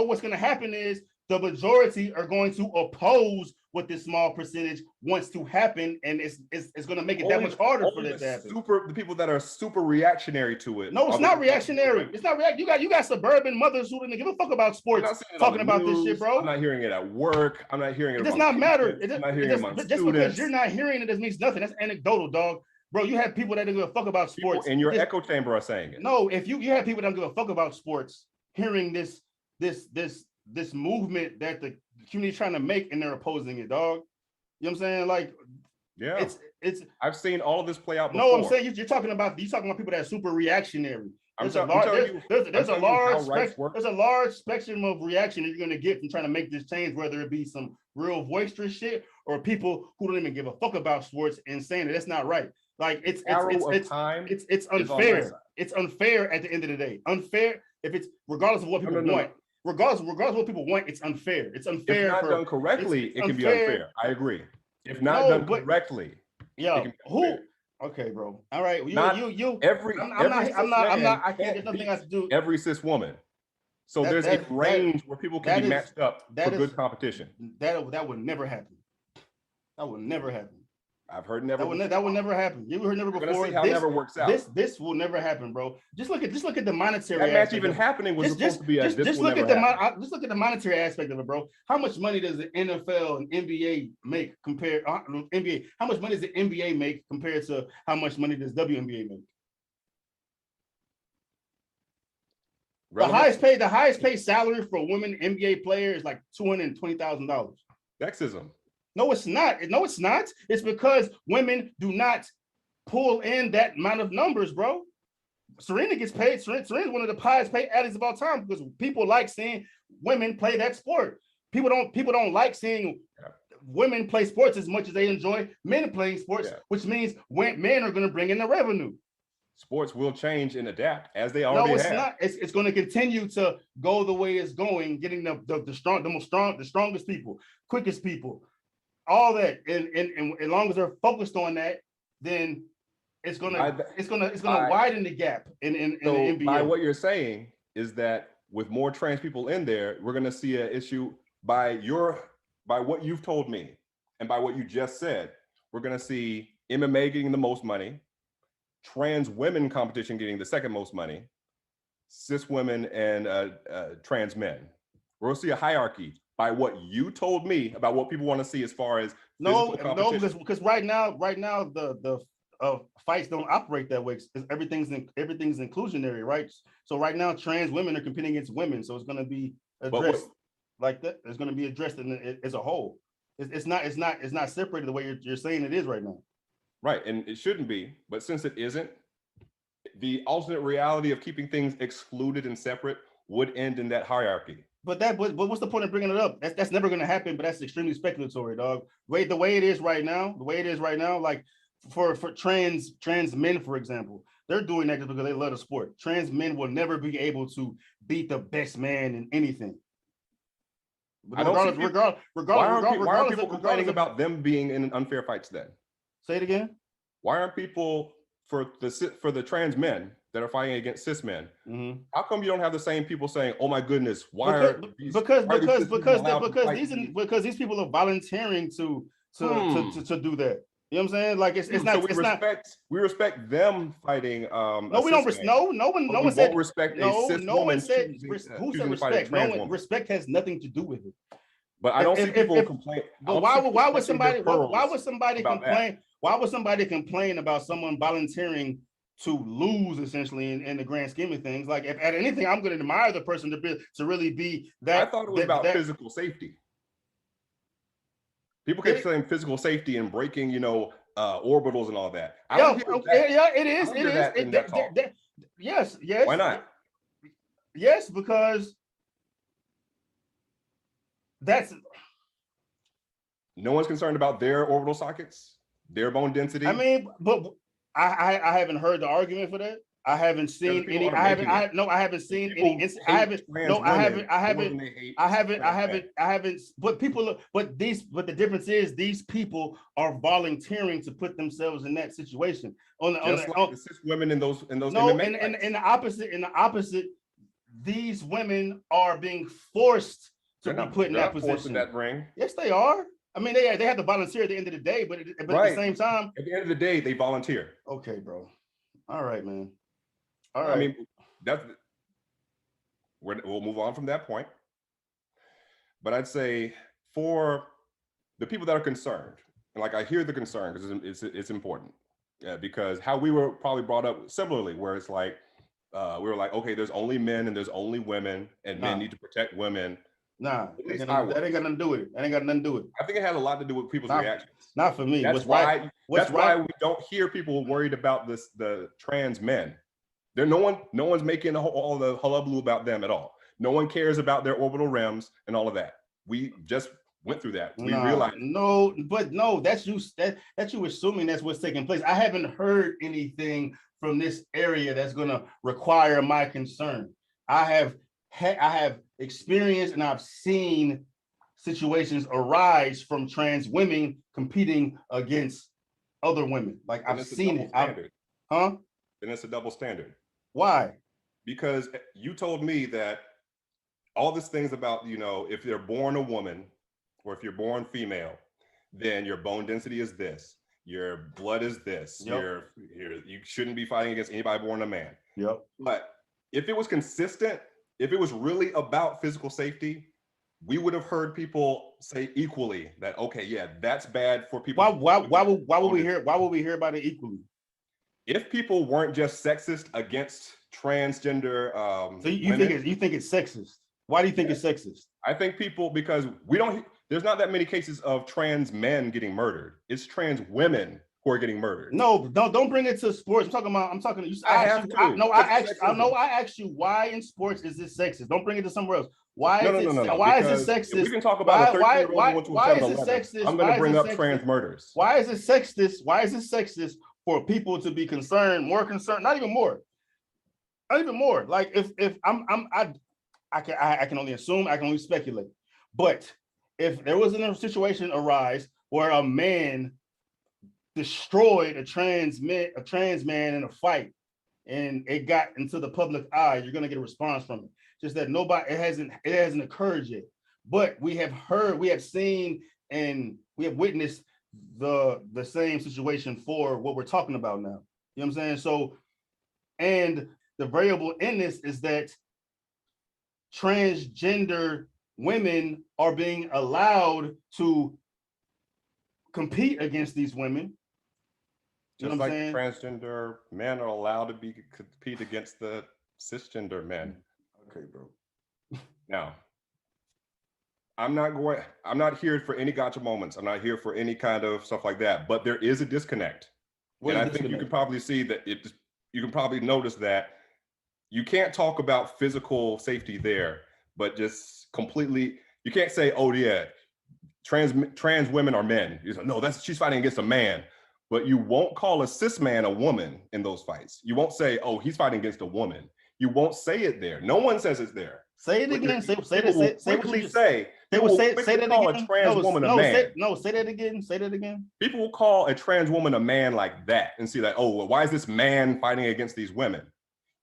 [SPEAKER 3] What's going to happen is the majority are going to oppose what this small percentage wants to happen, and it's going to make it that much harder for that to happen.
[SPEAKER 2] The people that are super reactionary to it.
[SPEAKER 3] No, it's not reactionary. It's not react. You got suburban mothers who didn't give a fuck about sports talking about this shit, bro.
[SPEAKER 2] I'm not hearing it at work. I'm not hearing it.
[SPEAKER 3] It does not matter. I'm not hearing it among students. Just because you're not hearing it, doesn't mean nothing. That's anecdotal, dog. Bro, you have people that don't give a fuck about sports.
[SPEAKER 2] People in your echo chamber are saying it.
[SPEAKER 3] No, if you have people that don't give a fuck about sports, hearing this movement that the community is trying to make, and they're opposing it, dog. You know what I'm saying? Like,
[SPEAKER 2] yeah, it's. I've seen all of this play out before.
[SPEAKER 3] No, I'm saying you're talking about people that are super reactionary. There's a large spectrum of reaction that you're going to get from trying to make this change, whether it be some real boisterous shit or people who don't even give a fuck about sports and saying that that's not right. Like it's unfair. It's unfair at the end of the day. Unfair if it's regardless of what people want. Regardless of what people want, it's unfair. It's unfair.
[SPEAKER 2] If not done correctly, it can be unfair. I agree. If not done correctly,
[SPEAKER 3] okay, bro. All right. I can't. There's nothing else to do.
[SPEAKER 2] Every cis woman. So there's a range where people can be matched up for good competition.
[SPEAKER 3] That would never happen. That would never happen.
[SPEAKER 2] I've heard never.
[SPEAKER 3] That will never happen. You heard never before.
[SPEAKER 2] See how it never works out.
[SPEAKER 3] This will never happen, bro. Just look at the monetary.
[SPEAKER 2] That match even happening was supposed to be.
[SPEAKER 3] Just look at the monetary aspect of it, bro. How much money does the NFL and NBA make compared NBA? How much money does the NBA make compared to how much money does WNBA make?
[SPEAKER 2] relevant.
[SPEAKER 3] The highest paid salary for a women NBA player is like $220,000.
[SPEAKER 2] Sexism.
[SPEAKER 3] No, it's not. No, it's not. It's because women do not pull in that amount of numbers, bro. Serena gets paid. Serena's one of the highest paid athletes of all time because people like seeing women play that sport. People don't like seeing women play sports as much as they enjoy men playing sports, which means when men are going to bring in the revenue.
[SPEAKER 2] Sports will change and adapt as they already have.
[SPEAKER 3] Not. It's going to continue to go the way it's going, getting the strongest people, quickest people, all that. And as long as they're focused on that, then it's gonna widen the gap in the NBA.
[SPEAKER 2] By what you're saying is that with more trans people in there, we're gonna see an issue by what you've told me and by what you just said. We're gonna see MMA getting the most money, trans women competition getting the second most money, cis women and trans men. We'll see a hierarchy by what you told me about what people want to see as far as
[SPEAKER 3] because right now the fights don't operate that way. Everything's inclusionary, right? So right now trans women are competing against women, so it's going to be addressed like that. It's going to be addressed as a whole. It's not separated the way you're saying it is right now.
[SPEAKER 2] Right, and it shouldn't be, but since it isn't, the alternate reality of keeping things excluded and separate would end in that hierarchy.
[SPEAKER 3] But what's the point of bringing it up? That's never going to happen. But that's extremely speculatory, dog. The way it is right now, like for trans men, for example, they're doing that just because they love the sport. Trans men will never be able to beat the best man in anything.
[SPEAKER 2] Why aren't people complaining about them being in unfair fights then?
[SPEAKER 3] Say it again.
[SPEAKER 2] Why aren't people for the trans men that are fighting against cis men? Mm-hmm. How come you don't have the same people saying, "Oh my goodness,
[SPEAKER 3] because these people are volunteering to do that." You know what I'm saying? Like it's not.
[SPEAKER 2] So we respect them fighting.
[SPEAKER 3] No, we don't. No one said
[SPEAKER 2] respect.
[SPEAKER 3] No one said. Who said respect? No one. Respect has nothing to do with it.
[SPEAKER 2] But I don't see people complain.
[SPEAKER 3] But why would somebody complain? Why would somebody complain about someone volunteering to lose essentially in the grand scheme of things? Like if at anything, I'm going to admire the person to really be that.
[SPEAKER 2] I thought it was about physical safety. People keep saying physical safety and breaking, orbitals and all that.
[SPEAKER 3] It is. Yes.
[SPEAKER 2] Why not?
[SPEAKER 3] Yes, because
[SPEAKER 2] no one's concerned about their orbital sockets, their bone density.
[SPEAKER 3] I mean, but I haven't heard the argument for that. I haven't seen any. I haven't seen any. But the difference is these people are volunteering to put themselves in that situation.
[SPEAKER 2] The cis women in those.
[SPEAKER 3] No, in the opposite, these women are being forced to be put in that position.
[SPEAKER 2] That ring.
[SPEAKER 3] Yes, they are. I mean, they have to volunteer at the end of the day, but at the same time,
[SPEAKER 2] at the end of the day, they volunteer.
[SPEAKER 3] Okay, bro. All right, man. All right.
[SPEAKER 2] I mean, we'll move on from that point. But I'd say for the people that are concerned, and like I hear the concern because it's important, because how we were probably brought up similarly, where it's like we were like, okay, there's only men and there's only women, and men need to protect women.
[SPEAKER 3] That ain't got nothing to do with it.
[SPEAKER 2] I think it had a lot to do with people's reactions.
[SPEAKER 3] Not for me.
[SPEAKER 2] That's why we don't hear people worried about the trans men. No one's making all the hullabaloo about them at all. No one cares about their orbital rims and all of that. We just went through that. We realized
[SPEAKER 3] that's you assuming that's what's taking place. I haven't heard anything from this area that's gonna require my concern. I have experienced and I've seen situations arise from trans women competing against other women. Like I've seen it.
[SPEAKER 2] Then it's a double standard.
[SPEAKER 3] Why?
[SPEAKER 2] Because you told me that all these things about, if you're born a woman or if you're born female, then your bone density is this, your blood is this, you shouldn't be fighting against anybody born a man.
[SPEAKER 3] Yep.
[SPEAKER 2] But if it was consistent, if it was really about physical safety, we would have heard people say equally that, okay, yeah, that's bad for people.
[SPEAKER 3] Why would we hear about it equally?
[SPEAKER 2] If people weren't just sexist against transgender
[SPEAKER 3] So you think it's sexist? Why do you think it's sexist?
[SPEAKER 2] I think people, because there's not that many cases of trans men getting murdered. It's trans women who are getting murdered.
[SPEAKER 3] No, don't bring it to sports. I'm talking to you. I asked you why in sports is this sexist? Don't bring it to somewhere else. Why is it sexist?
[SPEAKER 2] We can talk about a 13-year-old
[SPEAKER 3] why is it sexist?
[SPEAKER 2] I'm going to bring up trans murders.
[SPEAKER 3] Why is it sexist? Why is it sexist for people to be concerned, more concerned, not even more. Like I can only assume, I can only speculate. But if there was a situation arise where a man destroyed a trans man in a fight and it got into the public eye, you're gonna get a response from it. Just that it hasn't occurred yet. But we have heard, we have seen, and we have witnessed the same situation for what we're talking about now. You know what I'm saying? So, and the variable in this is that transgender women are being allowed to compete against these women.
[SPEAKER 2] Just like transgender men are allowed to compete against the cisgender men.
[SPEAKER 3] Okay, bro.
[SPEAKER 2] Now, I'm not here for any gotcha moments. I'm not here for any kind of stuff like that, but there is a disconnect. And I think you can probably see that you can probably notice that you can't talk about physical safety there, but just completely, you can't say, oh yeah, trans women are men. You say, no, she's fighting against a man. But you won't call a cis man a woman in those fights. You won't say, oh, he's fighting against a woman. You won't say it there. No one says it's there.
[SPEAKER 3] Say it again. Say that again. Say that again. Say that again.
[SPEAKER 2] People will call a trans woman a man like that and see that, oh, well, why is this man fighting against these women?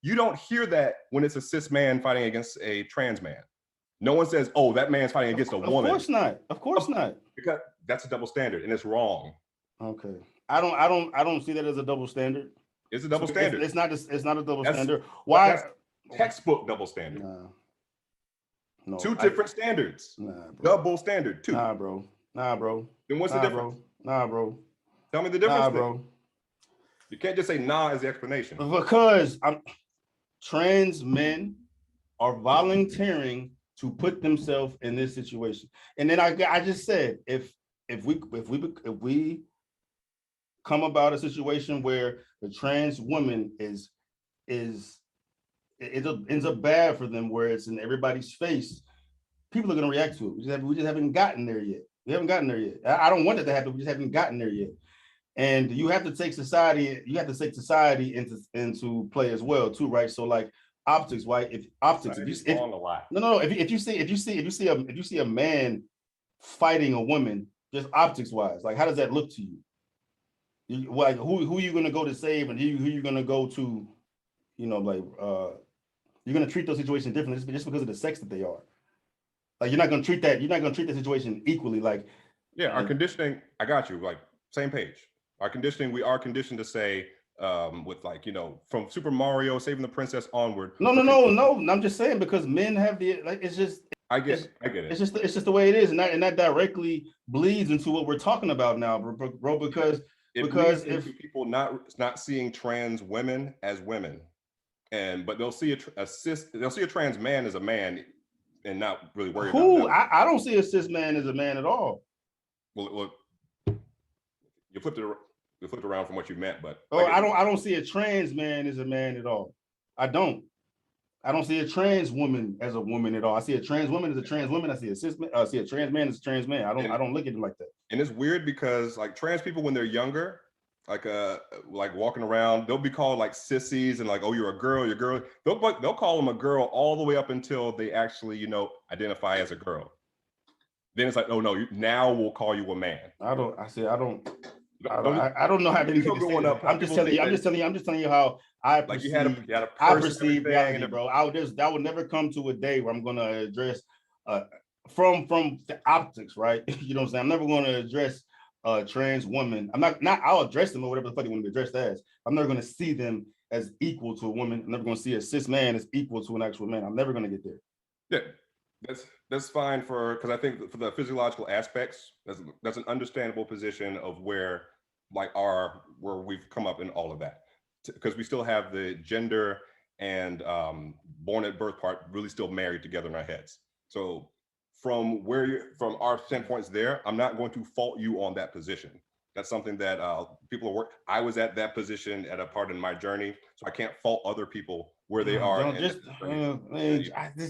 [SPEAKER 2] You don't hear that when it's a cis man fighting against a trans man. No one says, oh, that man's fighting against a woman.
[SPEAKER 3] Of course not.
[SPEAKER 2] Because that's a double standard and it's wrong.
[SPEAKER 3] Okay. I don't see that as a double standard.
[SPEAKER 2] It's a double standard.
[SPEAKER 3] It's not a double standard. Why?
[SPEAKER 2] That's textbook double standard.
[SPEAKER 3] No,
[SPEAKER 2] two different standards.
[SPEAKER 3] Nah, bro.
[SPEAKER 2] Double standard. Two.
[SPEAKER 3] Nah, bro.
[SPEAKER 2] Then what's the difference?
[SPEAKER 3] Nah, bro.
[SPEAKER 2] Tell me the difference.
[SPEAKER 3] Nah, bro.
[SPEAKER 2] You can't just say nah as the explanation.
[SPEAKER 3] Because trans men are volunteering to put themselves in this situation. And then I just said, if we come about a situation where the trans woman ends up bad for them, where it's in everybody's face, people are going to react to it. We just haven't gotten there yet. I don't want it to happen. We just haven't gotten there yet. And you have to take society into play as well too, right? So like optics, right? If you see a man fighting a woman, just optics wise, like how does that look to you? Like who are you gonna go to save, and who you gonna go to, you're gonna treat those situations differently just because of the sex that they are. Like you're not gonna treat that situation equally. Like
[SPEAKER 2] our conditioning, I got you, like same page. Our conditioning, we are conditioned to say with from Super Mario saving the princess onward.
[SPEAKER 3] No. I'm just saying because men have it's just
[SPEAKER 2] I get it.
[SPEAKER 3] It's just the way it is, and that directly bleeds into what we're talking about now, bro. Because if
[SPEAKER 2] people not seeing trans women as women, but they'll see they'll see a trans man as a man, and not really worry about that.
[SPEAKER 3] I don't see a cis man as a man at all.
[SPEAKER 2] Well, you flipped it around from what you meant, but
[SPEAKER 3] I don't see a trans man as a man at all. I don't see a trans woman as a woman at all. I see a trans woman as a trans woman. I see a trans man as a trans man. I don't look at it like that. And
[SPEAKER 2] it's weird because like trans people when they're younger, like walking around, they'll be called like sissies and like, oh, you're a girl. They'll call them a girl all the way up until they actually identify as a girl. Then it's like, oh no, now we'll call you a man.
[SPEAKER 3] I don't know how to do it. I'm just telling you how I perceive, I perceive reality, bro. That would never come to a day where I'm gonna address from the optics, right? You know what I'm saying? I'm never gonna address a trans woman. I'll address them or whatever the fuck they want to be addressed as. I'm never gonna see them as equal to a woman. I'm never gonna see a cis man as equal to an actual man. I'm never gonna get there.
[SPEAKER 2] Yeah, that's fine because I think for the physiological aspects, that's an understandable position of where we've come up in all of that, because we still have the gender and born at birth part really still married together in our heads. So from from our standpoints there, I'm not going to fault you on that position. That's something that people are work. I was at that position at a part in my journey, so I can't fault other people where they are.
[SPEAKER 3] Don't just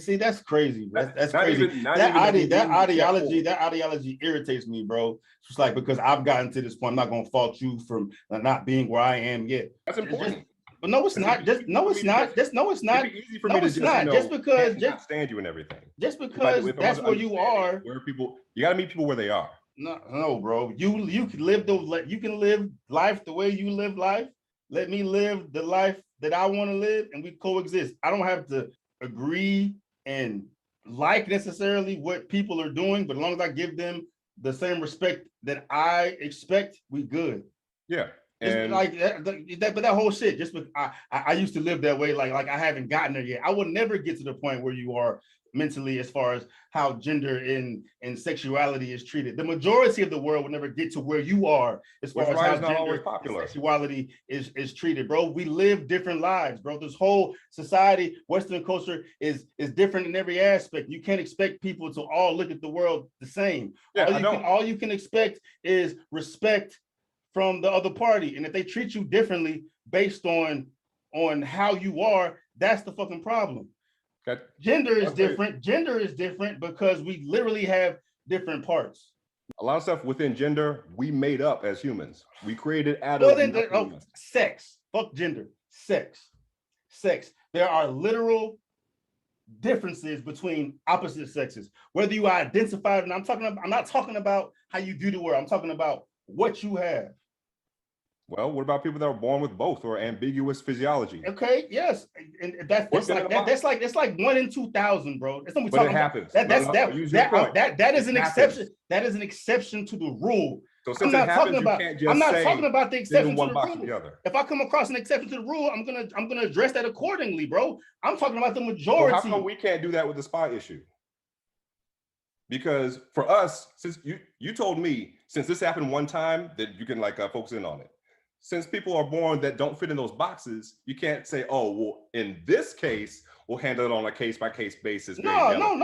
[SPEAKER 3] see, that's crazy. That's crazy. That ideology irritates me, bro. It's like, because I've gotten to this point, I'm not gonna fault you from not being where I am yet.
[SPEAKER 2] That's important.
[SPEAKER 3] But no, it's not. Just no, it's not. Just no, it's not.
[SPEAKER 2] Easy for me to just because not stand you and everything.
[SPEAKER 3] Just because that's where you are.
[SPEAKER 2] Where people, you got to meet people where they are.
[SPEAKER 3] No, bro. You can live life the way you live life. Let me live the life that I want to live, and we coexist. I don't have to agree and like necessarily what people are doing, but as long as I give them the same respect that I expect, we good.
[SPEAKER 2] Yeah.
[SPEAKER 3] And like but that whole shit, just because I used to live that way, like I haven't gotten there yet. I will never get to the point where you are mentally, as far as how gender and sexuality is treated. The majority of the world will never get to where you are as far as how gender and sexuality is treated, bro. We live different lives, bro. This whole society, Western culture is different in every aspect. You can't expect people to all look at the world the same. Yeah, all you can expect is respect from the other party. And if they treat you differently based on how you are, that's the fucking problem. Okay. Gender is different. Gender is different because we literally have different parts.
[SPEAKER 2] A lot of stuff within gender we made up as humans. We created
[SPEAKER 3] sex. Fuck gender. Sex. There are literal differences between opposite sexes. Whether you identify, and I'm not talking about how you do the world. I'm talking about what you have.
[SPEAKER 2] Well, what about people that are born with both or ambiguous physiology?
[SPEAKER 3] Okay, yes, and that's like 1 in 2,000, bro. That's what
[SPEAKER 2] it happens.
[SPEAKER 3] That is an exception. That is an exception to the rule.
[SPEAKER 2] So since it happens, you can't just
[SPEAKER 3] I'm not talking about the exception to the
[SPEAKER 2] rule.
[SPEAKER 3] If I come across an exception to the rule, I'm gonna address that accordingly, bro. I'm talking about the majority.
[SPEAKER 2] So how come we can't do that with the spy issue? Because for us, since you told me, since this happened one time, that you can focus in on it. Since people are born that don't fit in those boxes, you can't say, oh, well, in this case, we'll handle it on a case-by-case basis.
[SPEAKER 3] No, I don't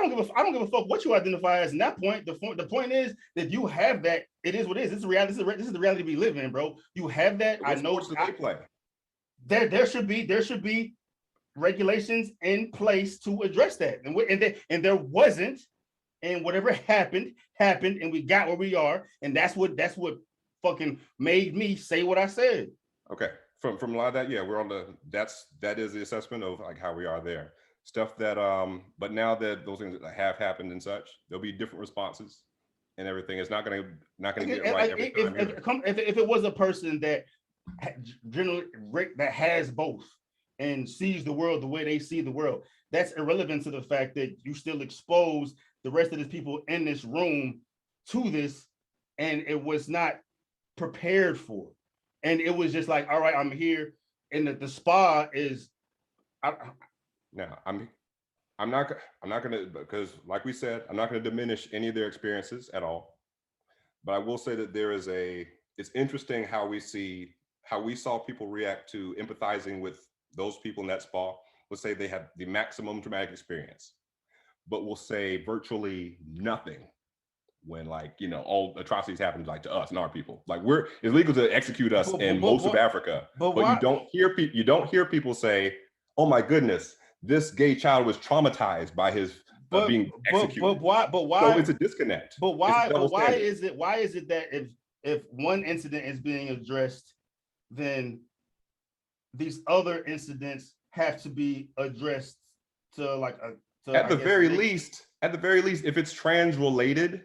[SPEAKER 3] give a fuck what you identify as. In that point, the point is that you have that. It is what it is. This is reality. This is the reality we live in, bro. You have that. I know. There should be regulations in place to address that, and there wasn't. And whatever happened, and we got where we are, and that's what fucking made me say what I said.
[SPEAKER 2] Okay, from a lot of that, yeah, we're on that is the assessment of how we are there. Stuff that but now that those things have happened and such, there'll be different responses and everything. It's not gonna get right every time.
[SPEAKER 3] If it was a person that generally that has both and sees the world the way they see the world, that's irrelevant to the fact that you still expose the rest of the people in this room to this, and it was not prepared for, and it was just like, all right, I'm here, and the spa is.
[SPEAKER 2] Now I'm not gonna, because like we said, I'm not gonna diminish any of their experiences at all, but I will say that it's interesting how we saw people react to empathizing with those people in that spa. Let's say they have the maximum traumatic experience, but we'll say virtually nothing when all atrocities happen to us and our people. It's legal to execute us in most of Africa, but you don't hear people say, oh my goodness, this gay child was traumatized by his being executed. But why? So it's a disconnect.
[SPEAKER 3] But why? Why is it that if one incident is being addressed, then these other incidents have to be addressed to
[SPEAKER 2] at the very least, if it's trans related,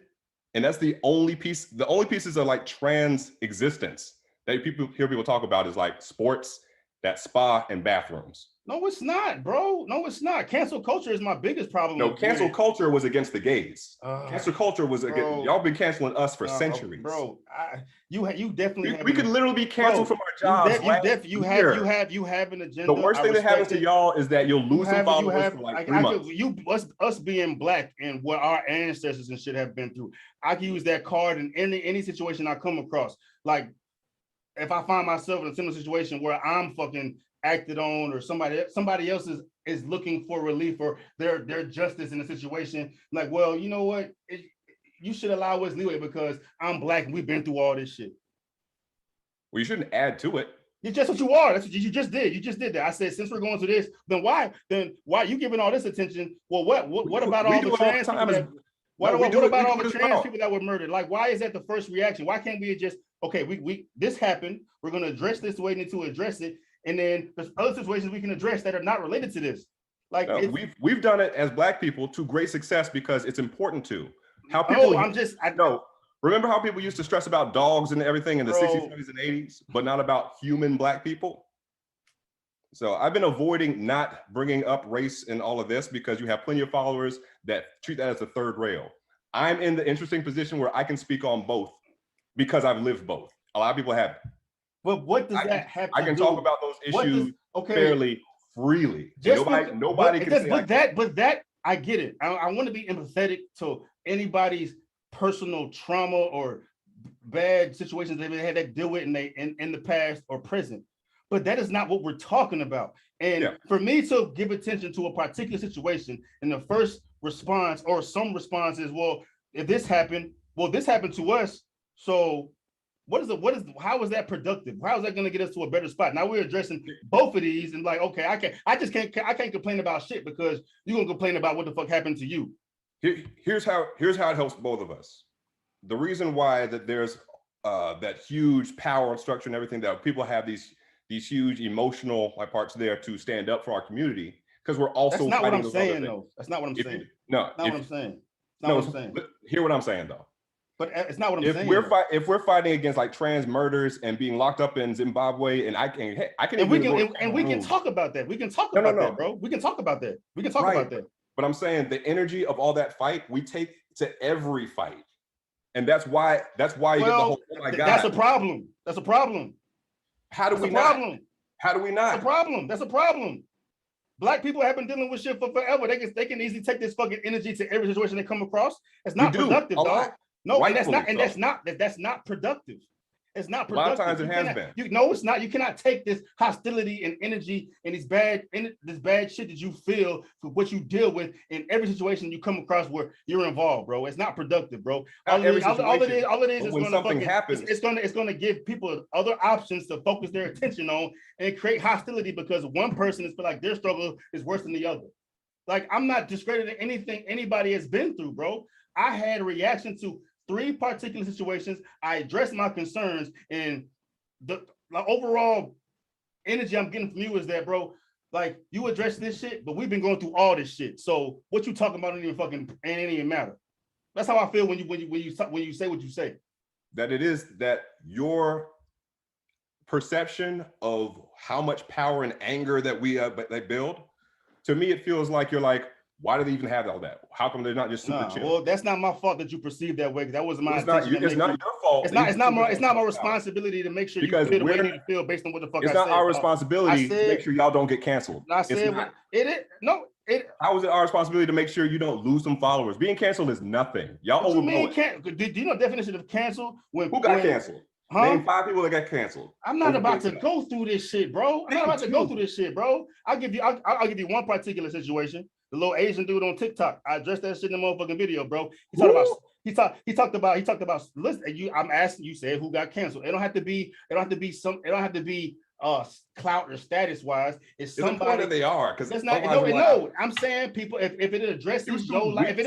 [SPEAKER 2] and that's the only piece. The only pieces of trans existence that people talk about is sports, that spa, and bathrooms.
[SPEAKER 3] No, it's not, bro. No, it's not. Cancel culture is my biggest problem.
[SPEAKER 2] No, cancel culture was against the gays. Cancel culture was against y'all. Been canceling us for centuries,
[SPEAKER 3] bro. You definitely.
[SPEAKER 2] We could literally be canceled from our jobs.
[SPEAKER 3] You have an agenda.
[SPEAKER 2] The worst thing that happens to y'all is that you'll lose some followers for 3 months.
[SPEAKER 3] Us being black and what our ancestors and shit have been through. I can use that card in any situation I come across. if I find myself in a similar situation where I'm fucking acted on, or somebody else is looking for relief or their justice in the situation, like, well, you know what? You should allow us leeway because I'm Black and we've been through all this shit.
[SPEAKER 2] Well, you shouldn't add to it.
[SPEAKER 3] You're just what you are. That's what you just did. You just did that. I said, since we're going through this, then why are you giving all this attention? Well, what about all the trans people? What about all the trans people that were murdered? Like, why is that the first reaction? Why can't we just, okay, we this happened, we're gonna address this the way we need to address it, and then there's other situations we can address that are not related to this. Like,
[SPEAKER 2] no, we've done it as Black people to great success because it's important to how people.
[SPEAKER 3] I
[SPEAKER 2] know. Remember how people used to stress about dogs and everything in the 60s, 70s, and 80s, but not about human Black people? So I've been avoiding not bringing up race in all of this because you have plenty of followers that treat that as a third rail. I'm in the interesting position where I can speak on both because I've lived both. A lot of people haven't.
[SPEAKER 3] But what does that have to do?
[SPEAKER 2] I can talk about those issues fairly freely. Nobody can say
[SPEAKER 3] but that I get it. I want to be empathetic to anybody's personal trauma or bad situations they've had to deal with in the past or present. But that is not what we're talking about. And for me to give attention to a particular situation, and the first response or some response is, well, if this happened, this happened to us. So how is that productive? How is that going to get us to a better spot? Now we're addressing both of these and like, okay, I can't complain about shit because you're gonna complain about what the fuck happened to you.
[SPEAKER 2] Here's how it helps both of us. The reason why that there's that huge power and structure and everything, that people have these huge emotional parts there to stand up for our community, because we're also
[SPEAKER 3] That's not what I'm saying though. That's not what I'm saying. Not what I'm saying. Not what I'm saying.
[SPEAKER 2] Hear what I'm saying though.
[SPEAKER 3] But it's not what I'm saying.
[SPEAKER 2] If we're fighting against like trans murders and being locked up in Zimbabwe, and
[SPEAKER 3] we can talk about that. We can talk about that, bro. We can talk about that. We can talk about that.
[SPEAKER 2] But I'm saying the energy of all that fight, we take to every fight. And that's why you get the whole, oh my God.
[SPEAKER 3] That's a problem. That's a problem.
[SPEAKER 2] How do we not? How do we not?
[SPEAKER 3] That's a problem. That's a problem. Black people have been dealing with shit for forever. They can easily take this fucking energy to every situation they come across. It's not productive, dog. No, and that's not productive. It's not productive.
[SPEAKER 2] A lot of times it has been.
[SPEAKER 3] No, it's not. You cannot take this hostility and energy and this bad shit that you feel for what you deal with in every situation you come across where you're involved, bro. It's not productive, bro. All it is is when something happens, it's gonna give people other options to focus their attention on and create hostility because one person is feel like their struggle is worse than the other. Like, I'm not discrediting anything anybody has been through, bro. I had a reaction to 3 particular situations. I addressed my concerns, and the overall energy I'm getting from you is that, bro, like, you address this shit, but we've been going through all this shit. So what you talking about ain't even matter. That's how I feel when you say what you say.
[SPEAKER 2] That it is that your perception of how much power and anger that they build, to me, it feels like you're like, why do they even have all that? How come they're not just super chill?
[SPEAKER 3] Well, that's not my fault that you perceive that way. That wasn't my intention.
[SPEAKER 2] It's not your fault.
[SPEAKER 3] It's not my responsibility to make sure you feel the way you need to feel based on what the fuck I said.
[SPEAKER 2] It's not our responsibility to make sure y'all don't get canceled.
[SPEAKER 3] I said
[SPEAKER 2] how is it our responsibility to make sure you don't lose some followers? Being canceled is nothing. Y'all overblow it.
[SPEAKER 3] Do you know the definition of canceled?
[SPEAKER 2] Who got canceled? Huh? Name 5 people that got canceled.
[SPEAKER 3] I'm not about to go through this shit, bro. I'll give you one particular situation. The little Asian dude on TikTok. I addressed that shit in the motherfucking video, bro. He talked about listen, I'm asking, you said who got canceled. It don't have to be clout or status wise. It's somebody
[SPEAKER 2] that they are, because
[SPEAKER 3] that's not no. I'm saying, people, if it addresses your life, if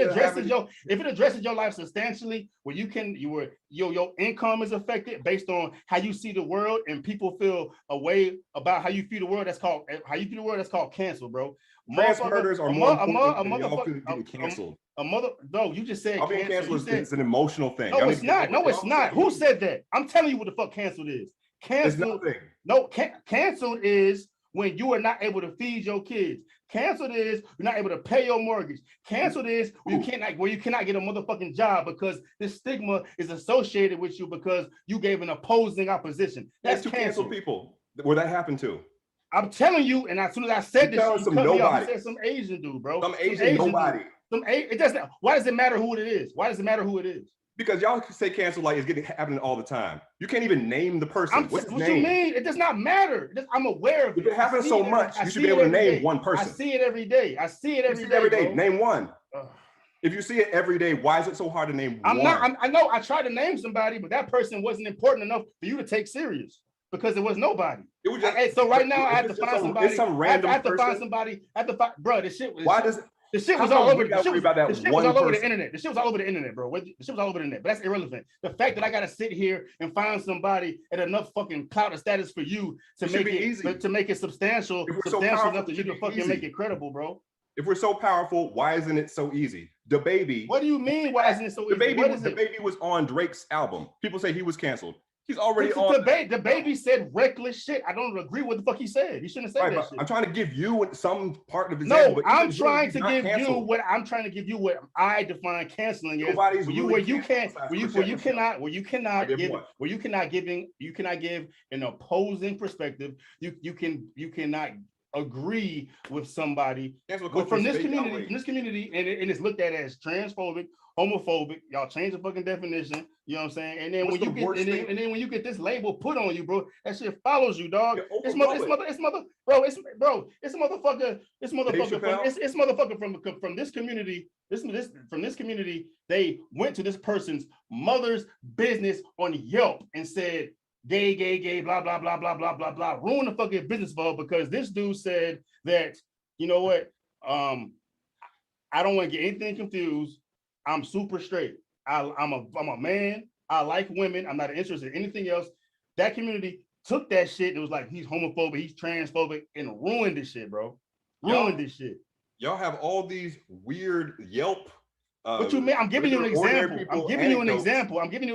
[SPEAKER 3] it addresses your life substantially, where your income is affected based on how you see the world, and people feel a way about how you view the world, that's called cancel, bro.
[SPEAKER 2] Trans murders are more important than canceled.
[SPEAKER 3] No, you just said
[SPEAKER 2] being canceled is an emotional thing.
[SPEAKER 3] No, it's not. No, it's not. Who said that? I'm telling you what the fuck canceled is. Canceled is when you are not able to feed your kids. Canceled is you're not able to pay your mortgage. Canceled is where you cannot get a motherfucking job because this stigma is associated with you because you gave an opposing opposition. That's canceled.
[SPEAKER 2] People where that happened to.
[SPEAKER 3] I'm telling you, and as soon as I said this, you said some Asian dude, bro.
[SPEAKER 2] Some Asian nobody.
[SPEAKER 3] It doesn't. Why does it matter who it is? Why does it matter who it is?
[SPEAKER 2] Because y'all say cancel like it's happening all the time. You can't even name the person. What's his
[SPEAKER 3] what
[SPEAKER 2] name?
[SPEAKER 3] you mean? It does not matter. I'm aware of it.
[SPEAKER 2] If it happens so much, you should be able to name one person.
[SPEAKER 3] I see it every day. I see it every day. Bro.
[SPEAKER 2] Name one. If you see it every day, why is it so hard to name one?
[SPEAKER 3] I know I tried to name somebody, but that person wasn't important enough for you to take serious because it was nobody. It was just, so right now I have to find somebody. It's some random person. I have to find, bro. This shit was.
[SPEAKER 2] Why does it?
[SPEAKER 3] The shit was all over. The shit was all over the internet. The shit was all over the internet, bro. The shit was all over the internet. But that's irrelevant. The fact that I gotta sit here and find somebody at enough fucking clout of status for you to make it easy, to make it substantial enough that you can fucking make it credible, bro.
[SPEAKER 2] If we're so powerful, why isn't it so easy? The Baby.
[SPEAKER 3] What do you mean? Why isn't it so easy?
[SPEAKER 2] The Baby was on Drake's album. People say he was canceled. He's already on.
[SPEAKER 3] The Baby said reckless shit. I don't agree with the fuck he said. He shouldn't have said that shit.
[SPEAKER 2] I'm trying to give you some part of his.
[SPEAKER 3] No, I'm trying to give you what I define canceling is. Where you cannot give an opposing perspective. You cannot agree with somebody from this community, and it's looked at as transphobic, homophobic. Y'all change the fucking definition. You know what I'm saying? And then when you get this label put on you, bro, that shit follows you, dog. It's motherfucker from this community. From this community, they went to this person's mother's business on Yelp and said, gay, blah, blah, blah, blah, blah, blah, blah. Ruin the fucking business for her because this dude said that, you know what? I don't want to get anything confused. I'm super straight. I'm a man. I like women. I'm not interested in anything else. That community took that shit. It was like, he's homophobic, he's transphobic, and ruined this shit, bro. This shit.
[SPEAKER 2] Y'all have all these weird Yelp.
[SPEAKER 3] What you mean? I'm giving you an example. I'm giving you an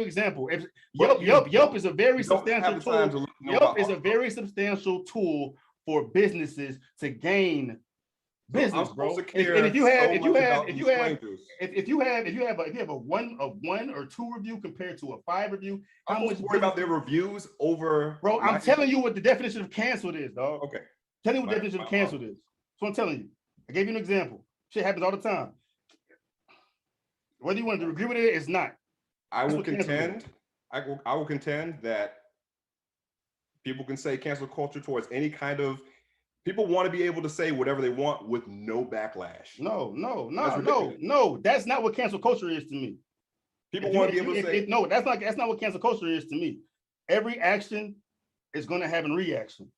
[SPEAKER 3] example. If Yelp is a very substantial tool. Yelp is a very substantial tool for businesses to gain business, bro. And if you have a one or two review compared to a 5 review,
[SPEAKER 2] how much worry about their reviews over?
[SPEAKER 3] Bro, I'm telling you what the definition of canceled is, dog.
[SPEAKER 2] Okay.
[SPEAKER 3] Tell you what the definition of canceled is. So I'm telling you. I gave you an example. Shit happens all the time. Whether you want to agree with it, it's not.
[SPEAKER 2] I will contend that people can say cancel culture towards any kind of. People want to be able to say whatever they want with no backlash.
[SPEAKER 3] No. That's not what cancel culture is to me.
[SPEAKER 2] People want to be able to say
[SPEAKER 3] no. That's not what cancel culture is to me. Every action is going to have a reaction.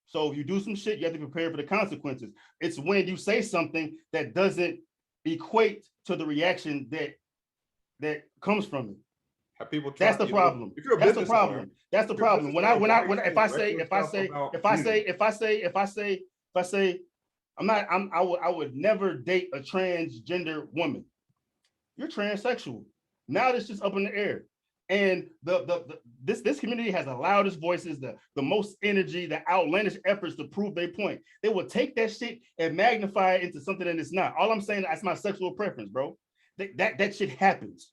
[SPEAKER 3] So if you do some shit, you have to prepare for the consequences. It's when you say something that doesn't equate to the reaction that comes from it. That's the problem. That's the problem. That's the problem. If I say I would never date a transgender woman. You're transsexual. Now this just up in the air. And this community has the loudest voices, the most energy, the outlandish efforts to prove their point. They will take that shit and magnify it into something that it's not. All I'm saying, that's my sexual preference, bro. That shit happens.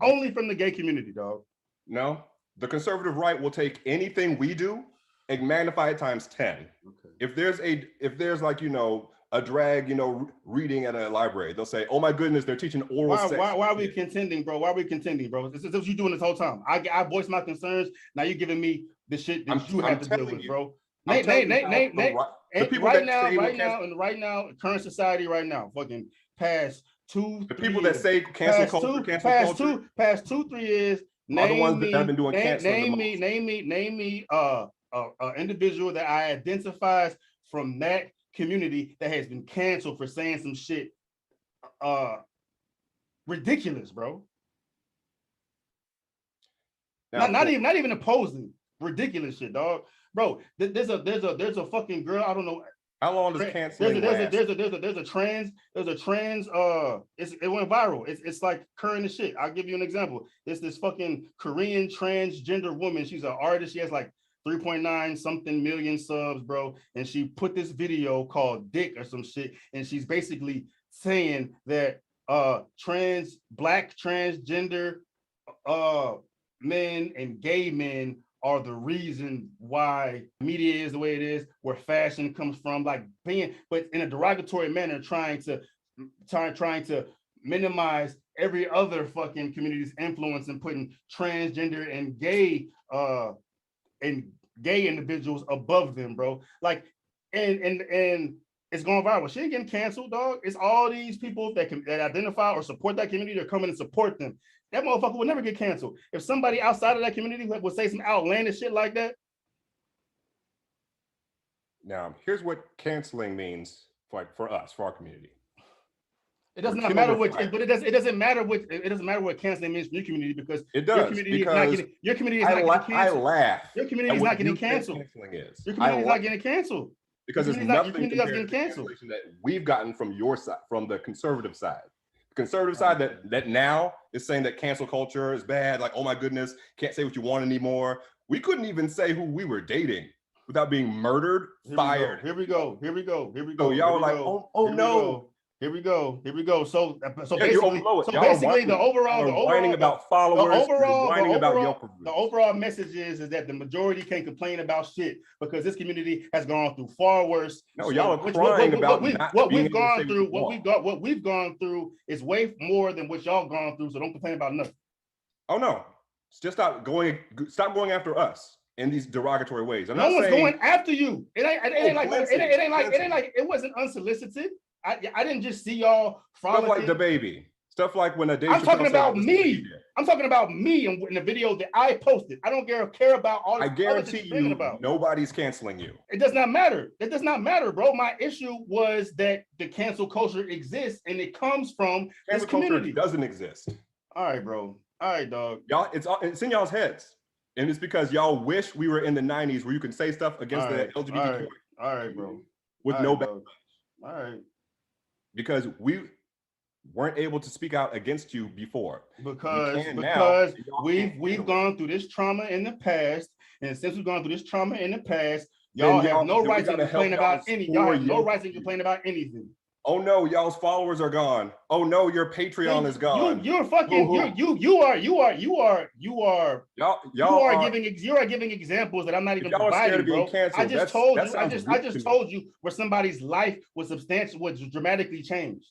[SPEAKER 3] Only from the gay community, dog.
[SPEAKER 2] No, the conservative right will take anything we do and magnify it times 10. Okay. If there's like, a drag, reading at a library, they'll say, oh my goodness, they're teaching oral sex.
[SPEAKER 3] Why are we contending, bro? This is what you doing this whole time. I voiced my concerns. Now you're giving me the shit that you have to deal with, bro. Nate, right now, current society right now, fucking past 2,
[SPEAKER 2] the people that say cancel culture,
[SPEAKER 3] past 2-3 years,
[SPEAKER 2] are the ones that have been doing cancel.
[SPEAKER 3] Name me an individual that I identifies from that community that has been canceled for saying some shit ridiculous, bro. Now, not even opposing ridiculous shit, dog. Bro, there's a fucking girl, I don't know.
[SPEAKER 2] How long does canceling last?
[SPEAKER 3] There's a trans, it went viral. It's like current as shit. I'll give you an example. It's this fucking Korean transgender woman. She's an artist. She has like 3.9 something million subs, bro. And she put this video called Dick or some shit. And she's basically saying that black transgender men and gay men are the reason why media is the way it is, where fashion comes from, but in a derogatory manner, trying to minimize every other fucking community's influence in putting transgender and gay individuals above them, bro. Like, and it's going viral. She ain't getting canceled, dog. It's all these people that identify or support that community are coming and support them. That motherfucker will never get canceled. If somebody outside of that community would say some outlandish shit like that.
[SPEAKER 2] Now, here's what canceling means for us, for our community.
[SPEAKER 3] It does not matter what, but it doesn't matter what canceling means for your community, because
[SPEAKER 2] it does.
[SPEAKER 3] Your community is not getting canceled.
[SPEAKER 2] I laugh.
[SPEAKER 3] Your community is not getting canceled. Your community is not getting canceled.
[SPEAKER 2] Because it's nothing compared to the cancellation that we've gotten from your side, from the conservative side. The conservative side that now is saying that cancel culture is bad. Like, oh my goodness, can't say what you want anymore. We couldn't even say who we were dating without being murdered, fired.
[SPEAKER 3] Here we go.
[SPEAKER 2] So y'all were like, oh no.
[SPEAKER 3] Here we go. So
[SPEAKER 2] basically,
[SPEAKER 3] the overall
[SPEAKER 2] whining about followers, whining about Yelp reviews.
[SPEAKER 3] The overall message is that the majority can't complain about shit because this community has gone through far worse.
[SPEAKER 2] No, y'all are crying about
[SPEAKER 3] what we've gone through. What we've gone through is way more than what y'all gone through. So don't complain about nothing.
[SPEAKER 2] Oh no, just stop going after us in these derogatory ways.
[SPEAKER 3] No one's going after you. It ain't like it wasn't unsolicited. I didn't just see y'all
[SPEAKER 2] stuff like the baby. Stuff like when
[SPEAKER 3] I'm talking about me. I'm talking about me in the video that I posted. I don't care about all.
[SPEAKER 2] I guarantee you, nobody's canceling you.
[SPEAKER 3] It does not matter. It does not matter, bro. My issue was that the cancel culture exists and it comes from
[SPEAKER 2] cancel
[SPEAKER 3] this community.
[SPEAKER 2] Culture doesn't exist.
[SPEAKER 3] All right, bro. All right, dog.
[SPEAKER 2] Y'all, it's in y'all's heads, and it's because y'all wish we were in the '90s where you can say stuff against the LGBTQ.
[SPEAKER 3] All right, bro.
[SPEAKER 2] With no back.
[SPEAKER 3] All right.
[SPEAKER 2] Because we weren't able to speak out against you before.
[SPEAKER 3] Because we've gone through this trauma in the past, and since we've gone through this trauma in the past, y'all have no right to complain about any. Y'all have no right to complain about anything.
[SPEAKER 2] Oh no, y'all's followers are gone. Oh no, your Patreon is gone.
[SPEAKER 3] You're fucking. You are giving examples that I'm not even providing, bro. I just told you where somebody's life was dramatically changed.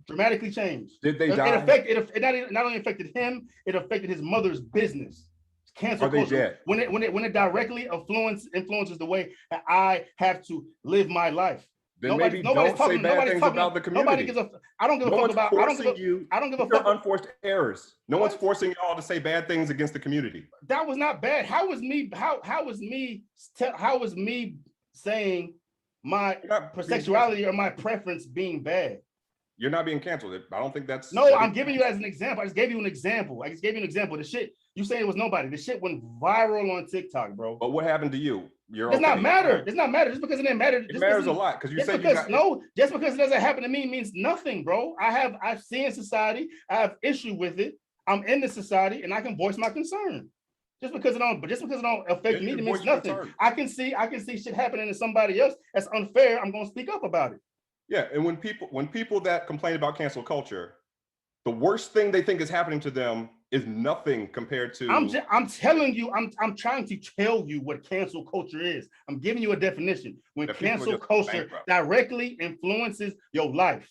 [SPEAKER 2] Did they die?
[SPEAKER 3] It not only affected him, it affected his mother's business. Cancel culture. When it directly influences the way that I have to live my life.
[SPEAKER 2] Then maybe don't say bad things about the community.
[SPEAKER 3] I don't give a fuck about. I don't give a fuck.
[SPEAKER 2] Unforced errors. No one's forcing y'all to say bad things against the community.
[SPEAKER 3] That was not bad. How was me saying my sexuality or my preference being bad?
[SPEAKER 2] You're not being canceled. I don't think that's.
[SPEAKER 3] No, I'm giving you as an example. I just gave you an example. The shit you saying it was nobody. The shit went viral on TikTok, bro.
[SPEAKER 2] But what happened to you?
[SPEAKER 3] Does not matter. Does not matter. Just because it didn't matter.
[SPEAKER 2] It matters a lot because you said
[SPEAKER 3] just because it doesn't happen to me means nothing, bro. I've seen society. I have issue with it. I'm in the society and I can voice my concern. Just because it don't affect me means nothing. I can see shit happening to somebody else that's unfair. I'm gonna speak up about it.
[SPEAKER 2] Yeah, and when people that complain about cancel culture, the worst thing they think is happening to them is nothing compared to.
[SPEAKER 3] I'm telling you, I'm trying to tell you what cancel culture is. I'm giving you a definition. When cancel culture directly influences your life,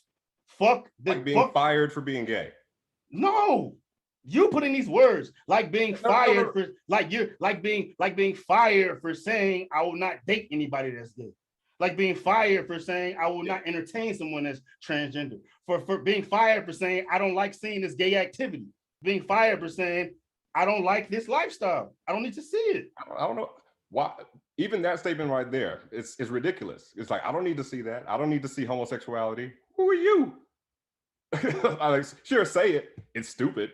[SPEAKER 2] being fired for being gay.
[SPEAKER 3] No, you put in these words like being fired for being fired for saying I will not date anybody that's gay. Like being fired for saying I will not entertain someone that's transgender. For being fired for saying I don't like seeing this gay activity. Being fired for saying I don't like this lifestyle. I don't need to see it.
[SPEAKER 2] I don't know why. Even that statement right there, it's ridiculous. It's like I don't need to see that. I don't need to see homosexuality. Who are you? Sure, say it. It's stupid.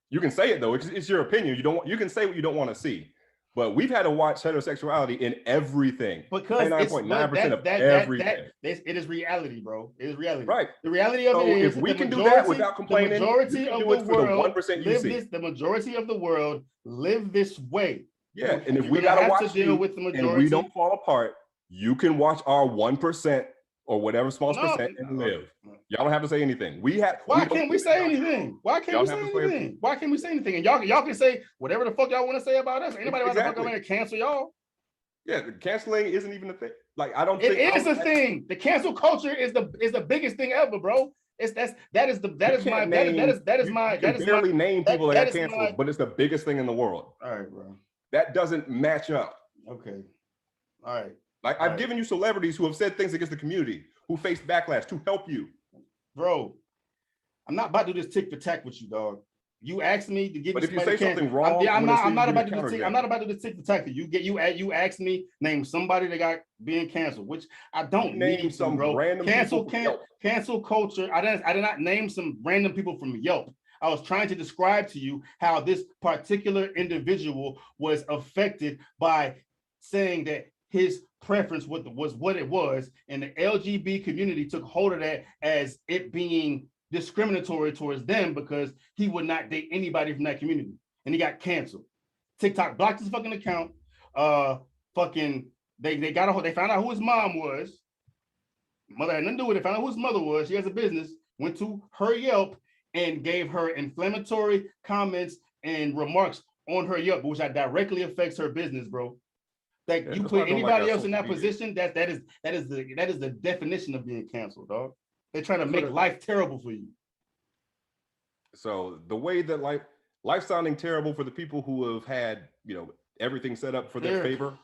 [SPEAKER 2] You can say it though. It's your opinion. You can say what you don't want to see. But we've had to watch heterosexuality in everything.
[SPEAKER 3] Because
[SPEAKER 2] 99.9% of everything.
[SPEAKER 3] It is reality, bro. It is reality.
[SPEAKER 2] Right.
[SPEAKER 3] The reality of it is
[SPEAKER 2] if we can do that without complaining,
[SPEAKER 3] the majority of the world
[SPEAKER 2] the
[SPEAKER 3] majority of the world live this way.
[SPEAKER 2] Yeah, and if we gotta watch
[SPEAKER 3] deal with the majority,
[SPEAKER 2] and we don't fall apart, you can watch our 1% or whatever small percent and live. Y'all don't have to say anything.
[SPEAKER 3] Why can't we say anything? Why can't we say anything? Why can't we say anything? And y'all can say whatever the fuck y'all want to say about us. Anybody want to fuck up and cancel y'all?
[SPEAKER 2] Yeah, canceling isn't even a thing. Like I don't think
[SPEAKER 3] it is a thing. The cancel culture is the biggest thing ever, bro. That is
[SPEAKER 2] barely name people that got canceled, but it's the biggest thing in the world.
[SPEAKER 3] All right, bro.
[SPEAKER 2] That doesn't match up.
[SPEAKER 3] Okay. All right.
[SPEAKER 2] Like I've given you celebrities who have said things against the community, who faced backlash to help you.
[SPEAKER 3] Bro, I'm not about to do this tick for tack with you, dog. You asked me to give.
[SPEAKER 2] But if you say something wrong,
[SPEAKER 3] I'm not about to do this. I'm not about to do this tick for tack. You asked me name somebody that got being canceled, which I don't
[SPEAKER 2] name some
[SPEAKER 3] bro.
[SPEAKER 2] random
[SPEAKER 3] cancel culture. I did not name some random people from Yelp. I was trying to describe to you how this particular individual was affected by saying that his preference was what it was, and the LGBT community took hold of that as it being discriminatory towards them because he would not date anybody from that community, and he got canceled. TikTok blocked his fucking account. They found out who his mom was. Mother had nothing to do with it. Found out who his mother was. She has a business. Went to her Yelp and gave her inflammatory comments and remarks on her Yelp, which directly affects her business, bro. Like you put anybody else in that position, that is the definition of being canceled, dog. They're trying to make life terrible for you.
[SPEAKER 2] So the way that life sounding terrible for the people who have had, everything set up for their favor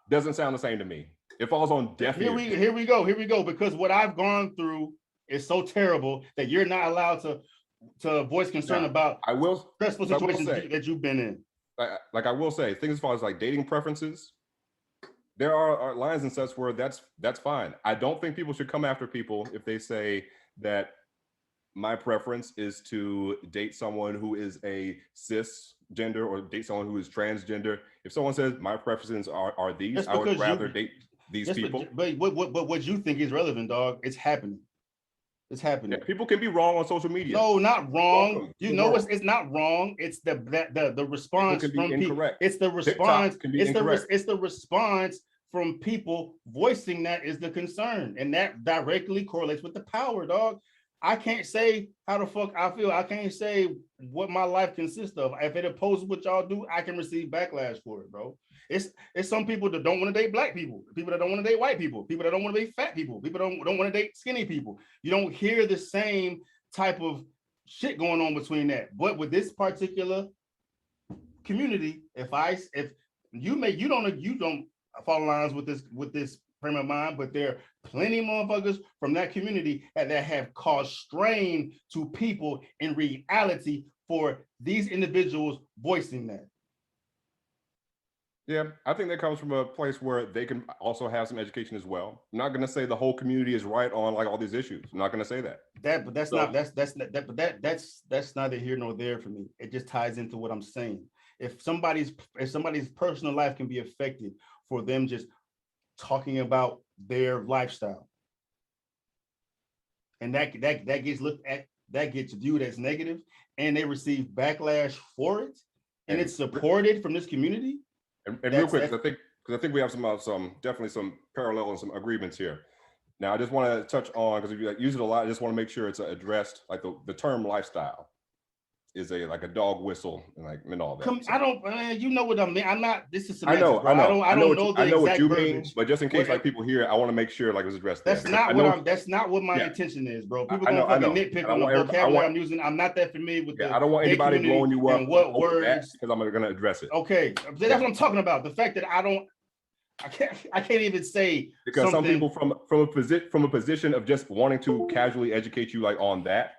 [SPEAKER 2] doesn't sound the same to me. It falls on deaf ears.
[SPEAKER 3] Here we go. Because what I've gone through is so terrible that you're not allowed to voice concern about stressful situations that you've been in.
[SPEAKER 2] Like I will say, things as far as like dating preferences, there are lines and such where that's fine. I don't think people should come after people if they say that my preference is to date someone who is a cisgender or date someone who is transgender. If someone says my preferences are these, I would rather date these people.
[SPEAKER 3] But what you think is relevant, dog? It's happening. It's happening.
[SPEAKER 2] Yeah, people can be wrong on social media.
[SPEAKER 3] No, not wrong. It's not wrong. It's the response from people. It's the response. It's the response from people voicing that is the concern, and that directly correlates with the power, dog. I can't say how the fuck I feel. I can't say what my life consists of. If it opposes what y'all do, I can receive backlash for it, bro. It's some people that don't want to date black people, people that don't want to date white people, people that don't want to date fat people, people that don't want to date skinny people. You don't hear the same type of shit going on between that. But with this particular community, if you don't fall in lines with this frame of mind, but there are plenty of motherfuckers from that community that have caused strain to people in reality for these individuals voicing that.
[SPEAKER 2] Yeah, I think that comes from a place where they can also have some education as well. I'm not going to say the whole community is right on like all these issues. I'm not going to say that. That's neither here nor there for me. It just ties into what I'm saying. If somebody's personal life can be affected for them just talking about their lifestyle, and that gets looked at, that gets viewed as negative, and they receive backlash for it, and it's supported from this community. And real quick, because I think we have some definitely some parallel and some agreements here. Now, I just want to touch on, because you use it a lot, I just want to make sure it's addressed. Like the term lifestyle is like a dog whistle and all that.
[SPEAKER 3] I don't, you know what I mean. I'm not. This is
[SPEAKER 2] semantics, I know.
[SPEAKER 3] I know
[SPEAKER 2] what you mean, but just in case like people hear, I want to make sure like it was addressed.
[SPEAKER 3] That's not what my intention is, bro. People gonna fucking nitpick on the vocabulary I'm using. I'm not that familiar with.
[SPEAKER 2] I don't want anybody blowing you up
[SPEAKER 3] and what words,
[SPEAKER 2] because I'm gonna address it.
[SPEAKER 3] Okay, that's what I'm talking about. The fact that I can't even say,
[SPEAKER 2] because some people from a position of just wanting to casually educate you like on that.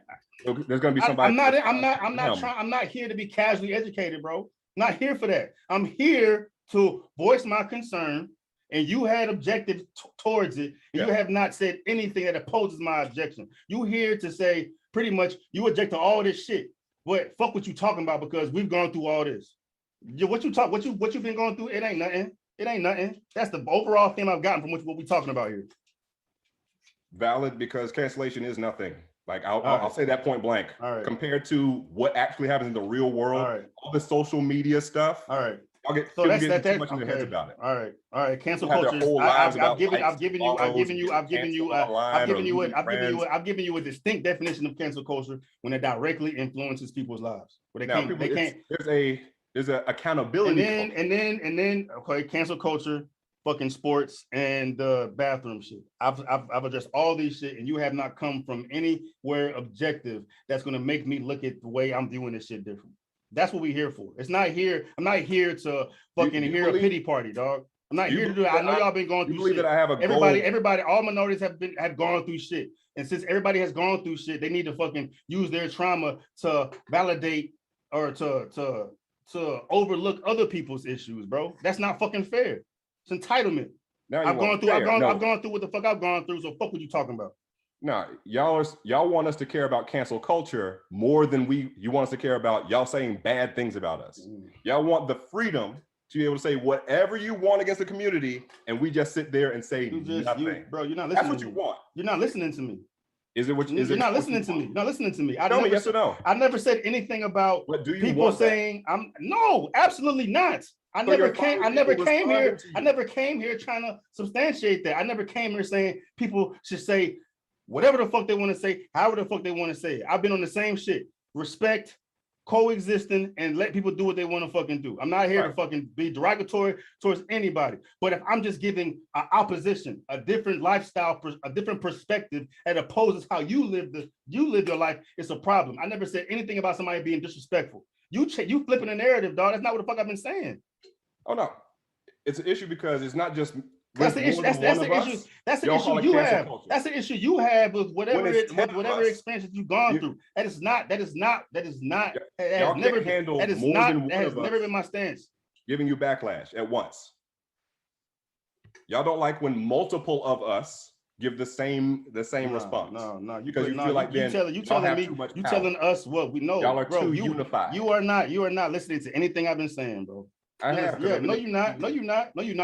[SPEAKER 2] There's gonna be somebody.
[SPEAKER 3] I'm not here to be casually educated, bro. I'm not here for that. I'm here to voice my concern, and you had objective towards it, and you have not said anything that opposes my objection. You here to say pretty much you object to all this shit, but fuck what you talking about, because we've gone through all this. What you've been going through, it ain't nothing. It ain't nothing. That's the overall thing I've gotten from what we're talking about here.
[SPEAKER 2] Valid, because cancellation is nothing. Like I'll say that point blank. Compared to what actually happens in the real world, all the social media stuff.
[SPEAKER 3] I'll
[SPEAKER 2] get too much in their heads about it.
[SPEAKER 3] All right. Cancel culture. I've given you a distinct definition of cancel culture when it directly influences people's lives. Where
[SPEAKER 2] there's an accountability.
[SPEAKER 3] And then cancel culture fucking sports and the bathroom shit. I've addressed all these shit, and you have not come from anywhere objective that's gonna make me look at the way I'm viewing this shit different. That's what we're here for. It's not here. I'm not here to fucking hear a pity party, dog. I'm not here to do it. I know y'all been going through shit.
[SPEAKER 2] That I have a
[SPEAKER 3] everybody, all minorities have gone through shit. And since everybody has gone through shit, they need to fucking use their trauma to validate or to overlook other people's issues, bro. That's not fucking fair. It's entitlement. I've gone through what the fuck I've gone through. So fuck what you talking about.
[SPEAKER 2] No, y'all want us to care about cancel culture more than you want us to care about y'all saying bad things about us. Y'all want the freedom to be able to say whatever you want against the community, and we just sit there and say nothing.
[SPEAKER 3] Bro, you're not listening.
[SPEAKER 2] That's what you want.
[SPEAKER 3] You're not listening to me.
[SPEAKER 2] Is it what
[SPEAKER 3] you're not listening to me? Not listening to me.
[SPEAKER 2] Tell me yes or no.
[SPEAKER 3] I never said anything about people saying no, absolutely not. I never came here trying to substantiate that. I never came here saying people should say whatever the fuck they want to say, however the fuck they want to say it. I've been on the same shit. Respect, coexisting, and let people do what they want to fucking do. I'm not here to fucking be derogatory towards anybody. But if I'm just giving an opposition, a different lifestyle, a different perspective, as opposed to how you live your life, it's a problem. I never said anything about somebody being disrespectful. You flipping the narrative, dog. That's not what the fuck I've been saying.
[SPEAKER 2] Oh no, it's an issue because it's not just.
[SPEAKER 3] That's the issue. That's the issue. That's the issue you have. That's the issue you have with whatever experiences you've gone through. That has never been my stance.
[SPEAKER 2] Giving you backlash at once. Y'all don't like when multiple of us give the same response.
[SPEAKER 3] No.
[SPEAKER 2] You feel like you
[SPEAKER 3] telling us what we know.
[SPEAKER 2] Y'all are too unified.
[SPEAKER 3] You are not listening to anything I've been saying, bro. No, you're not. You're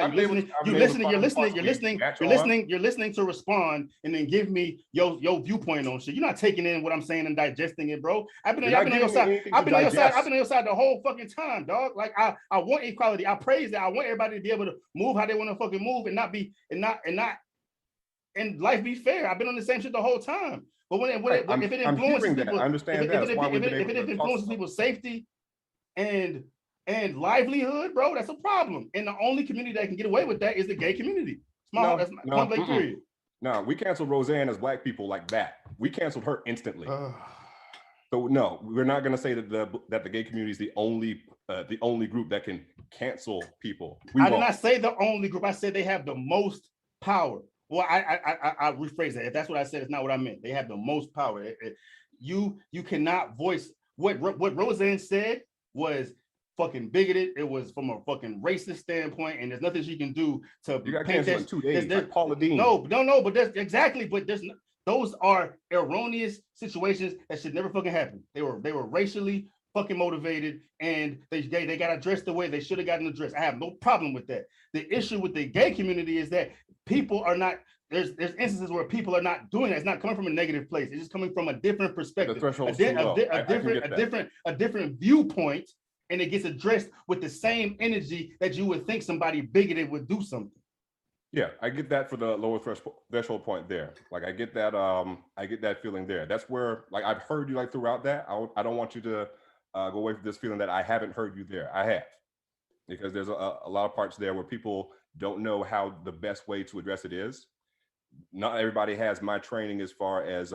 [SPEAKER 3] listening to respond and then give me your viewpoint on shit. You're not taking in what I'm saying and digesting it, bro. I've been on your side the whole fucking time, dog. Like I want equality. I praise that. I want everybody to be able to move how they want to fucking move and life be fair. I've been on the same shit the whole time. But if it influences people, if it influences people's safety and livelihood, bro, that's a problem. And the only community that can get away with that is the gay community. That's my point blank period.
[SPEAKER 2] No, we canceled Roseanne as Black people like that. We canceled her instantly. So no, we're not going to say that the gay community is the only group that can cancel people.
[SPEAKER 3] I did not say the only group. I said they have the most power. Well, I rephrase that. If that's what I said, it's not what I meant. They have the most power. You cannot voice what Roseanne said was fucking bigoted. It was from a fucking racist standpoint, and there's nothing she can do to.
[SPEAKER 2] You got canceled in 2 days. Like Paula Deen.
[SPEAKER 3] No, but there's exactly. But those are erroneous situations that should never fucking happen. They were racially fucking motivated, and they got addressed the way they should have gotten addressed. I have no problem with that. The issue with the gay community is that people are not. There's instances where people are not doing it. It's not coming from a negative place. It's just coming from a different perspective, a different viewpoint. And it gets addressed with the same energy that you would think somebody bigoted would do something.
[SPEAKER 2] Yeah, I get that for the lower threshold point there. Like I get that feeling there. That's where, like, I've heard you like throughout that. I don't want you to go away from this feeling that I haven't heard you there. I have, because there's a lot of parts there where people don't know how the best way to address it is. Not everybody has my training as far as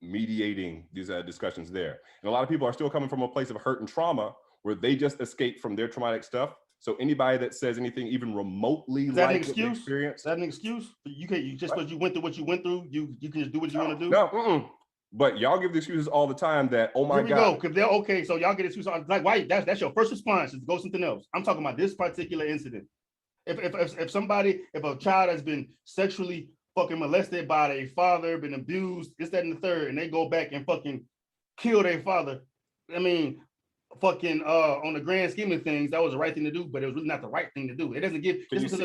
[SPEAKER 2] mediating these discussions there. And a lot of people are still coming from a place of hurt and trauma where they just escaped from their traumatic stuff. So anybody that says anything even remotely
[SPEAKER 3] like an excuse? Experience, is that an excuse? Because you went through what you went through, you can just do what you want to do?
[SPEAKER 2] No, but y'all give the excuses all the time that, oh my God.
[SPEAKER 3] Here we go, okay, so y'all get excuses. Like, why? That's your first response, is go something else. I'm talking about this particular incident. If a child has been sexually fucking molested by their father, been abused, this, that, and the third, and they go back and fucking kill their father. I mean, fucking on the grand scheme of things, that was the right thing to do, but it was really not the right thing to do. It doesn't give. I'm just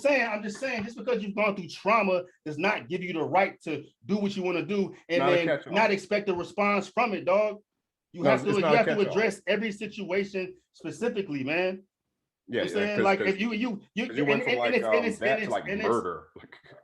[SPEAKER 3] saying, just because you've gone through trauma does not give you the right to do what you want to do and not expect a response from it, dog. You have to address every situation specifically, man.
[SPEAKER 2] Yeah,
[SPEAKER 3] I'm saying, like, if you
[SPEAKER 2] went from murder.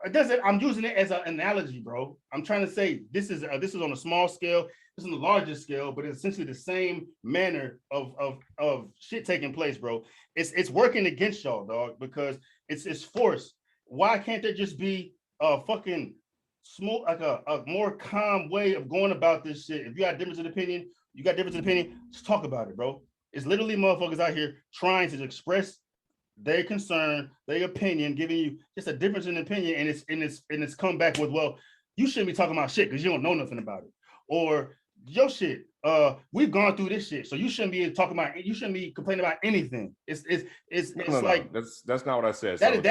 [SPEAKER 3] It doesn't. I'm using it as an analogy, bro. I'm trying to say this is on a small scale. on the larger scale, but it's essentially the same manner of shit taking place, bro. It's working against y'all, dog, because it's forced. Why can't there just be a fucking smooth, like a more calm way of going about this shit? If you got difference in opinion, just talk about it, bro. It's literally motherfuckers out here trying to express their concern, their opinion, giving you just a difference in opinion, and it's come back with, well, you shouldn't be talking about shit because you don't know nothing about it, or your shit. We've gone through this shit, so you shouldn't be talking about. You shouldn't be complaining about anything. It's like
[SPEAKER 2] that's not what I said.
[SPEAKER 3] That is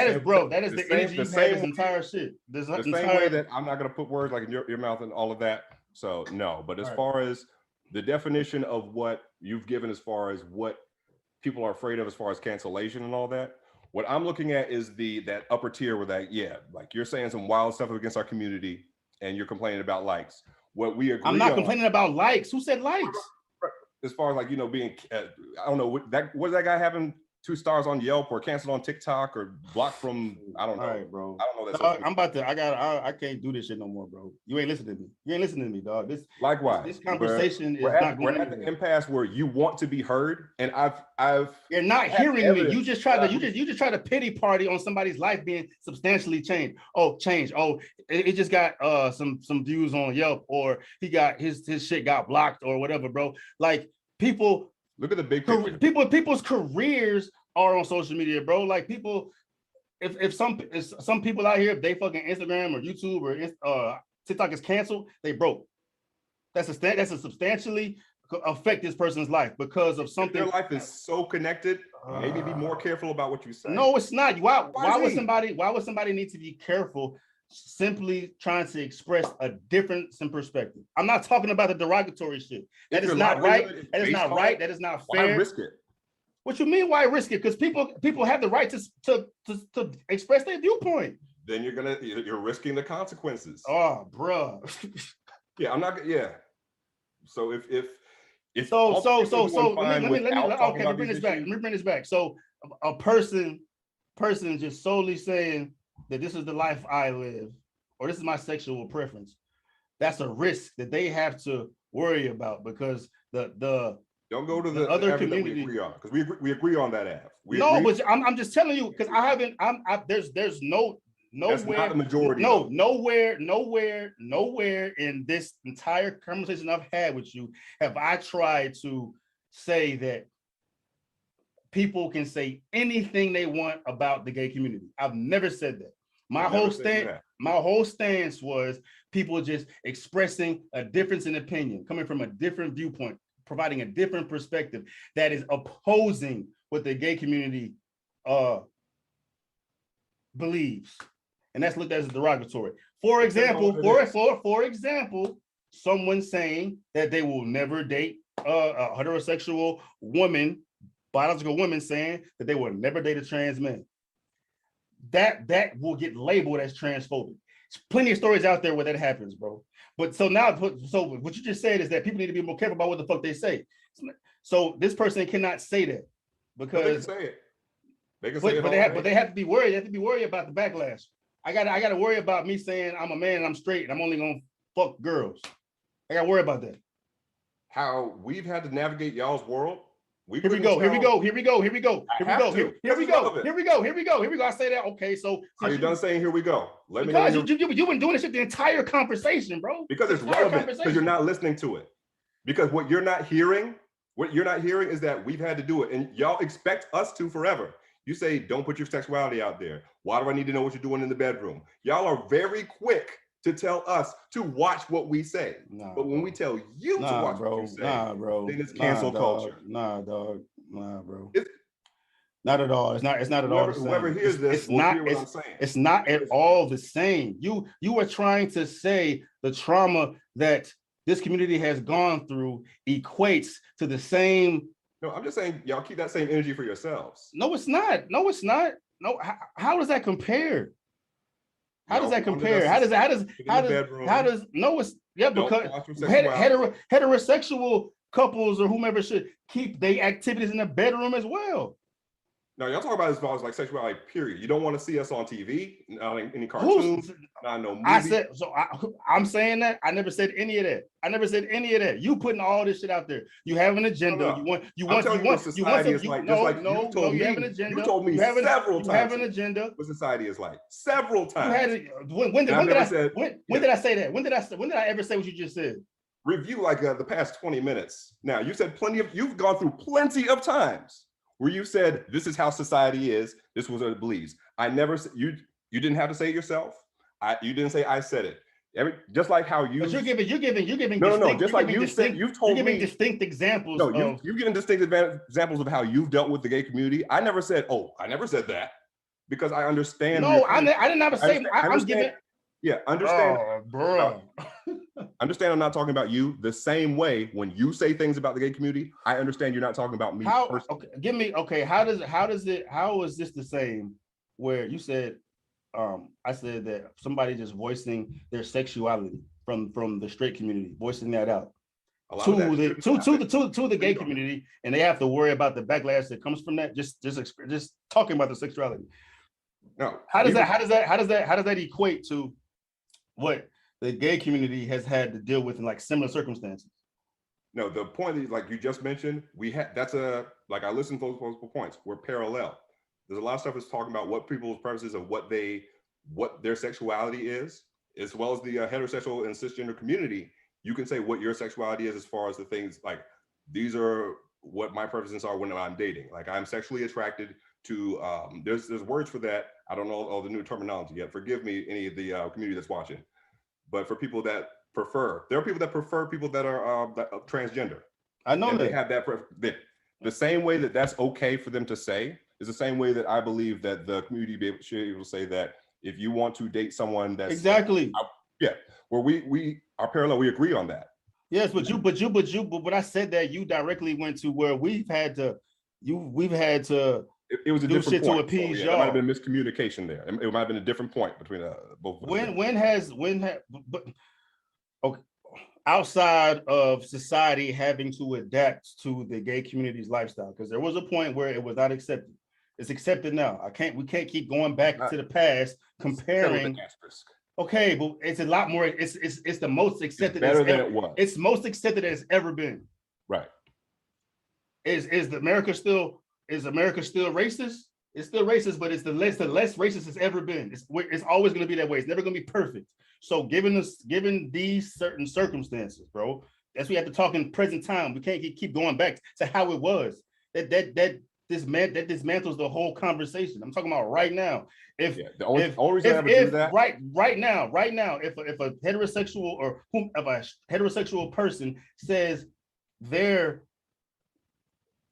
[SPEAKER 3] the energy you have this entire shit.
[SPEAKER 2] The same way that I'm not gonna put words like in your mouth and all of that. So no, but as far as the definition of what you've given, as far as what people are afraid of, as far as cancellation and all that, what I'm looking at is that upper tier where like you're saying some wild stuff against our community, and you're complaining about likes. What we agree
[SPEAKER 3] I'm not complaining about likes. Who said likes?
[SPEAKER 2] As far as like, being, I don't know, what that guy having 2 stars on Yelp or canceled on TikTok or blocked from, I don't know. All right,
[SPEAKER 3] bro.
[SPEAKER 2] I don't know.
[SPEAKER 3] I can't do this shit no more, bro. You ain't listening to me. You ain't listening to me, dog.
[SPEAKER 2] Likewise.
[SPEAKER 3] This conversation we're
[SPEAKER 2] at the impasse where you want to be heard, and
[SPEAKER 3] you're not hearing me. You just try to pity party on somebody's life being substantially changed. Oh, it just got some views on Yelp, or he got his shit got blocked or whatever, bro. Like, people
[SPEAKER 2] look at the big picture.
[SPEAKER 3] People's careers are on social media, bro. Like, people, if some people out here, if they fucking Instagram or YouTube or TikTok is canceled, they broke. That's a substantially affect this person's life because of something.
[SPEAKER 2] If their life is so connected, maybe be more careful about what you say.
[SPEAKER 3] No, it's not. Why would somebody need to be careful simply trying to express a difference in perspective? I'm not talking about the derogatory shit. That is not right. That is not right. That is not fair.
[SPEAKER 2] Why risk it?
[SPEAKER 3] What you mean? Why risk it? Because people have the right to express their viewpoint.
[SPEAKER 2] Then you're risking the consequences.
[SPEAKER 3] Oh, bro.
[SPEAKER 2] Yeah, I'm not. Yeah. So if
[SPEAKER 3] let me bring this back. So a person just solely saying that this is the life I live, or this is my sexual preference, that's a risk that they have to worry about, because the
[SPEAKER 2] don't go to the other community we agree on, because we agree on that app.
[SPEAKER 3] But I'm just telling you, because there's nowhere,
[SPEAKER 2] not the majority.
[SPEAKER 3] Nowhere in this entire conversation I've had with you have I tried to say that people can say anything they want about the gay community. I've never said that. My whole stance was people just expressing a difference in opinion, coming from a different viewpoint, providing a different perspective that is opposing what the gay community believes. And that's looked at as derogatory. For example, someone saying that they will never date a heterosexual woman, biological woman, saying that they will never date a trans man. That will get labeled as transphobic. There's plenty of stories out there where that happens, bro. But so what you just said is that people need to be more careful about what the fuck they say. So this person cannot say that, because
[SPEAKER 2] they can say it. They can say it.
[SPEAKER 3] But they have to be worried. They have to be worried about the backlash. I gotta worry about me saying I'm a man and I'm straight and I'm only gonna fuck girls. I gotta worry about that.
[SPEAKER 2] How we've had to navigate y'all's world.
[SPEAKER 3] Here we go. I say that. Okay, so
[SPEAKER 2] are you done saying here we go?
[SPEAKER 3] Let me know. You've been doing this shit the entire conversation, bro.
[SPEAKER 2] Because it's relevant. Because you're not listening to it. Because what you're not hearing is that we've had to do it, and y'all expect us to forever. You say, don't put your sexuality out there. Why do I need to know what you're doing in the bedroom? Y'all are very quick to tell us to watch what we say. But when we tell you to watch what you say, then it's cancel culture.
[SPEAKER 3] Nah, bro. Not at all. It's not at all the same.
[SPEAKER 2] Whoever hears this will hear what I'm saying.
[SPEAKER 3] It's not at all the same. You are trying to say the trauma that this community has gone through equates to the same.
[SPEAKER 2] No, I'm just saying y'all keep that same energy for yourselves.
[SPEAKER 3] No, it's not. No, how does that compare? How does that compare? Because heterosexual couples or whomever should keep their activities in the bedroom as well.
[SPEAKER 2] No, y'all talk about as far as like sexuality, period. You don't want to see us on TV, not in any cartoons, not no movie.
[SPEAKER 3] I said, so I'm saying that. I never said any of that. I never said any of that. You putting all this shit out there. You have an agenda.
[SPEAKER 2] No.
[SPEAKER 3] You have an agenda.
[SPEAKER 2] You told me several times.
[SPEAKER 3] You have an agenda.
[SPEAKER 2] What society is like. Several times.
[SPEAKER 3] When did I say that? When did I ever say what you just said?
[SPEAKER 2] Review like the past 20 minutes. Now, you said you've gone through plenty of times where you said, this is how society is, this was what it believes. I never said, you didn't have to say it yourself. You didn't say I said it. Just like how you.
[SPEAKER 3] But you're giving.
[SPEAKER 2] No. Just like you said, you've told me.
[SPEAKER 3] You're giving distinct examples.
[SPEAKER 2] No, you're giving distinct examples of how you've dealt with the gay community. I never said, I never said that, because I understand.
[SPEAKER 3] No, I didn't ever say. I'm giving.
[SPEAKER 2] Yeah, understand.
[SPEAKER 3] Oh, bro.
[SPEAKER 2] Understand I'm not talking about you the same way when you say things about the gay community. I understand you're not talking about me.
[SPEAKER 3] How is this the same where you said I said that somebody just voicing their sexuality from the straight community, voicing that out to the gay community, and they have to worry about the backlash that comes from that, just talking about the sexuality.
[SPEAKER 2] No.
[SPEAKER 3] How does that equate to what the gay community has had to deal with in like similar circumstances?
[SPEAKER 2] No, the point is, like you just mentioned, I listened to those multiple points. We're parallel. There's a lot of stuff that's talking about what people's preferences of what their sexuality is, as well as the heterosexual and cisgender community. You can say what your sexuality is as far as the things like, these are what my preferences are when I'm dating. Like, I'm sexually attracted to, there's words for that. I don't know all the new terminology yet. Forgive me, any of the community that's watching. But for people that prefer, there are people that prefer people that are transgender.
[SPEAKER 3] I know that.
[SPEAKER 2] They have that. The same way that that's okay for them to say is the same way that I believe that the community should be able to say that if you want to date someone that's
[SPEAKER 3] exactly.
[SPEAKER 2] Where we are parallel, we agree on that.
[SPEAKER 3] Yes, but when I said that, you directly went to where we've had to.
[SPEAKER 2] It was a different point.
[SPEAKER 3] To appease y'all.
[SPEAKER 2] There might have been miscommunication there. It might have been a different point between both.
[SPEAKER 3] Okay, outside of society having to adapt to the gay community's lifestyle, because there was a point where it was not accepted. It's accepted now. We can't keep going back to the past comparing. Okay, but it's a lot more. It's the most accepted.
[SPEAKER 2] It's better than it was.
[SPEAKER 3] It's most accepted it's ever been.
[SPEAKER 2] Right.
[SPEAKER 3] Is America still racist? It's still racist, but it's the less racist it's ever been. It's always going to be that way. It's never going to be perfect. So given these certain circumstances, bro, that's we have to talk in present time. We can't keep going back to how it was. That dismantles the whole conversation. I'm talking about right now. Right now, if a heterosexual person says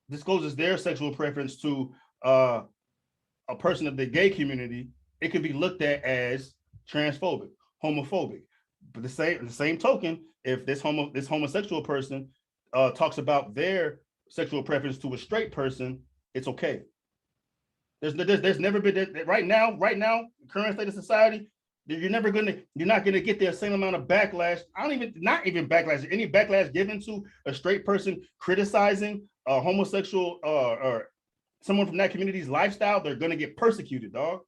[SPEAKER 3] discloses their sexual preference to a person of the gay community, it could be looked at as transphobic, homophobic. But the same token, if this homosexual person talks about their sexual preference to a straight person, it's okay. There's never been that right now, current state of society, you're not gonna get the same amount of backlash. Not even backlash, any backlash given to a straight person criticizing a homosexual or someone from that community's lifestyle. They're gonna get persecuted, dog.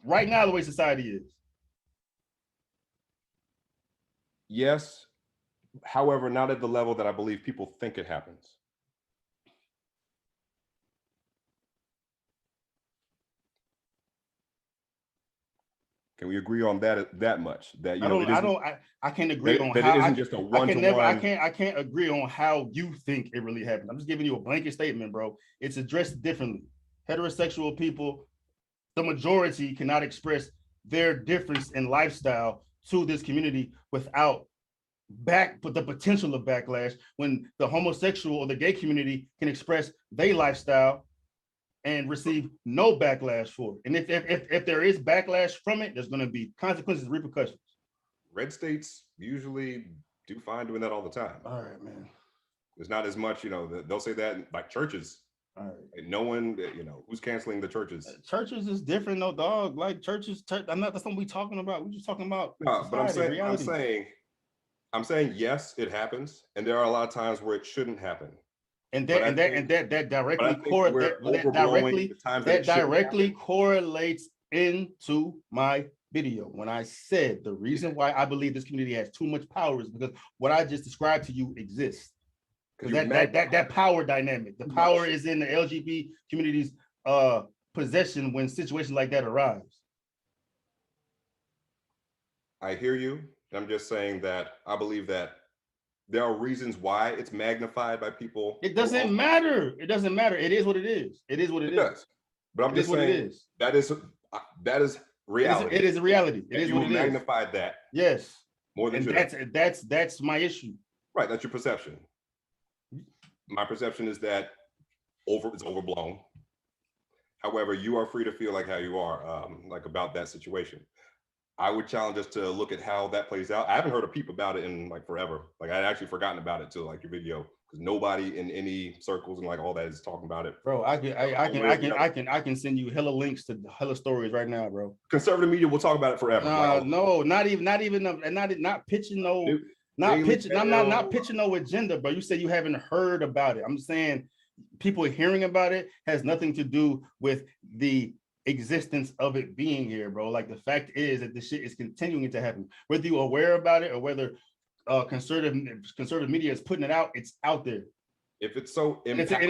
[SPEAKER 3] Right now, the way society is.
[SPEAKER 2] Yes, however, not at the level that I believe people think it happens. Can we agree on that much? That
[SPEAKER 3] I can't agree on
[SPEAKER 2] that
[SPEAKER 3] how
[SPEAKER 2] it isn't just a one-to-one.
[SPEAKER 3] I can't agree on how you think it really happened. I'm just giving you a blanket statement, bro. It's addressed differently. Heterosexual people, the majority, cannot express their difference in lifestyle to this community without the potential of backlash, when the homosexual or the gay community can express their lifestyle and receive no backlash for it. And if there is backlash from it, there's going to be consequences, repercussions. Red
[SPEAKER 2] states usually do fine doing that all the time.
[SPEAKER 3] All right, man.
[SPEAKER 2] There's not as much, they'll say that in, like, churches.
[SPEAKER 3] All right.
[SPEAKER 2] And no one, who's canceling the churches?
[SPEAKER 3] Churches is different, though, dog. Like churches, that's something we talking about. We're just talking about
[SPEAKER 2] society, but I'm saying yes, it happens, and there are a lot of times where it shouldn't happen.
[SPEAKER 3] And
[SPEAKER 2] But
[SPEAKER 3] that
[SPEAKER 2] I think we're overblowing the times that it shouldn't
[SPEAKER 3] directly
[SPEAKER 2] happen.
[SPEAKER 3] correlates into my video. When I said the reason why I believe this community has too much power is because what I just described to you exists. Because that power dynamic, the power is in the LGBT community's possession when situations like that arise.
[SPEAKER 2] I hear you. I'm just saying that I believe that there are reasons why it's magnified by people.
[SPEAKER 3] It doesn't matter. It doesn't matter. It is what it is. It is what it is.
[SPEAKER 2] Does. But I'm just saying that is reality.
[SPEAKER 3] It is a reality. It is what it is.
[SPEAKER 2] You magnified that.
[SPEAKER 3] Yes.
[SPEAKER 2] More than
[SPEAKER 3] that's my issue.
[SPEAKER 2] Right. That's your perception. My perception is that it's overblown. However, you are free to feel like how you are, like about that situation. I would challenge us to look at how that plays out. I haven't heard a peep about it in like forever. Like I'd actually forgotten about it till like your video, because nobody in any circles and like all that is talking about it.
[SPEAKER 3] Bro, I can send you hella links to hella stories right now, bro.
[SPEAKER 2] Conservative media will talk about it forever.
[SPEAKER 3] No, not pitching no, not pitching no agenda, bro. You say you haven't heard about it. I'm saying people hearing about it has nothing to do with the existence of it being here, bro. Like the fact is that this shit is continuing to happen, whether you're aware about it or whether conservative media is putting it out. It's out there.
[SPEAKER 2] If it's so impactful,
[SPEAKER 3] and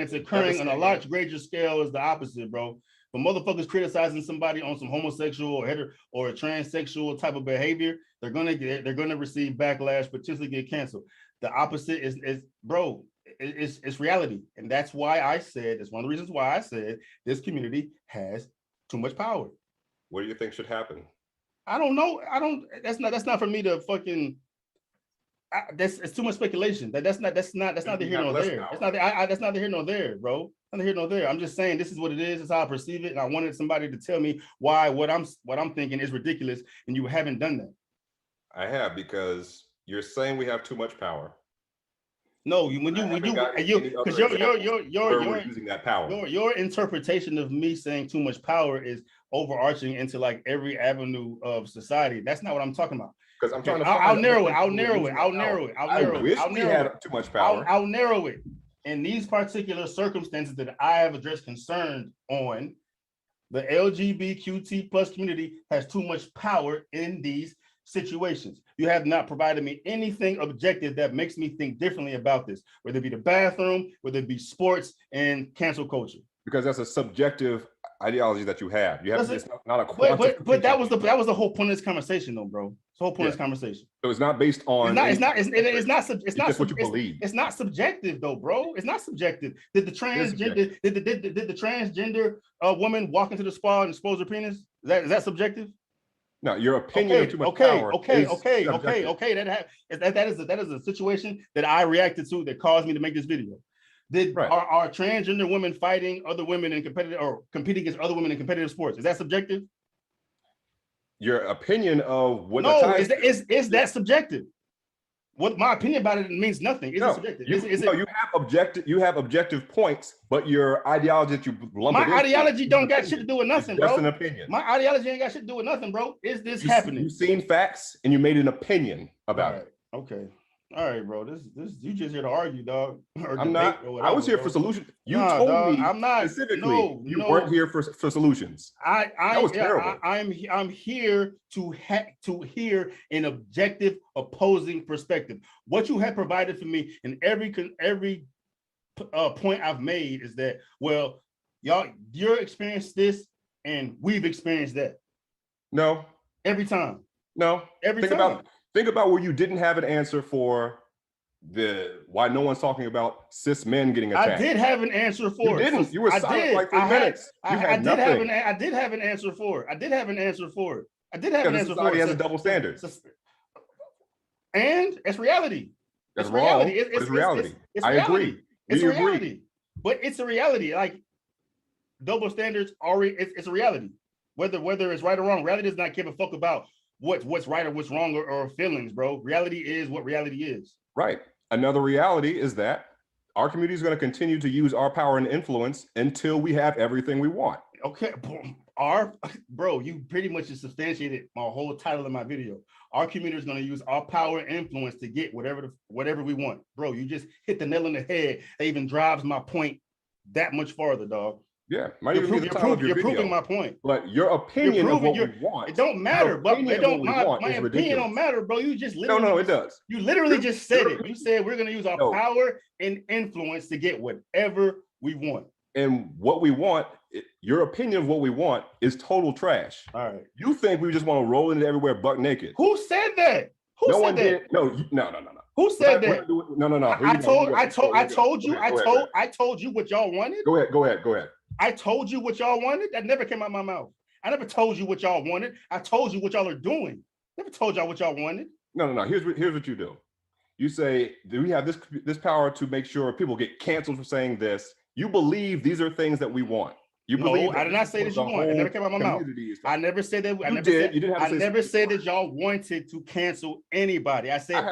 [SPEAKER 3] it's occurring on a large greater scale is the opposite, bro. But motherfuckers criticizing somebody on some homosexual or a transsexual type of behavior, they're gonna receive backlash, potentially get canceled. The opposite is bro. It's reality, and that's why I said, it's one of the reasons why I said this community has too much power.
[SPEAKER 2] What do you think should happen?
[SPEAKER 3] I don't know. That's not for me to fucking. It's too much speculation. That's not the here nor there. It's not that's not the here nor there, bro. Not the here nor there. I'm just saying this is what it is. It's how I perceive it, and I wanted somebody to tell me why what I'm thinking is ridiculous, and you haven't done that.
[SPEAKER 2] I have, because you're saying we have too much power.
[SPEAKER 3] No, because you're
[SPEAKER 2] using that power.
[SPEAKER 3] Your interpretation of me saying too much power is overarching into like every avenue of society. That's not what I'm talking about.
[SPEAKER 2] Because I'm trying to.
[SPEAKER 3] I'll narrow it.
[SPEAKER 2] I wish we had too much power.
[SPEAKER 3] I'll narrow it. In these particular circumstances that I have addressed concern on, the LGBTQ plus community has too much power in these situations. You have not provided me anything objective that makes me think differently about this, whether it be the bathroom, whether it be sports and cancel culture.
[SPEAKER 2] Because that's a subjective ideology that you have. You have it's not a
[SPEAKER 3] but that was the whole point of this conversation, though, bro. It's the whole point of this conversation.
[SPEAKER 2] So it's not based on.
[SPEAKER 3] It's not
[SPEAKER 2] what you believe.
[SPEAKER 3] It's not subjective, though, bro. It's not subjective. Did the transgender woman walk into the spa and expose her penis? Is that subjective?
[SPEAKER 2] No, your opinion of too much power.
[SPEAKER 3] Okay. That is a situation that I reacted to that caused me to make this video. Are transgender women fighting other women in competing against other women in competitive sports? Is that subjective?
[SPEAKER 2] Your opinion of what?
[SPEAKER 3] No, is that subjective? What my opinion about it means nothing. It's subjective.
[SPEAKER 2] You have objective points, but your ideology that you lump
[SPEAKER 3] my ideology don't got shit to do with nothing, bro.
[SPEAKER 2] Just an opinion.
[SPEAKER 3] My ideology ain't got shit to do with nothing, bro. Is this happening?
[SPEAKER 2] You've seen facts and you made an opinion about it.
[SPEAKER 3] Okay. All right, bro. This you just here to argue, dog.
[SPEAKER 2] I'm not. I was here for solutions. You told me.
[SPEAKER 3] I'm not
[SPEAKER 2] specifically. You weren't here for solutions.
[SPEAKER 3] That
[SPEAKER 2] was terrible.
[SPEAKER 3] I'm here to hear an objective opposing perspective. What you have provided for me in every point I've made is that, well, you're experienced this and we've experienced that.
[SPEAKER 2] No.
[SPEAKER 3] Every time.
[SPEAKER 2] No.
[SPEAKER 3] Every time.
[SPEAKER 2] Think about where you didn't have an answer for why no one's talking about cis men getting attacked.
[SPEAKER 3] I did have an answer for it.
[SPEAKER 2] You didn't. You were silent like 3 minutes.
[SPEAKER 3] I did have an answer for it. Society
[SPEAKER 2] has a double standard.
[SPEAKER 3] And it's reality.
[SPEAKER 2] That's wrong. It's reality. I agree.
[SPEAKER 3] It's reality. But it's a reality. Like double standards it's a reality. Whether it's right or wrong, reality does not give a fuck about what's right or what's wrong or feelings, bro. Reality is what reality is.
[SPEAKER 2] Right. Another reality is that our community is going to continue to use our power and influence until we have everything we want.
[SPEAKER 3] Okay. bro, you pretty much just substantiated my whole title of my video. Our community is going to use our power and influence to get whatever we want. Bro, you just hit the nail on the head. That even drives my point that much farther, dog.
[SPEAKER 2] Yeah, might even be the title of your video.
[SPEAKER 3] You're proving my point.
[SPEAKER 2] But your opinion of what we want.
[SPEAKER 3] It don't matter, but it don't. My opinion
[SPEAKER 2] ridiculous.
[SPEAKER 3] don't matter, bro. You just literally.
[SPEAKER 2] No, it does.
[SPEAKER 3] You literally just said it. You said we're gonna use our power and influence to get whatever we want.
[SPEAKER 2] And what we want, your opinion of what we want is total trash.
[SPEAKER 3] All right.
[SPEAKER 2] You think we just want to roll into everywhere buck naked?
[SPEAKER 3] Who said that? Who said that?
[SPEAKER 2] No.
[SPEAKER 3] Who said that?
[SPEAKER 2] No.
[SPEAKER 3] I told you what y'all wanted.
[SPEAKER 2] Go ahead.
[SPEAKER 3] I told you what y'all wanted. That never came out of my mouth. I never told you what y'all wanted. I told you what y'all are doing. Never told y'all what y'all wanted.
[SPEAKER 2] No. Here's what you do. You say, do we have this power to make sure people get canceled for saying this? You believe these are things that we want. You believe
[SPEAKER 3] I did not say that you want. It never came out of my mouth. I never said that. I never said that y'all wanted to cancel anybody. I said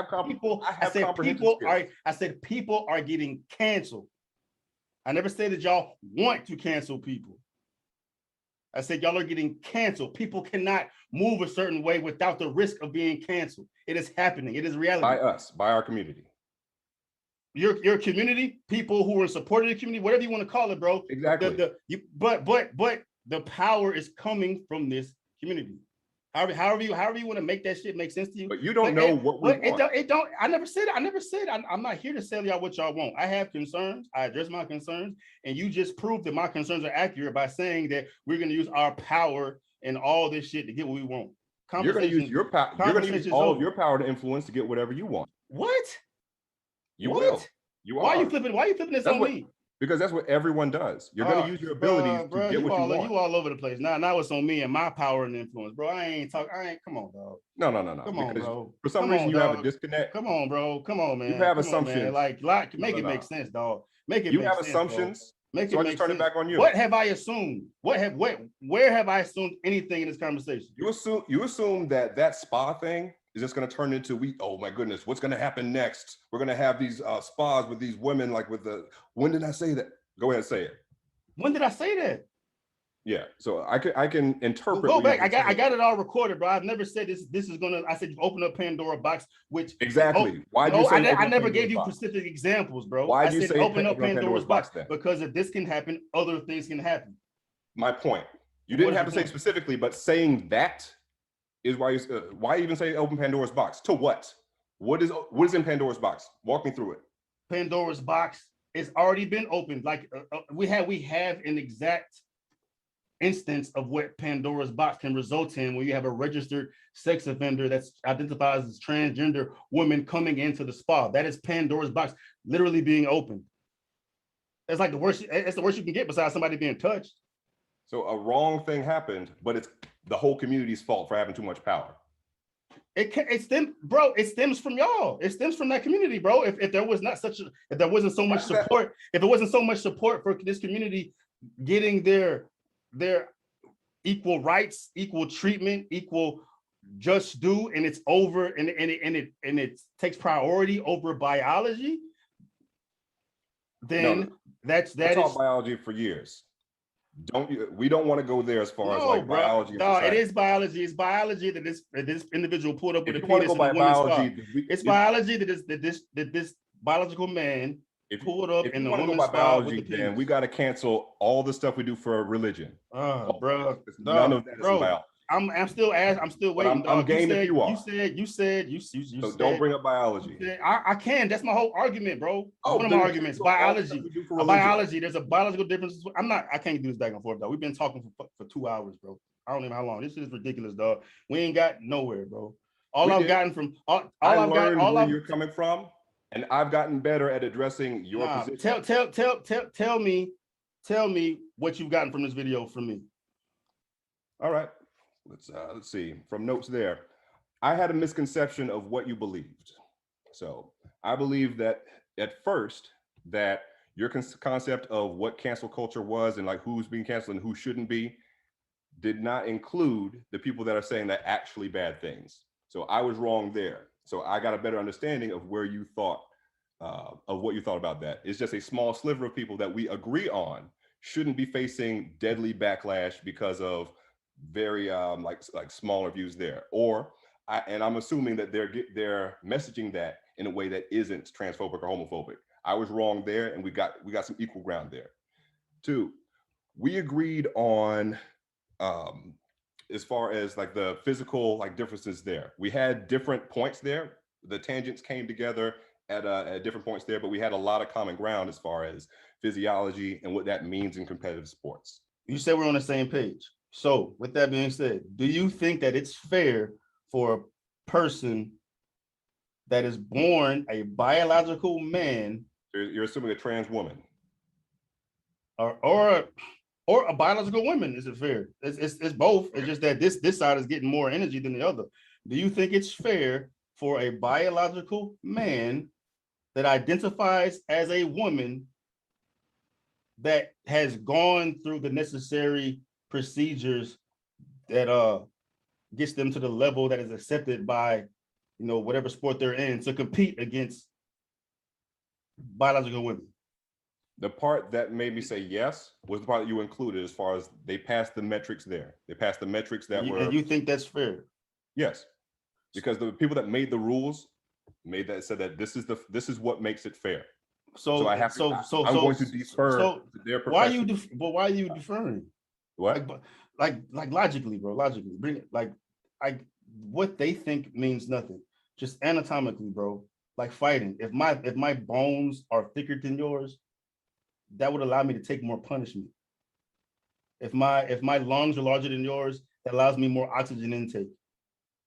[SPEAKER 3] people are getting canceled. I never said that y'all want to cancel people. I said y'all are getting canceled. People cannot move a certain way without the risk of being canceled. It is happening. It is reality.
[SPEAKER 2] By us, by our community.
[SPEAKER 3] Your community, people who are in support of the community, whatever you want to call it, bro.
[SPEAKER 2] Exactly.
[SPEAKER 3] But the power is coming from this community. However you want to make that shit make sense to you.
[SPEAKER 2] But you don't know what we want.
[SPEAKER 3] It don't. I never said. I'm not here to tell y'all what y'all want. I have concerns. I address my concerns, and you just proved that my concerns are accurate by saying that we're going to use our power and all this shit to get what we want.
[SPEAKER 2] You're going to use your power. You're going to use all of your power to influence to get whatever you want.
[SPEAKER 3] What?
[SPEAKER 2] You will. You are.
[SPEAKER 3] Why are you flipping this on me?
[SPEAKER 2] Because that's what everyone does. You're going to use your abilities to get what you want.
[SPEAKER 3] You all over the place. Now it's on me and my power and influence, bro. Come on, dog.
[SPEAKER 2] No.
[SPEAKER 3] Come on, bro.
[SPEAKER 2] For some reason, you have a disconnect.
[SPEAKER 3] Come on, bro. Come on, man.
[SPEAKER 2] You have assumptions.
[SPEAKER 3] Like, make it make sense, dog. Make it.
[SPEAKER 2] You have assumptions.
[SPEAKER 3] Make it.
[SPEAKER 2] So I just turn it back on you.
[SPEAKER 3] What have I assumed? Where have I assumed anything in this conversation?
[SPEAKER 2] You assume that spa thing is just going to turn into oh my goodness, what's going to happen next? We're going to have these spas with these women, like when did I say that? Go ahead and say it.
[SPEAKER 3] When did I say that?
[SPEAKER 2] Yeah, so I can interpret.
[SPEAKER 3] Go back. I got it all recorded, bro. I've never said this. This is gonna. I said you open up Pandora box, which
[SPEAKER 2] exactly.
[SPEAKER 3] I never gave you specific examples, bro.
[SPEAKER 2] Why did you say
[SPEAKER 3] open up Pandora's box? Then? Because if this can happen, other things can happen.
[SPEAKER 2] My point. You didn't have to say specifically, but saying that is why even say open Pandora's box to what? What is in Pandora's box? Walk me through it.
[SPEAKER 3] Pandora's box. It's already been opened. Like we have an exact instance of what Pandora's box can result in when you have a registered sex offender that's identified as transgender woman coming into the spa. That is Pandora's box literally being opened. That's like the worst. It's the worst you can get besides somebody being touched.
[SPEAKER 2] So a wrong thing happened, but it's the whole community's fault for having too much power.
[SPEAKER 3] It stems from y'all. It stems from that community, bro. If there wasn't so much support for this community getting their equal rights, equal treatment, equall just due, and it's over, and it takes priority over biology, then that's
[SPEAKER 2] taught biology for years. We don't want to go there as far as like biology.
[SPEAKER 3] No, it is biology. It's biology that this individual pulled up with a penis in a woman's spa. It's biology that this biological man pulled up in the woman's spa with the penis.
[SPEAKER 2] Then we got to cancel all the stuff we do for religion.
[SPEAKER 3] Bro,
[SPEAKER 2] none of that is biology.
[SPEAKER 3] I'm still waiting.
[SPEAKER 2] I'm game if you are.
[SPEAKER 3] You said.
[SPEAKER 2] So don't bring up biology.
[SPEAKER 3] I can. That's my whole argument, bro. One of my arguments. Biology. Biology. There's a biological difference. I can't do this back and forth, dog. We've been talking for 2 hours, bro. I don't even know how long. This is ridiculous, dog. We ain't got nowhere, bro. I've gotten where
[SPEAKER 2] you're coming from, and I've gotten better at addressing your position.
[SPEAKER 3] Tell me what you've gotten from this video from me.
[SPEAKER 2] All right. Let's see from notes there. I had a misconception of what you believed. So I believe that at first that your concept of what cancel culture was and like who's being canceled and who shouldn't be did not include the people that are saying that actually bad things. So I was wrong there. So I got a better understanding of where you thought of what you thought about that. It's just a small sliver of people that we agree on shouldn't be facing deadly backlash because of very like smaller views there. Or I'm assuming that they're messaging that in a way that isn't transphobic or homophobic. I was wrong there, and we got some equal ground there. Two, we agreed on as far as like the physical like differences there. We had different points there. The tangents came together at different points there, but we had a lot of common ground as far as physiology and what that means in competitive sports.
[SPEAKER 3] You said we're on the same page. So with that being said, do you think that it's fair for a person that is born a biological man,
[SPEAKER 2] You're assuming a trans woman,
[SPEAKER 3] or a biological woman? Is it fair? It's both. It's just that this side is getting more energy than the other. Do you think it's fair for a biological man that identifies as a woman that has gone through the necessary procedures that gets them to the level that is accepted by, whatever sport they're in, to compete against biological women?
[SPEAKER 2] the part that made me say yes was the part that you included as far as they passed the metrics there. They passed the metrics that were.
[SPEAKER 3] And you think that's fair?
[SPEAKER 2] Yes, because the people that made the rules said that this is what makes it fair. So I have to. I'm going to defer to their profession.
[SPEAKER 3] Why are you deferring?
[SPEAKER 2] What?
[SPEAKER 3] Like logically, bro. Logically, bring it. Like what they think means nothing. Just anatomically, bro. Like fighting. If my bones are thicker than yours, that would allow me to take more punishment. If my lungs are larger than yours, that allows me more oxygen intake.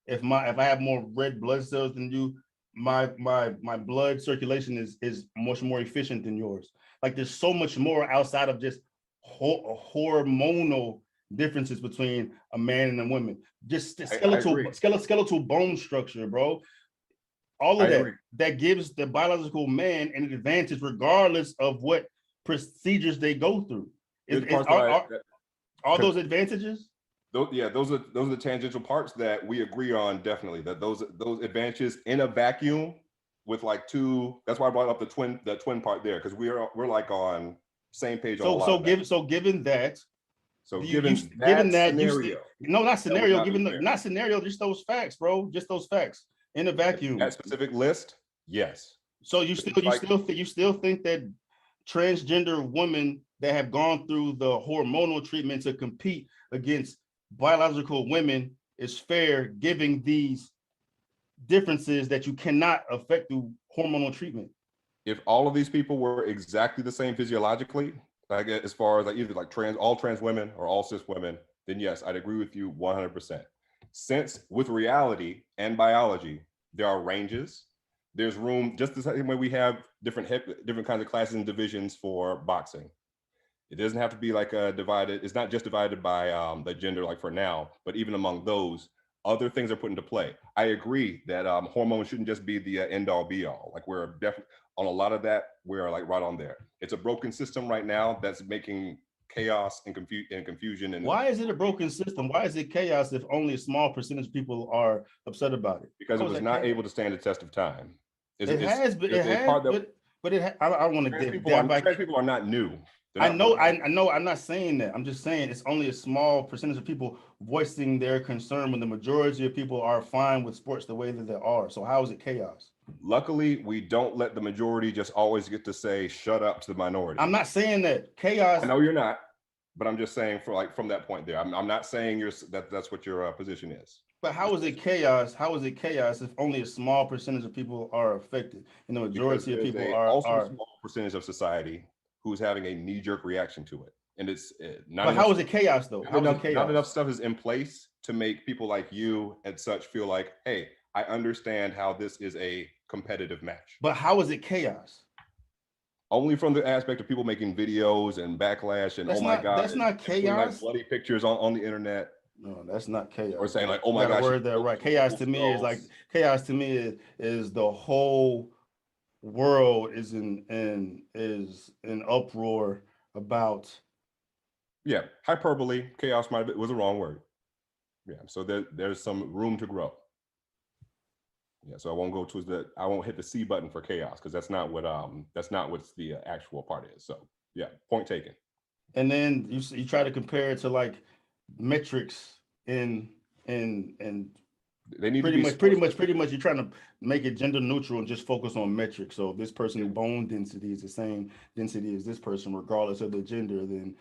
[SPEAKER 3] If I have more red blood cells than you, my blood circulation is much more efficient than yours. Like there's so much more outside of just hormonal differences between a man and a woman. Just skeletal bone structure, bro. All of that gives the biological man an advantage regardless of what procedures they go through. Are those advantages?
[SPEAKER 2] Those are the tangential parts that we agree on, definitely. That those advantages in a vacuum with like two. That's why I brought up the twin part there, because we're like on same page. Given
[SPEAKER 3] that
[SPEAKER 2] scenario,
[SPEAKER 3] not scenario, just those facts, bro. Just those facts in a vacuum.
[SPEAKER 2] That specific list, yes.
[SPEAKER 3] So you still think that transgender women that have gone through the hormonal treatment to compete against biological women is fair, giving these differences that you cannot affect through hormonal treatment?
[SPEAKER 2] If all of these people were exactly the same physiologically, like as far as like either like all trans women or all cis women, then yes, I'd agree with you 100%. Since with reality and biology, there are ranges. There's room, just the same way we have different kinds of classes and divisions for boxing. It doesn't have to be like divided. It's not just divided by the gender, like for now, but even among those, other things are put into play. I agree that hormones shouldn't just be the end all be all. Like we're definitely on a lot of that. We're like right on there. It's a broken system right now that's making chaos and confusion. And
[SPEAKER 3] why is it a broken system? Why is it chaos if only a small percentage of people are upset about it?
[SPEAKER 2] Because it was not able to stand the test of time.
[SPEAKER 3] I want to
[SPEAKER 2] trans people are not new.
[SPEAKER 3] I know. I'm not saying that. I'm just saying it's only a small percentage of people voicing their concern when the majority of people are fine with sports the way that they are. So how is it chaos?
[SPEAKER 2] Luckily, we don't let the majority just always get to say shut up to the minority.
[SPEAKER 3] I'm not saying that chaos.
[SPEAKER 2] I know you're not, but I'm just saying from that point there. I'm not saying that's what your position is.
[SPEAKER 3] But how is it chaos? How is it chaos if only a small percentage of people are affected and the majority of people are
[SPEAKER 2] also a small percentage of society who's having a knee-jerk reaction to it, and it's not.
[SPEAKER 3] But how is it chaos though?
[SPEAKER 2] Not enough stuff is in place to make people like you and such feel like, hey, I understand how this is a competitive match.
[SPEAKER 3] But how is it chaos?
[SPEAKER 2] Only from the aspect of people making videos and backlash and God,
[SPEAKER 3] that's not chaos.
[SPEAKER 2] Like bloody pictures on the internet.
[SPEAKER 3] No, that's not chaos.
[SPEAKER 2] Or saying like, oh my gosh,
[SPEAKER 3] word there, right? Chaos to me is the whole world is in uproar about.
[SPEAKER 2] Yeah, hyperbole. Chaos was a wrong word. Yeah, so there's some room to grow. Yeah, so I won't hit the C button for chaos, because that's not what the actual part is. So yeah, point taken.
[SPEAKER 3] And then you try to compare it to like metrics and and
[SPEAKER 2] They need
[SPEAKER 3] pretty
[SPEAKER 2] to be
[SPEAKER 3] much, you're trying to make it gender neutral and just focus on metrics. So if this person's bone density is the same density as this person, regardless of the gender, then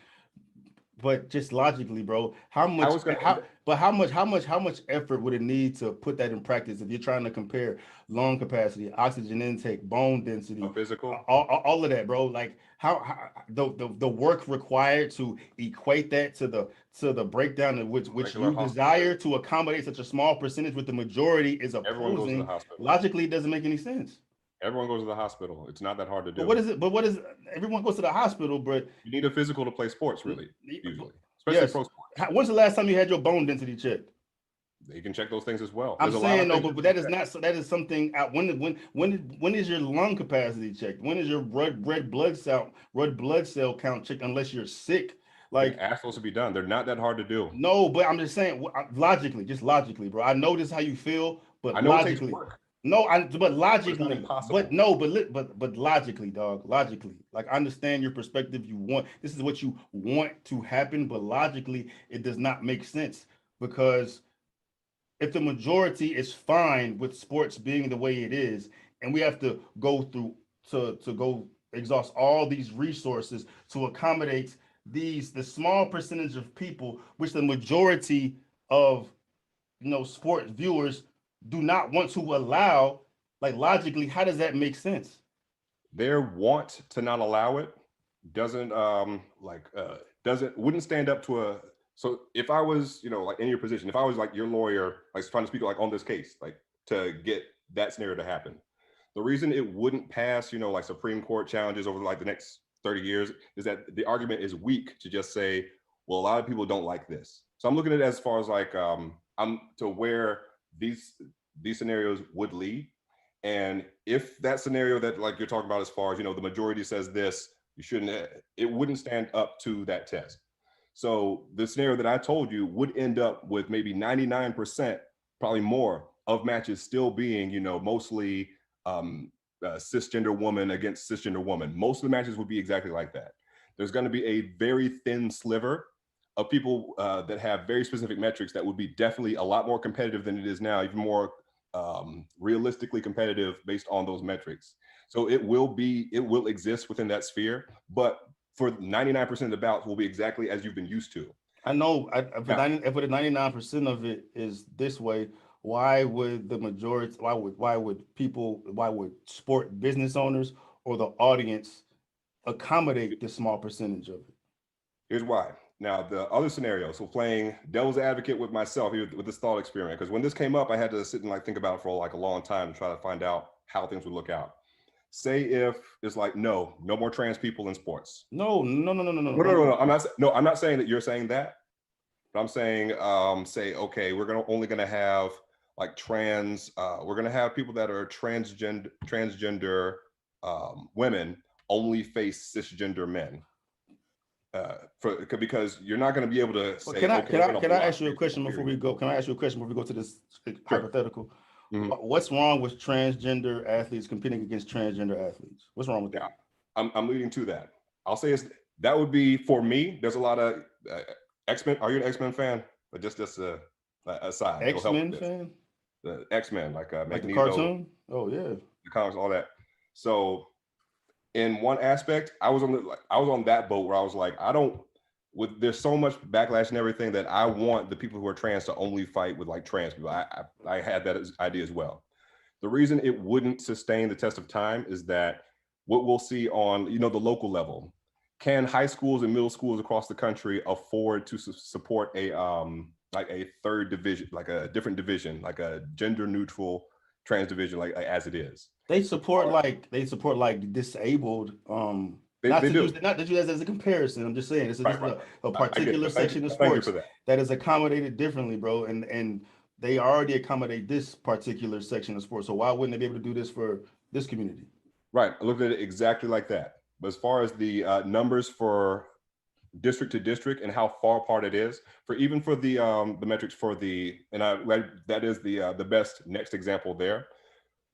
[SPEAKER 3] but just logically, bro,
[SPEAKER 2] how it's going to end up.
[SPEAKER 3] how much effort would it need to put that in practice if you're trying to compare lung capacity, oxygen intake, bone density,
[SPEAKER 2] A physical.
[SPEAKER 3] all of that, bro? Like how the work required to equate that to the breakdown in which
[SPEAKER 2] Regular
[SPEAKER 3] you
[SPEAKER 2] hospital.
[SPEAKER 3] desire to accommodate such a small percentage with the majority is
[SPEAKER 2] Everyone goes to the
[SPEAKER 3] opposing.
[SPEAKER 2] hospital.
[SPEAKER 3] Logically, it doesn't make any sense.
[SPEAKER 2] Everyone goes to the hospital. It's not that hard to do.
[SPEAKER 3] But what is it? But what is everyone goes to the hospital, but
[SPEAKER 2] You need a physical to play sports, really, usually, especially
[SPEAKER 3] yes.
[SPEAKER 2] pro sports.
[SPEAKER 3] When's the last time you had your bone density checked?
[SPEAKER 2] You can check those things as well.
[SPEAKER 3] I'm
[SPEAKER 2] There's a lot
[SPEAKER 3] saying
[SPEAKER 2] of
[SPEAKER 3] no,
[SPEAKER 2] things
[SPEAKER 3] but that is not so. That is something. When is your lung capacity checked? When is your red blood cell count checked? Unless you're sick,
[SPEAKER 2] you
[SPEAKER 3] like
[SPEAKER 2] can ask those to be done. They're not that hard to do.
[SPEAKER 3] no. But I'm just saying logically, just logically, bro. I know this is how you feel, but
[SPEAKER 2] I know it takes
[SPEAKER 3] logically,
[SPEAKER 2] work.
[SPEAKER 3] no. But logically,
[SPEAKER 2] impossible.
[SPEAKER 3] but no, but logically, dog. Logically, like I understand your perspective. You want this is what you want to happen, but logically, it does not make sense because if the majority is fine with sports being the way it is, and we have to go through to go exhaust all these resources to accommodate the small percentage of people, which the majority of sports viewers do not want to allow, like logically, how does that make sense?
[SPEAKER 2] Their want to not allow it doesn't wouldn't stand up to a. So if I was, like in your position, if I was like your lawyer, like trying to speak like on this case, like to get that scenario to happen, the reason it wouldn't pass, like Supreme Court challenges over like the next 30 years is that the argument is weak to just say, well, a lot of people don't like this. So I'm looking at it as far as like I'm to where these scenarios would lead. And if that scenario that like you're talking about as far as, the majority says this, you shouldn't, it wouldn't stand up to that test. So the scenario that I told you would end up with maybe 99%, probably more, of matches still being, mostly cisgender woman against cisgender woman. Most of the matches would be exactly like that. There's going to be a very thin sliver of people that have very specific metrics that would be definitely a lot more competitive than it is now, even more realistically competitive based on those metrics. So it will exist within that sphere, but for 99% of the bouts will be exactly as you've been used to.
[SPEAKER 3] I know if the 99% of it is this way, why would the majority, why would sport business owners or the audience accommodate this small percentage of it?
[SPEAKER 2] Here's why. Now, the other scenario, so playing devil's advocate with myself here with this thought experiment, because when this came up, I had to sit and like think about it for like a long time to try to find out how things would look out. Say if it's like, no more trans people in sports.
[SPEAKER 3] No.
[SPEAKER 2] I'm not saying that you're saying that, but I'm saying, say, okay, we're only gonna have like we're gonna have people that are transgender women only face cisgender men. Because you're not going to be able to say.
[SPEAKER 3] Can I ask you a question before we go? Can I ask you a question before we go to this hypothetical? Mm-hmm. What's wrong with transgender athletes competing against transgender athletes? What's wrong with that?
[SPEAKER 2] I'm leading to that. I'll say that would be for me. There's a lot of X-Men. Are you an X-Men fan? Or just a aside.
[SPEAKER 3] X-Men fan?
[SPEAKER 2] The X-Men, like
[SPEAKER 3] the cartoon. Oh yeah.
[SPEAKER 2] The comics, all that. So in one aspect, I was on that boat where I was like, there's so much backlash and everything that I want the people who are trans to only fight with like trans people. I had that idea as well. The reason it wouldn't sustain the test of time is that what we'll see on, the local level, can high schools and middle schools across the country afford to support like a third division, like a different division, like a gender neutral trans division, like as it is?
[SPEAKER 3] They support like disabled. Not to use as a comparison. I'm just saying this is a particular section of sports that is accommodated differently, bro. And they already accommodate this particular section of sports. So why wouldn't they be able to do this for this community?
[SPEAKER 2] Right. I looked at it exactly like that. But as far as the numbers for district to district and how far apart it is, for the metrics for that is the best next example there,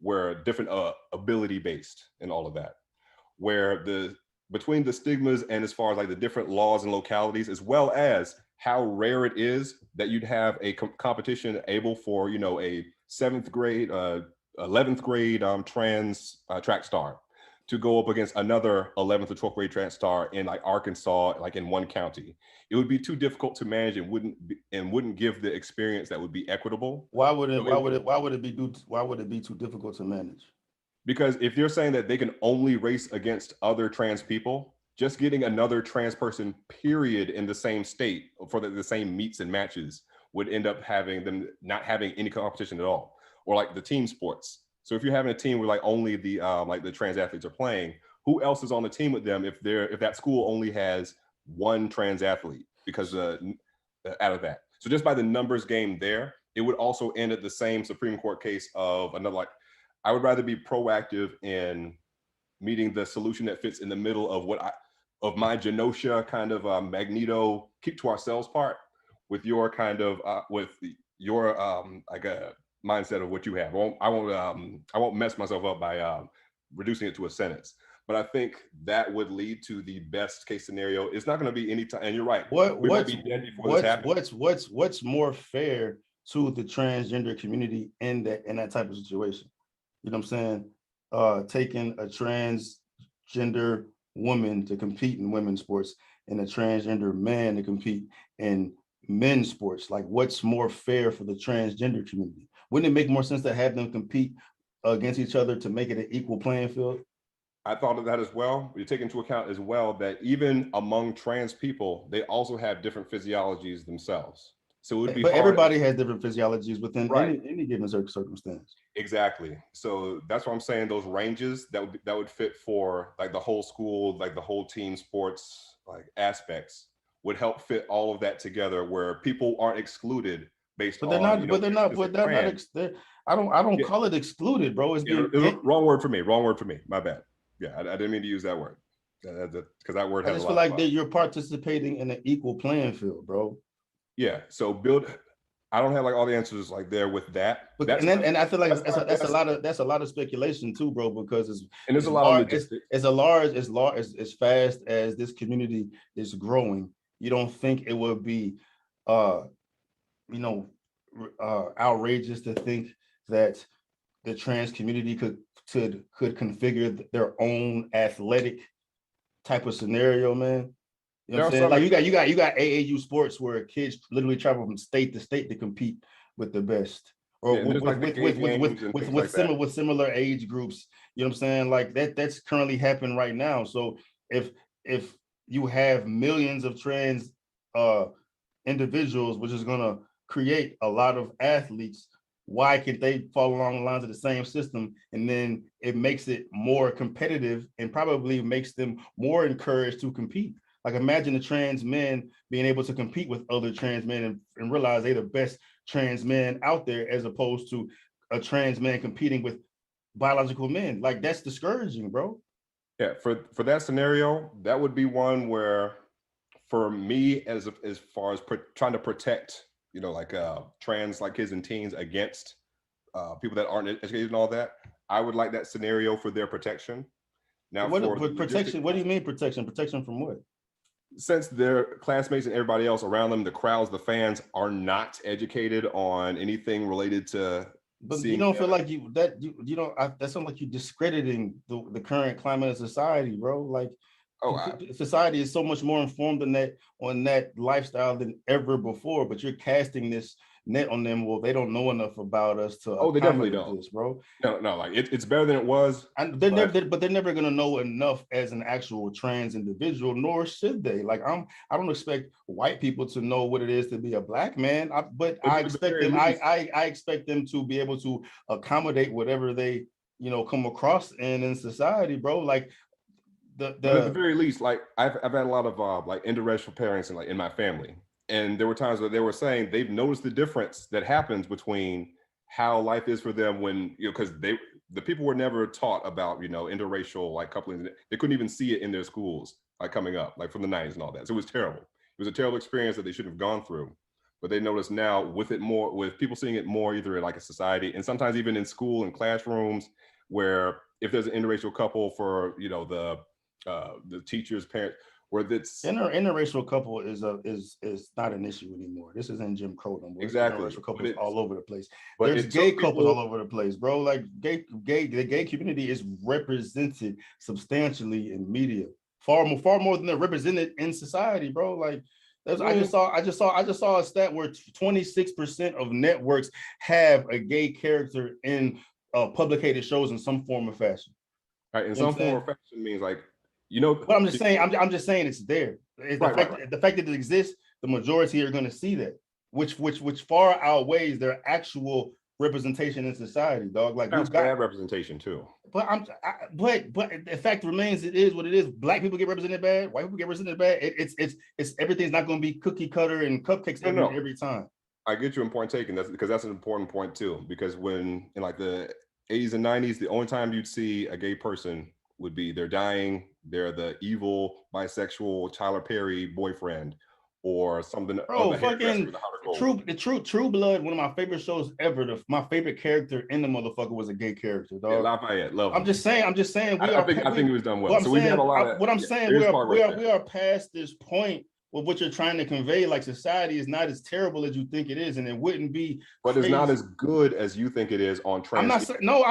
[SPEAKER 2] where different ability based and all of that, where between the stigmas and as far as like the different laws and localities, as well as how rare it is that you'd have a competition able for, you know, a 7th grade, 11th grade trans track star to go up against another 11th or 12th grade trans star in like Arkansas, like in one county. It would be too difficult to manage and wouldn't give the experience that would be equitable.
[SPEAKER 3] Why would it be too difficult to manage?
[SPEAKER 2] Because if you're saying that they can only race against other trans people, just getting another trans person, period, in the same state for the same meets and matches would end up having them not having any competition at all. Or like the team sports. So if you're having a team where like only the like the trans athletes are playing, who else is on the team with them if that school only has one trans athlete? Because out of that. So just by the numbers game there, it would also end at the same Supreme Court case of another, like, I would rather be proactive in meeting the solution that fits in the middle of my Genosha kind of Magneto keep to ourselves part with your kind of with your like a mindset of what you have. I won't mess myself up by reducing it to a sentence. But I think that would lead to the best case scenario. It's not going to be any time. And you're right.
[SPEAKER 3] What's more fair to the transgender community in that type of situation? You know what I'm saying? Taking a transgender woman to compete in women's sports and a transgender man to compete in men's sports. Like, what's more fair for the transgender community? Wouldn't it make more sense to have them compete against each other to make it an equal playing field?
[SPEAKER 2] I thought of that as well. You take into account as well that even among trans people, they also have different physiologies themselves. So it would be. But
[SPEAKER 3] everybody has different physiologies within any given circumstance.
[SPEAKER 2] Exactly. So that's what I'm saying. Those ranges that would fit for like the whole school, like the whole team sports like aspects would help fit all of that together, where people aren't excluded based on. I
[SPEAKER 3] don't call it excluded, bro.
[SPEAKER 2] Wrong word for me. My bad. Yeah, I didn't mean to use that word. Because that word has. I just
[SPEAKER 3] feel like that you're participating in an equal playing field, bro.
[SPEAKER 2] Yeah. So I don't have like all the answers like there with that.
[SPEAKER 3] And I feel like that's a lot of speculation too, bro, because
[SPEAKER 2] there's a lot of logistics.
[SPEAKER 3] As fast as this community is growing, you don't think it would be outrageous to think that the trans community could configure their own athletic type of scenario, man. You know what I'm saying? Like you got AAU sports where kids literally travel from state to state to compete with the best, or with similar age groups. You know what I'm saying? Like that's currently happening right now. So if you have millions of trans individuals, which is gonna create a lot of athletes, why can't they fall along the lines of the same system? And then it makes it more competitive and probably makes them more encouraged to compete. Like, imagine the trans men being able to compete with other trans men and realize they're the best trans men out there, as opposed to a trans man competing with biological men. Like, that's discouraging, bro.
[SPEAKER 2] Yeah, for that scenario, that would be one where, for me, as far as trying to protect, like trans like kids and teens against people that aren't educated and all that, I would like that scenario for their protection. Now,
[SPEAKER 3] protection. What do you mean protection? Protection from what?
[SPEAKER 2] Since their classmates and everybody else around them, the crowds, the fans, are not educated on anything related to.
[SPEAKER 3] But you don't feel like that sounds like you discrediting the current climate of society, bro. Like, society is so much more informed on that lifestyle than ever before. But you're casting this net on them. Well, they don't know enough about us to.
[SPEAKER 2] They definitely don't,
[SPEAKER 3] this, bro.
[SPEAKER 2] No, like it's better than it was.
[SPEAKER 3] And they're never gonna know enough as an actual trans individual, nor should they. Like, I don't expect white people to know what it is to be a black man. I expect them to be able to accommodate whatever they come across in society, bro. Like.
[SPEAKER 2] But at the very least, like I've had a lot of like interracial parents in my family, and there were times where they were saying they've noticed the difference that happens between how life is for them when because the people were never taught about interracial like coupling. They couldn't even see it in their schools like coming up like from the 90s and all that. So it was terrible. It was a terrible experience that they shouldn't have gone through. But they notice now with people seeing it more either in like a society and sometimes even in school and classrooms, where if there's an interracial couple for the teachers, parents, where that's
[SPEAKER 3] interracial couple is not an issue anymore. This isn't Jim Crow no more.
[SPEAKER 2] exactly.
[SPEAKER 3] Interracial couples all over the place.
[SPEAKER 2] But
[SPEAKER 3] there's gay couples all over the place, bro. Like the gay community is represented substantially in media, far more than they're represented in society, bro. Like I just saw a stat where 26% of networks have a gay character in publicated shows in some form or fashion.
[SPEAKER 2] Right, in some form or fashion means like, you know.
[SPEAKER 3] But I'm just saying it's there. The fact that it exists, the majority are going to see that, which far outweighs their actual representation in society, dog. Like
[SPEAKER 2] we've got bad representation too.
[SPEAKER 3] But but the fact remains, it is what it is. Black people get represented bad. White people get represented bad. It's everything's not going to be cookie cutter and cupcakes every time.
[SPEAKER 2] I get your point taken. That's because that's an important point too. Because when in like the 80s and 90s, the only time you'd see a gay person would be they're dying, they're the evil bisexual Tyler Perry boyfriend or something.
[SPEAKER 3] Bro, fucking True Blood, one of my favorite shows ever. My favorite character in the motherfucker was a gay character, dog.
[SPEAKER 2] Yeah, Lafayette, love him.
[SPEAKER 3] I'm just saying.
[SPEAKER 2] I think he was done well. So we had a lot of.
[SPEAKER 3] What I'm saying, we are past this point. Well, what you're trying to convey, like society is not as terrible as you think it is, and it wouldn't be.
[SPEAKER 2] But it's not as good as you think it is on trans.
[SPEAKER 3] I'm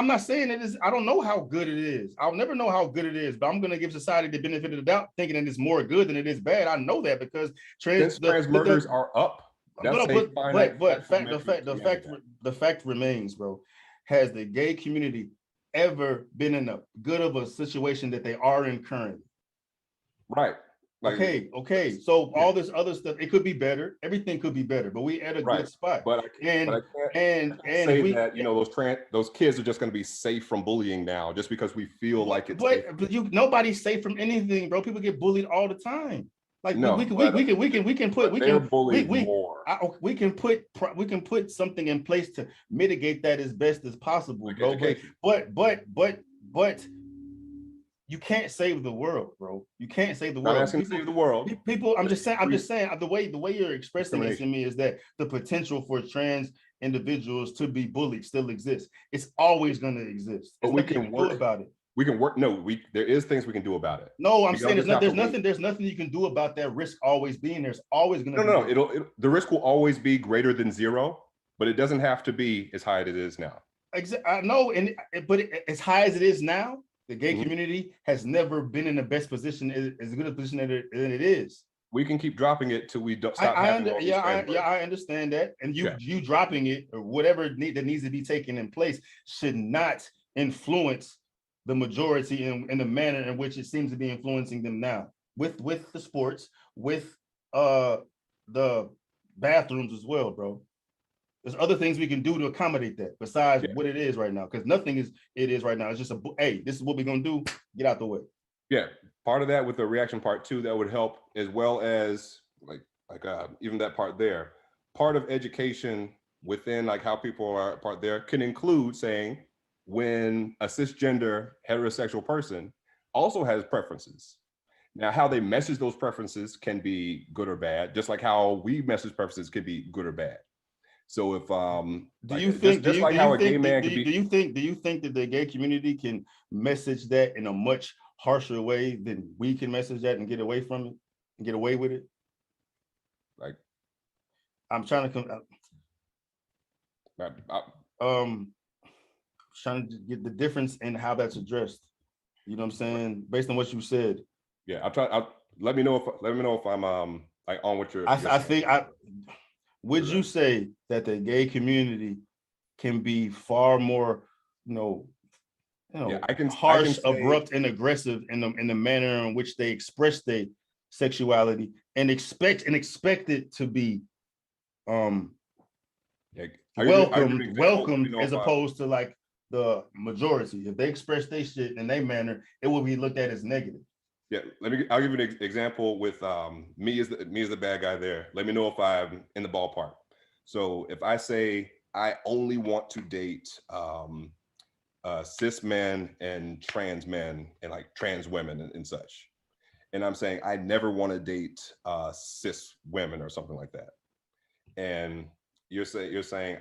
[SPEAKER 3] not saying it is. I don't know how good it is. I'll never know how good it is, but I'm going to give society the benefit of the doubt, thinking that it's more good than it is bad. I know that because trans
[SPEAKER 2] murders are up.
[SPEAKER 3] The fact remains, bro. Has the gay community ever been in a good of a situation that they are in currently?
[SPEAKER 2] Right.
[SPEAKER 3] Like, okay. So all this other stuff, it could be better. Everything could be better, but we at a good spot.
[SPEAKER 2] But I can't say that those kids are just going to be safe from bullying now, just because we feel like it's.
[SPEAKER 3] But nobody's safe from anything, bro. People get bullied all the time. Like we can put something in place to mitigate that as best as possible, bro. But you can't save the world, bro. You can't save the world.
[SPEAKER 2] Not asking to save the world.
[SPEAKER 3] People, I'm just saying the way you're expressing this to me is that the potential for trans individuals to be bullied still exists. It's always going to exist.
[SPEAKER 2] But we can work about it. We can work. No, there is things we can do about it.
[SPEAKER 3] No, I'm saying there's nothing you can do about that risk always being there. It's always going to be.
[SPEAKER 2] No. The risk will always be greater than zero, but it doesn't have to be as high as it is now.
[SPEAKER 3] I know, but as high as it is now, the gay community has never been in the best position, as good a position as it is.
[SPEAKER 2] We can keep dropping it till we don't stop.
[SPEAKER 3] I understand that, and you dropping it or whatever that needs to be taken in place should not influence the majority in the manner in which it seems to be influencing them now, with the sports, with the bathrooms as well, bro. There's other things we can do to accommodate that besides what it is right now, because nothing is right now. It's just hey, this is what we're gonna do. Get out the way.
[SPEAKER 2] Yeah, part of that with the reaction part too, that would help, as well as like even that part there. Part of education within like how people are part there can include saying when a cisgender heterosexual person also has preferences. Now, how they message those preferences can be good or bad, just like how we message preferences could be good or bad. So if do you think that the gay community can message that in a much harsher way than we can message that and get away from it and get away with it? Like,
[SPEAKER 3] I'm trying to trying to get the difference in how that's addressed. You know what I'm saying? Based on what you said.
[SPEAKER 2] Yeah, let me know if I'm like on what you're.
[SPEAKER 3] Would you say that the gay community can be far more, harsh, abrupt, and aggressive in the manner in which they express their sexuality and expect it to be welcomed as opposed to like the majority? If they express their shit in their manner, it will be looked at as negative.
[SPEAKER 2] Yeah, I'll give you an example with me as the bad guy there. Let me know if I'm in the ballpark. So if I say I only want to date cis men and trans men and like trans women and such, and I'm saying I never want to date cis women or something like that, and you're saying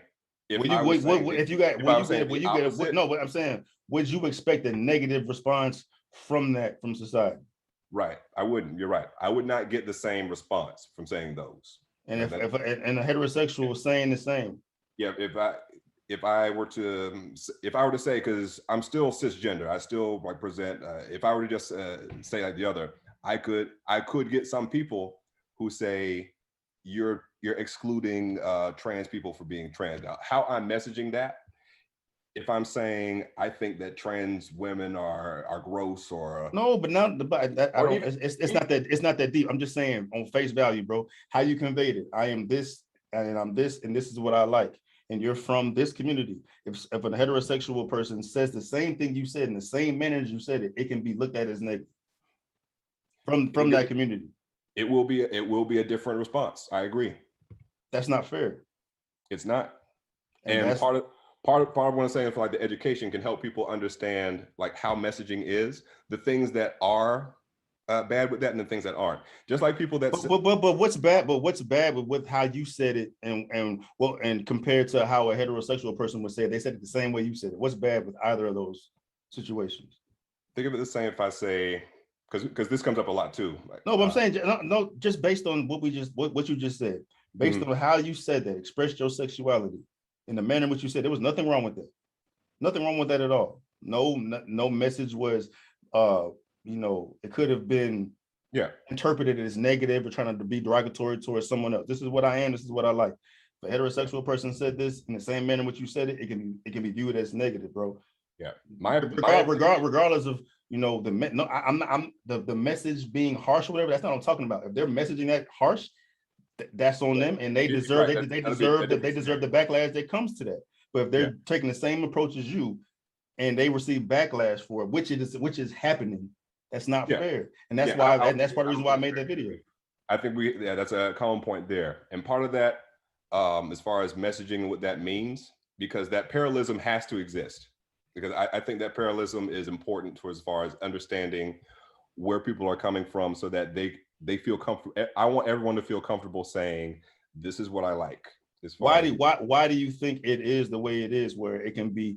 [SPEAKER 3] would you expect a negative response from society?
[SPEAKER 2] Right. I wouldn't. You're right. I would not get the same response from saying those.
[SPEAKER 3] And
[SPEAKER 2] Right?
[SPEAKER 3] if and a heterosexual was saying the same.
[SPEAKER 2] Yeah. If I were to say, because I'm still cisgender, I still like present. If I were to just say like the other, I could get some people who say you're excluding trans people for being trans. Now, how I'm messaging that, if I'm saying I think that trans women are gross or
[SPEAKER 3] No, but not that I
[SPEAKER 2] or
[SPEAKER 3] don't.
[SPEAKER 2] even,
[SPEAKER 3] It's not that deep. I'm just saying on face value, bro. How you conveyed it. I am this and I'm this and this is what I like. And you're from this community. If a heterosexual person says the same thing you said in the same manner as you said it, it can be looked at as negative from that community.
[SPEAKER 2] It will be a different response. I agree.
[SPEAKER 3] That's not fair.
[SPEAKER 2] It's not.
[SPEAKER 3] And
[SPEAKER 2] And part of what I'm saying for like the education can help people understand like how messaging is, the things that are bad with that and the things that aren't. Just like people that
[SPEAKER 3] but what's bad? But what's bad with how you said it and compared to how a heterosexual person would say it, they said it the same way you said it. What's bad with either of those situations?
[SPEAKER 2] think of it the same if I say, because this comes up a lot too. Like,
[SPEAKER 3] No, but I'm saying no, just based on what you just said, based on how you said that, expressed your sexuality in the manner in which you said, there was nothing wrong with that. Nothing wrong with that at all. No message was it could have been interpreted as negative or trying to be derogatory towards someone else. This is what I am, this is what I like. If a heterosexual person said this in the same manner in which you said it, it can be viewed as negative, bro.
[SPEAKER 2] Yeah.
[SPEAKER 3] Regardless of the message being harsh or whatever, that's not what I'm talking about. If they're messaging that harsh, that's on them, and they deserve they deserve the backlash that comes to that. But if they're taking the same approach as you and they receive backlash for it, which is happening, that's not fair. And that's why that's part of the reason why I made that video.
[SPEAKER 2] I think that's a common point there. And part of that, as far as messaging and what that means, because that parallelism has to exist. Because I think that parallelism is important for as far as understanding where people are coming from so that they feel comfortable. I want everyone to feel comfortable saying, this is what I like.
[SPEAKER 3] Why do you think it is the way it is, where it can be,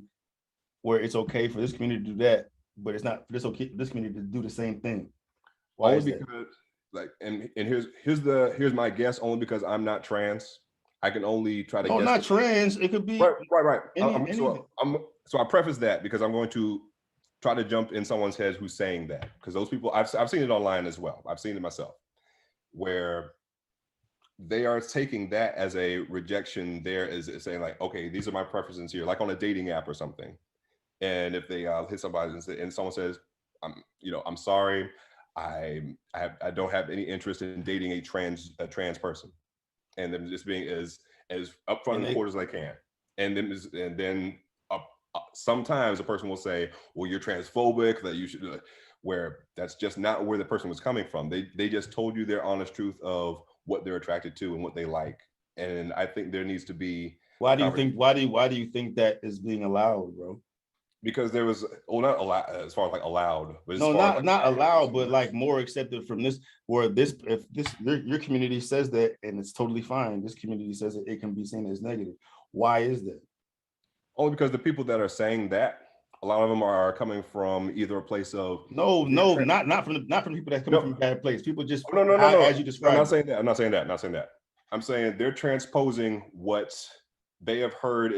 [SPEAKER 3] where it's okay for this community to do that, but it's not for this community to do the same thing? Why
[SPEAKER 2] only because like, and here's my guess, only because I'm not trans. I can only try to guess.
[SPEAKER 3] Not trans. It could be
[SPEAKER 2] right. So I preface that because I'm going to try to jump in someone's head who's saying that, because those people, I've seen it online as well. I've seen it myself, where they are taking that as a rejection. There is saying like, okay, these are my preferences here, like on a dating app or something. And if they hit somebody and someone says, I'm sorry, I don't have any interest in dating a trans person, and them just being as upfront and court as they can, and then sometimes a person will say, well, you're transphobic, that you should, where that's just not where the person was coming from. They just told you their honest truth of what they're attracted to and what they like. And I think there needs to be.
[SPEAKER 3] Why do you think that is being allowed, bro?
[SPEAKER 2] Because there was, not allowed as far as like allowed, but
[SPEAKER 3] not allowed, but like more accepted from this, where if your community says that and it's totally fine, this community says that it can be seen as negative. Why is that?
[SPEAKER 2] Only because the people that are saying that, a lot of them are coming from either a place of
[SPEAKER 3] not from the people that come from a bad place. People just
[SPEAKER 2] no.
[SPEAKER 3] As you described.
[SPEAKER 2] I'm not saying that. I'm saying they're transposing what they have heard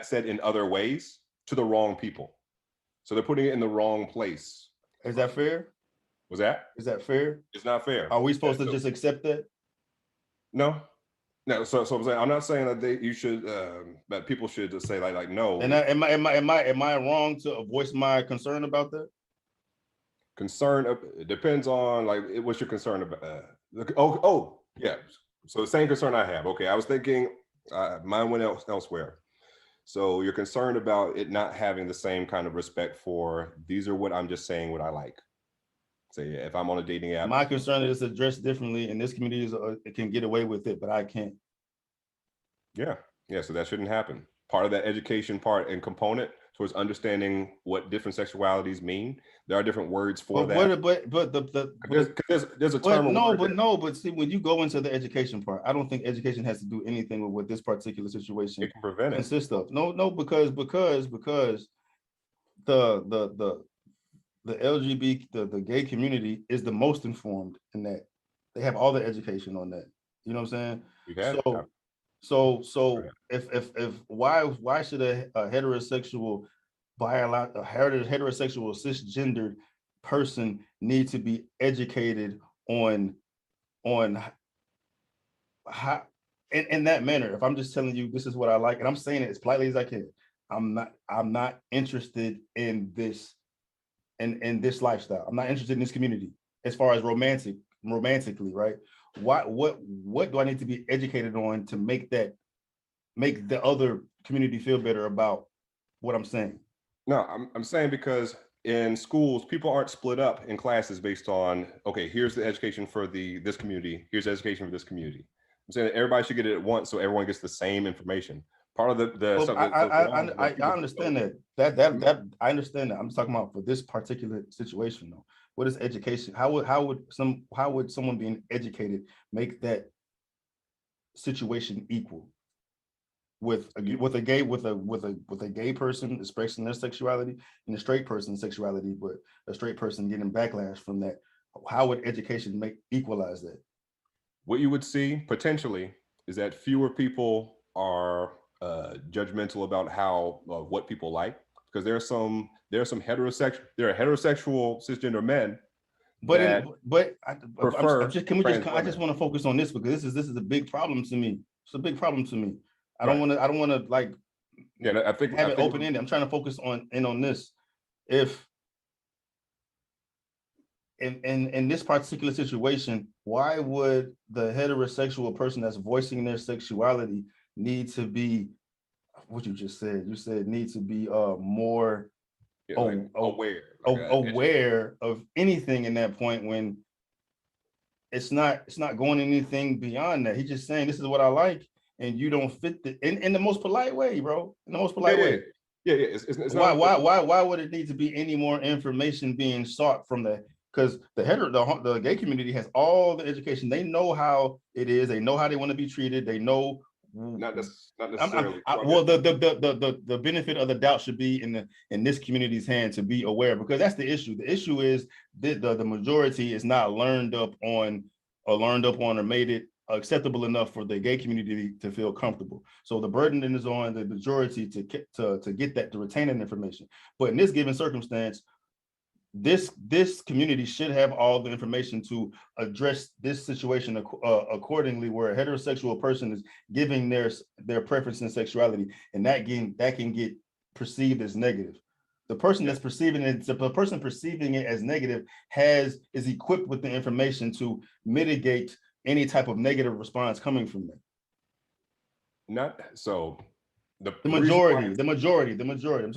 [SPEAKER 2] said in other ways to the wrong people. So they're putting it in the wrong place.
[SPEAKER 3] Is that fair?
[SPEAKER 2] Was that?
[SPEAKER 3] Is that fair?
[SPEAKER 2] It's not fair.
[SPEAKER 3] Are we supposed to just accept that?
[SPEAKER 2] No. So I'm saying, I'm not saying that you should that people should just say like no.
[SPEAKER 3] And am I wrong to voice my concern about that?
[SPEAKER 2] Concern, it depends on like what's your concern about. Yeah. So the same concern I have. Okay, I was thinking mine went elsewhere. So you're concerned about it not having the same kind of respect for, these are what I'm just saying what I like. Say if I'm on a dating app.
[SPEAKER 3] My concern is addressed differently, and this community it can get away with it, but I can't.
[SPEAKER 2] Yeah. So that shouldn't happen. Part of that education part and component towards understanding what different sexualities mean. There are different words for that. But there's a term.
[SPEAKER 3] But see, when you go into the education part, I don't think education has to do anything with what this particular situation
[SPEAKER 2] it can prevent
[SPEAKER 3] consists of. No, because the the LGBT, the gay community is the most informed in that. They have all the education on that. You know what I'm saying?
[SPEAKER 2] We've had it.
[SPEAKER 3] So if why should a heterosexual a heterosexual cisgendered person need to be educated on on how in that manner? If I'm just telling you this is what I like, and I'm saying it as politely as I can, I'm not interested in this in this lifestyle. I'm not interested in this community as far as romantically, right? What do I need to be educated on to make the other community feel better about what I'm saying?
[SPEAKER 2] No, I'm saying because in schools, people aren't split up in classes based on, okay, here's the education for this community, here's education for this community. I'm saying that everybody should get it at once so everyone gets the same information. Part of the
[SPEAKER 3] Well,
[SPEAKER 2] something
[SPEAKER 3] I understand that I understand that. I'm just talking about for this particular situation though. What is education? How would someone being educated make that situation equal with a gay person expressing their sexuality and a straight person's sexuality, but a straight person getting backlash from that? How would education equalize that?
[SPEAKER 2] What you would see potentially is that fewer people are judgmental about what people like, because there are some heterosexual cisgender men that prefer
[SPEAKER 3] I just want to focus on this because this is a big problem to me. It's a big problem to me. I
[SPEAKER 2] Right.
[SPEAKER 3] don't want to like
[SPEAKER 2] I think
[SPEAKER 3] have it open ended. I'm trying to focus on this. If in this particular situation, why would the heterosexual person that's voicing their sexuality need to be what you just said? You said need to be more aware of anything in that point when it's not going anything beyond that. He's just saying this is what I like, and you don't fit in the most polite way, bro. In the most polite way.
[SPEAKER 2] Yeah. It's
[SPEAKER 3] why would it need to be any more information being sought from the? Because the gay community has all the education. They know how it is. They know how they want to be treated. They know.
[SPEAKER 2] Not necessarily.
[SPEAKER 3] Well, the benefit of the doubt should be in this community's hand to be aware, because that's the issue. The issue is that the majority is not learned up on or made it acceptable enough for the gay community to feel comfortable. So the burden is on the majority to get that, to retain that information. But in this given circumstance, this community should have all the information to address this situation accordingly, where a heterosexual person is giving their preference in sexuality, and that can get perceived as negative. The person that's perceiving it, the person perceiving it as negative is equipped with the information to mitigate any type of negative response coming from them.
[SPEAKER 2] Not so. The
[SPEAKER 3] majority. I'm talking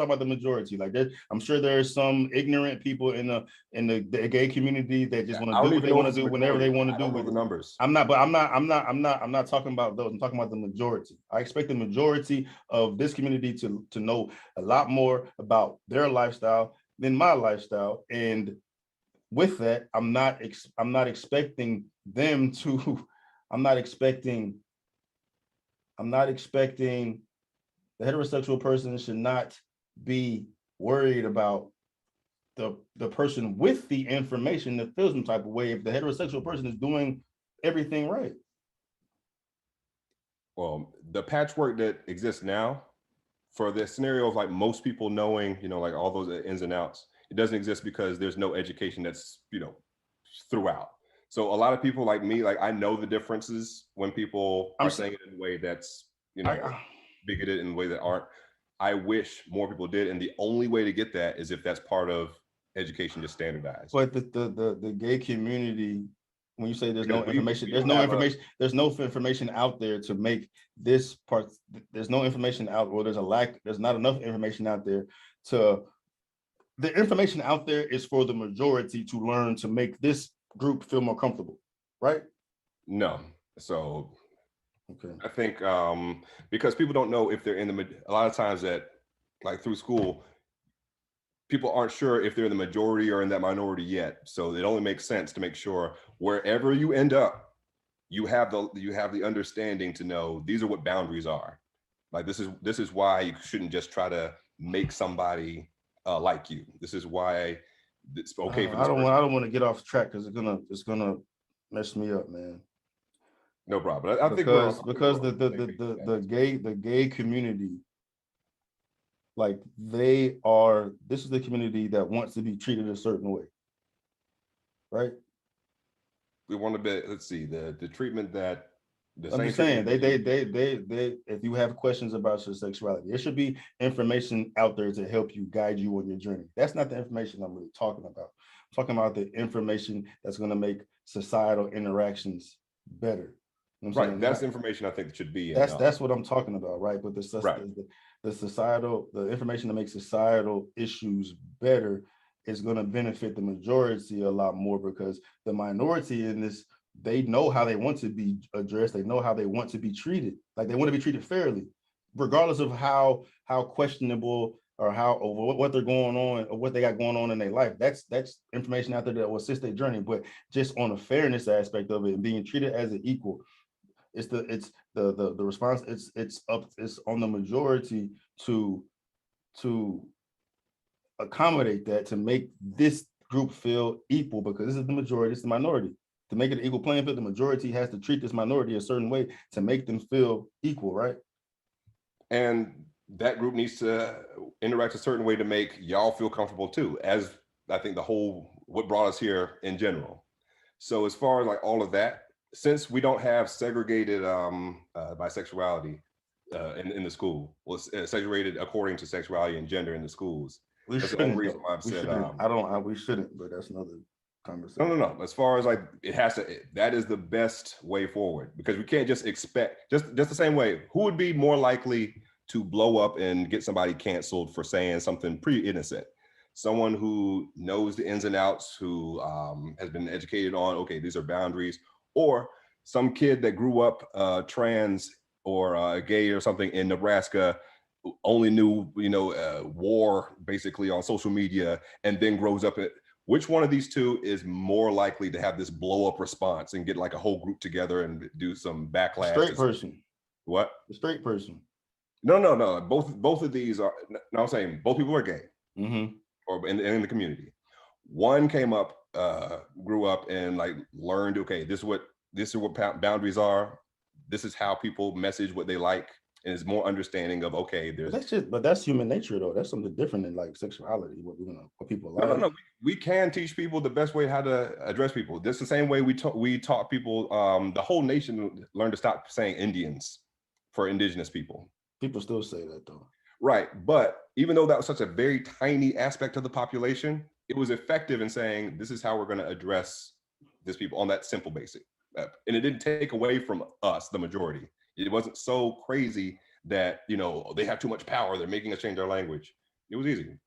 [SPEAKER 3] about the majority. Like I'm sure there's some ignorant people in the gay community that just want to do what they want to do whenever they want to do with
[SPEAKER 2] the numbers.
[SPEAKER 3] I'm not talking about those. I'm talking about the majority. I expect the majority of this community to know a lot more about their lifestyle than my lifestyle. And with that, I'm not expecting them to, I'm not expecting the heterosexual person should not be worried about the person with the information that feels some type of way if the heterosexual person is doing everything right.
[SPEAKER 2] Well, the patchwork that exists now for the scenario of like most people knowing, like all those ins and outs, it doesn't exist because there's no education that's, throughout. So a lot of people like me, like I know the differences when people are saying it in a way that's, bigoted in a way that aren't. I wish more people did, and the only way to get that is if that's part of education, just standardized.
[SPEAKER 3] But the gay community, when you say there's no information out there to make this part, there's no information out, or there's not enough information out there the information out there is for the majority to learn to make this group feel more comfortable, right?
[SPEAKER 2] No. So
[SPEAKER 3] okay.
[SPEAKER 2] I think because people don't know if they're a lot of times that like through school, people aren't sure if they're in the majority or in that minority yet. So it only makes sense to make sure wherever you end up, you have the understanding to know these are what boundaries are. Like this is why you shouldn't just try to make somebody like you. This is why it's okay for
[SPEAKER 3] I
[SPEAKER 2] this
[SPEAKER 3] don't
[SPEAKER 2] person.
[SPEAKER 3] want. I don't want to get off track because it's gonna mess me up, man.
[SPEAKER 2] No problem. I think
[SPEAKER 3] because the gay community, like this is the community that wants to be treated a certain way, right?
[SPEAKER 2] we want to be. Let's see the treatment that the
[SPEAKER 3] I'm
[SPEAKER 2] same
[SPEAKER 3] just saying
[SPEAKER 2] treatment.
[SPEAKER 3] they if you have questions about your sexuality, there should be information out there to help you guide you on your journey. That's not the information I'm really talking about. I'm talking about the information that's going to make societal interactions better. You know what I'm
[SPEAKER 2] Right.
[SPEAKER 3] saying?
[SPEAKER 2] That's information I think should be in.
[SPEAKER 3] That's what I'm talking about, right? But
[SPEAKER 2] Right.
[SPEAKER 3] the information that makes societal issues better is going to benefit the majority a lot more, because the minority in this, they know how they want to be addressed. They know how they want to be treated. Like they want to be treated fairly, regardless of how questionable or what they're going on or what they got going on in their life. That's information out there that will assist their journey. But just on the fairness aspect of it and being treated as an equal, it's the response. It's on the majority to accommodate that, to make this group feel equal, because this is the majority, it's the minority. To make it an equal playing field, the majority has to treat this minority a certain way to make them feel equal, right?
[SPEAKER 2] And that group needs to interact a certain way to make y'all feel comfortable too, as I think what brought us here in general. So as far as like all of that, since we don't have segregated bisexuality in the school, well, segregated according to sexuality and gender in the schools. That's the only reason why I've said
[SPEAKER 3] we shouldn't, but that's another conversation.
[SPEAKER 2] No. As far as like that is the best way forward, because we can't just expect just the same way. Who would be more likely to blow up and get somebody canceled for saying something pretty innocent? Someone who knows the ins and outs, who has been educated on, okay, these are boundaries, or some kid that grew up trans or gay or something in Nebraska, only knew, war basically on social media, and then grows up at, which one of these two is more likely to have this blow up response and get like a whole group together and do some backlash?
[SPEAKER 3] Straight person.
[SPEAKER 2] What?
[SPEAKER 3] The straight person.
[SPEAKER 2] No. Both of these are, no, I'm saying both people are gay.
[SPEAKER 3] Mm-hmm.
[SPEAKER 2] Or in the community. One came up, grew up and like learned, okay, this is what boundaries are. This is how people message what they like, and is more understanding of, okay,
[SPEAKER 3] but that's human nature though. That's something different than like sexuality, what people like.
[SPEAKER 2] No. We can teach people the best way how to address people. This the same way we taught people, the whole nation learned to stop saying Indians for indigenous people.
[SPEAKER 3] People still say that though.
[SPEAKER 2] Right, but even though that was such a very tiny aspect of the population, it was effective in saying, this is how we're going to address these people on that simple basic. And it didn't take away from us, the majority. It wasn't so crazy that, they have too much power, they're making us change our language. It was easy.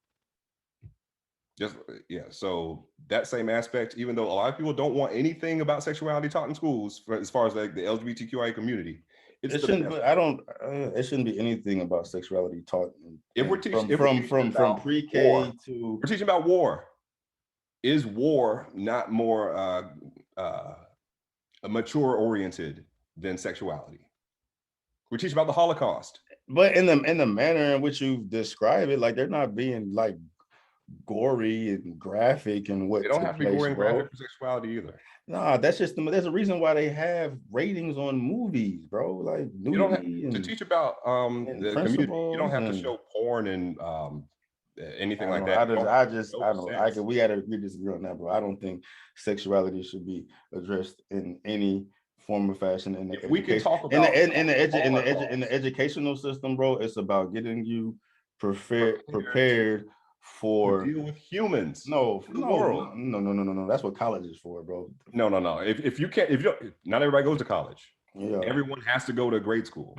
[SPEAKER 2] So that same aspect, even though a lot of people don't want anything about sexuality taught in schools, as far as like the LGBTQIA community, it
[SPEAKER 3] shouldn't be anything about sexuality taught.
[SPEAKER 2] If we're teaching
[SPEAKER 3] from pre-K to,
[SPEAKER 2] we're teaching about war. Is war not more mature oriented than sexuality? We teach about the Holocaust,
[SPEAKER 3] but in the manner in which you describe it, like they're not being like gory and graphic and what.
[SPEAKER 2] They don't have to be gory and graphic for sexuality either.
[SPEAKER 3] Nah, there's a reason why they have ratings on movies, bro. Like
[SPEAKER 2] you don't have to teach about the community. You don't have to show porn and anything like that.
[SPEAKER 3] We gotta disagree on that, bro. I don't think sexuality should be addressed in any form or fashion. In the
[SPEAKER 2] we can talk about
[SPEAKER 3] in the educational system, bro. It's about getting you prepared for
[SPEAKER 2] deal with humans.
[SPEAKER 3] No. That's what college is for, bro.
[SPEAKER 2] No. If you don't, not everybody goes to college.
[SPEAKER 3] Yeah.
[SPEAKER 2] Everyone has to go to grade school.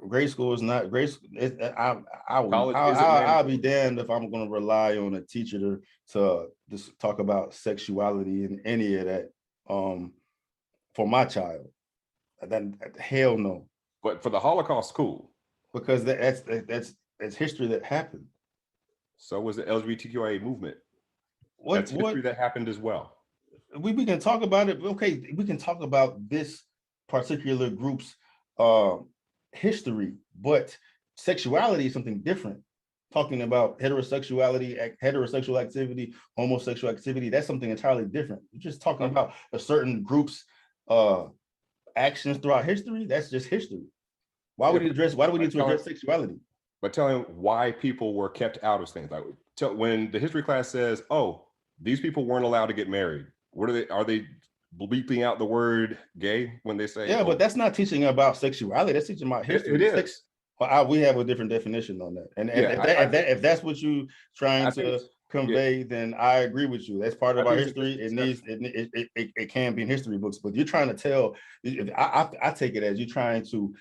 [SPEAKER 3] Grade school is not grade school. I'll be damned if I'm going to rely on a teacher to just talk about sexuality and any of that for my child. Then hell no.
[SPEAKER 2] But for the Holocaust, cool.
[SPEAKER 3] Because that's history that happened.
[SPEAKER 2] So was the LGBTQIA movement. That's history that happened as well.
[SPEAKER 3] We can talk about it. Okay, we can talk about this particular group's history, but sexuality is something different. talking about heterosexual activity, homosexual activity, that's something entirely different. You're just talking about a certain group's actions throughout history. That's just history. Why do we need to address sexuality?
[SPEAKER 2] But telling why people were kept out of things. Like when the history class says, oh, these people weren't allowed to get married. What are they bleeping out the word gay when they say?
[SPEAKER 3] Yeah, but that's not teaching about sexuality. That's teaching about history.
[SPEAKER 2] It is.
[SPEAKER 3] We have a different definition on that. And if that's what you trying to convey, then I agree with you. That's part of our history. It can be in history books, but you're trying to tell. I take it as you're trying to,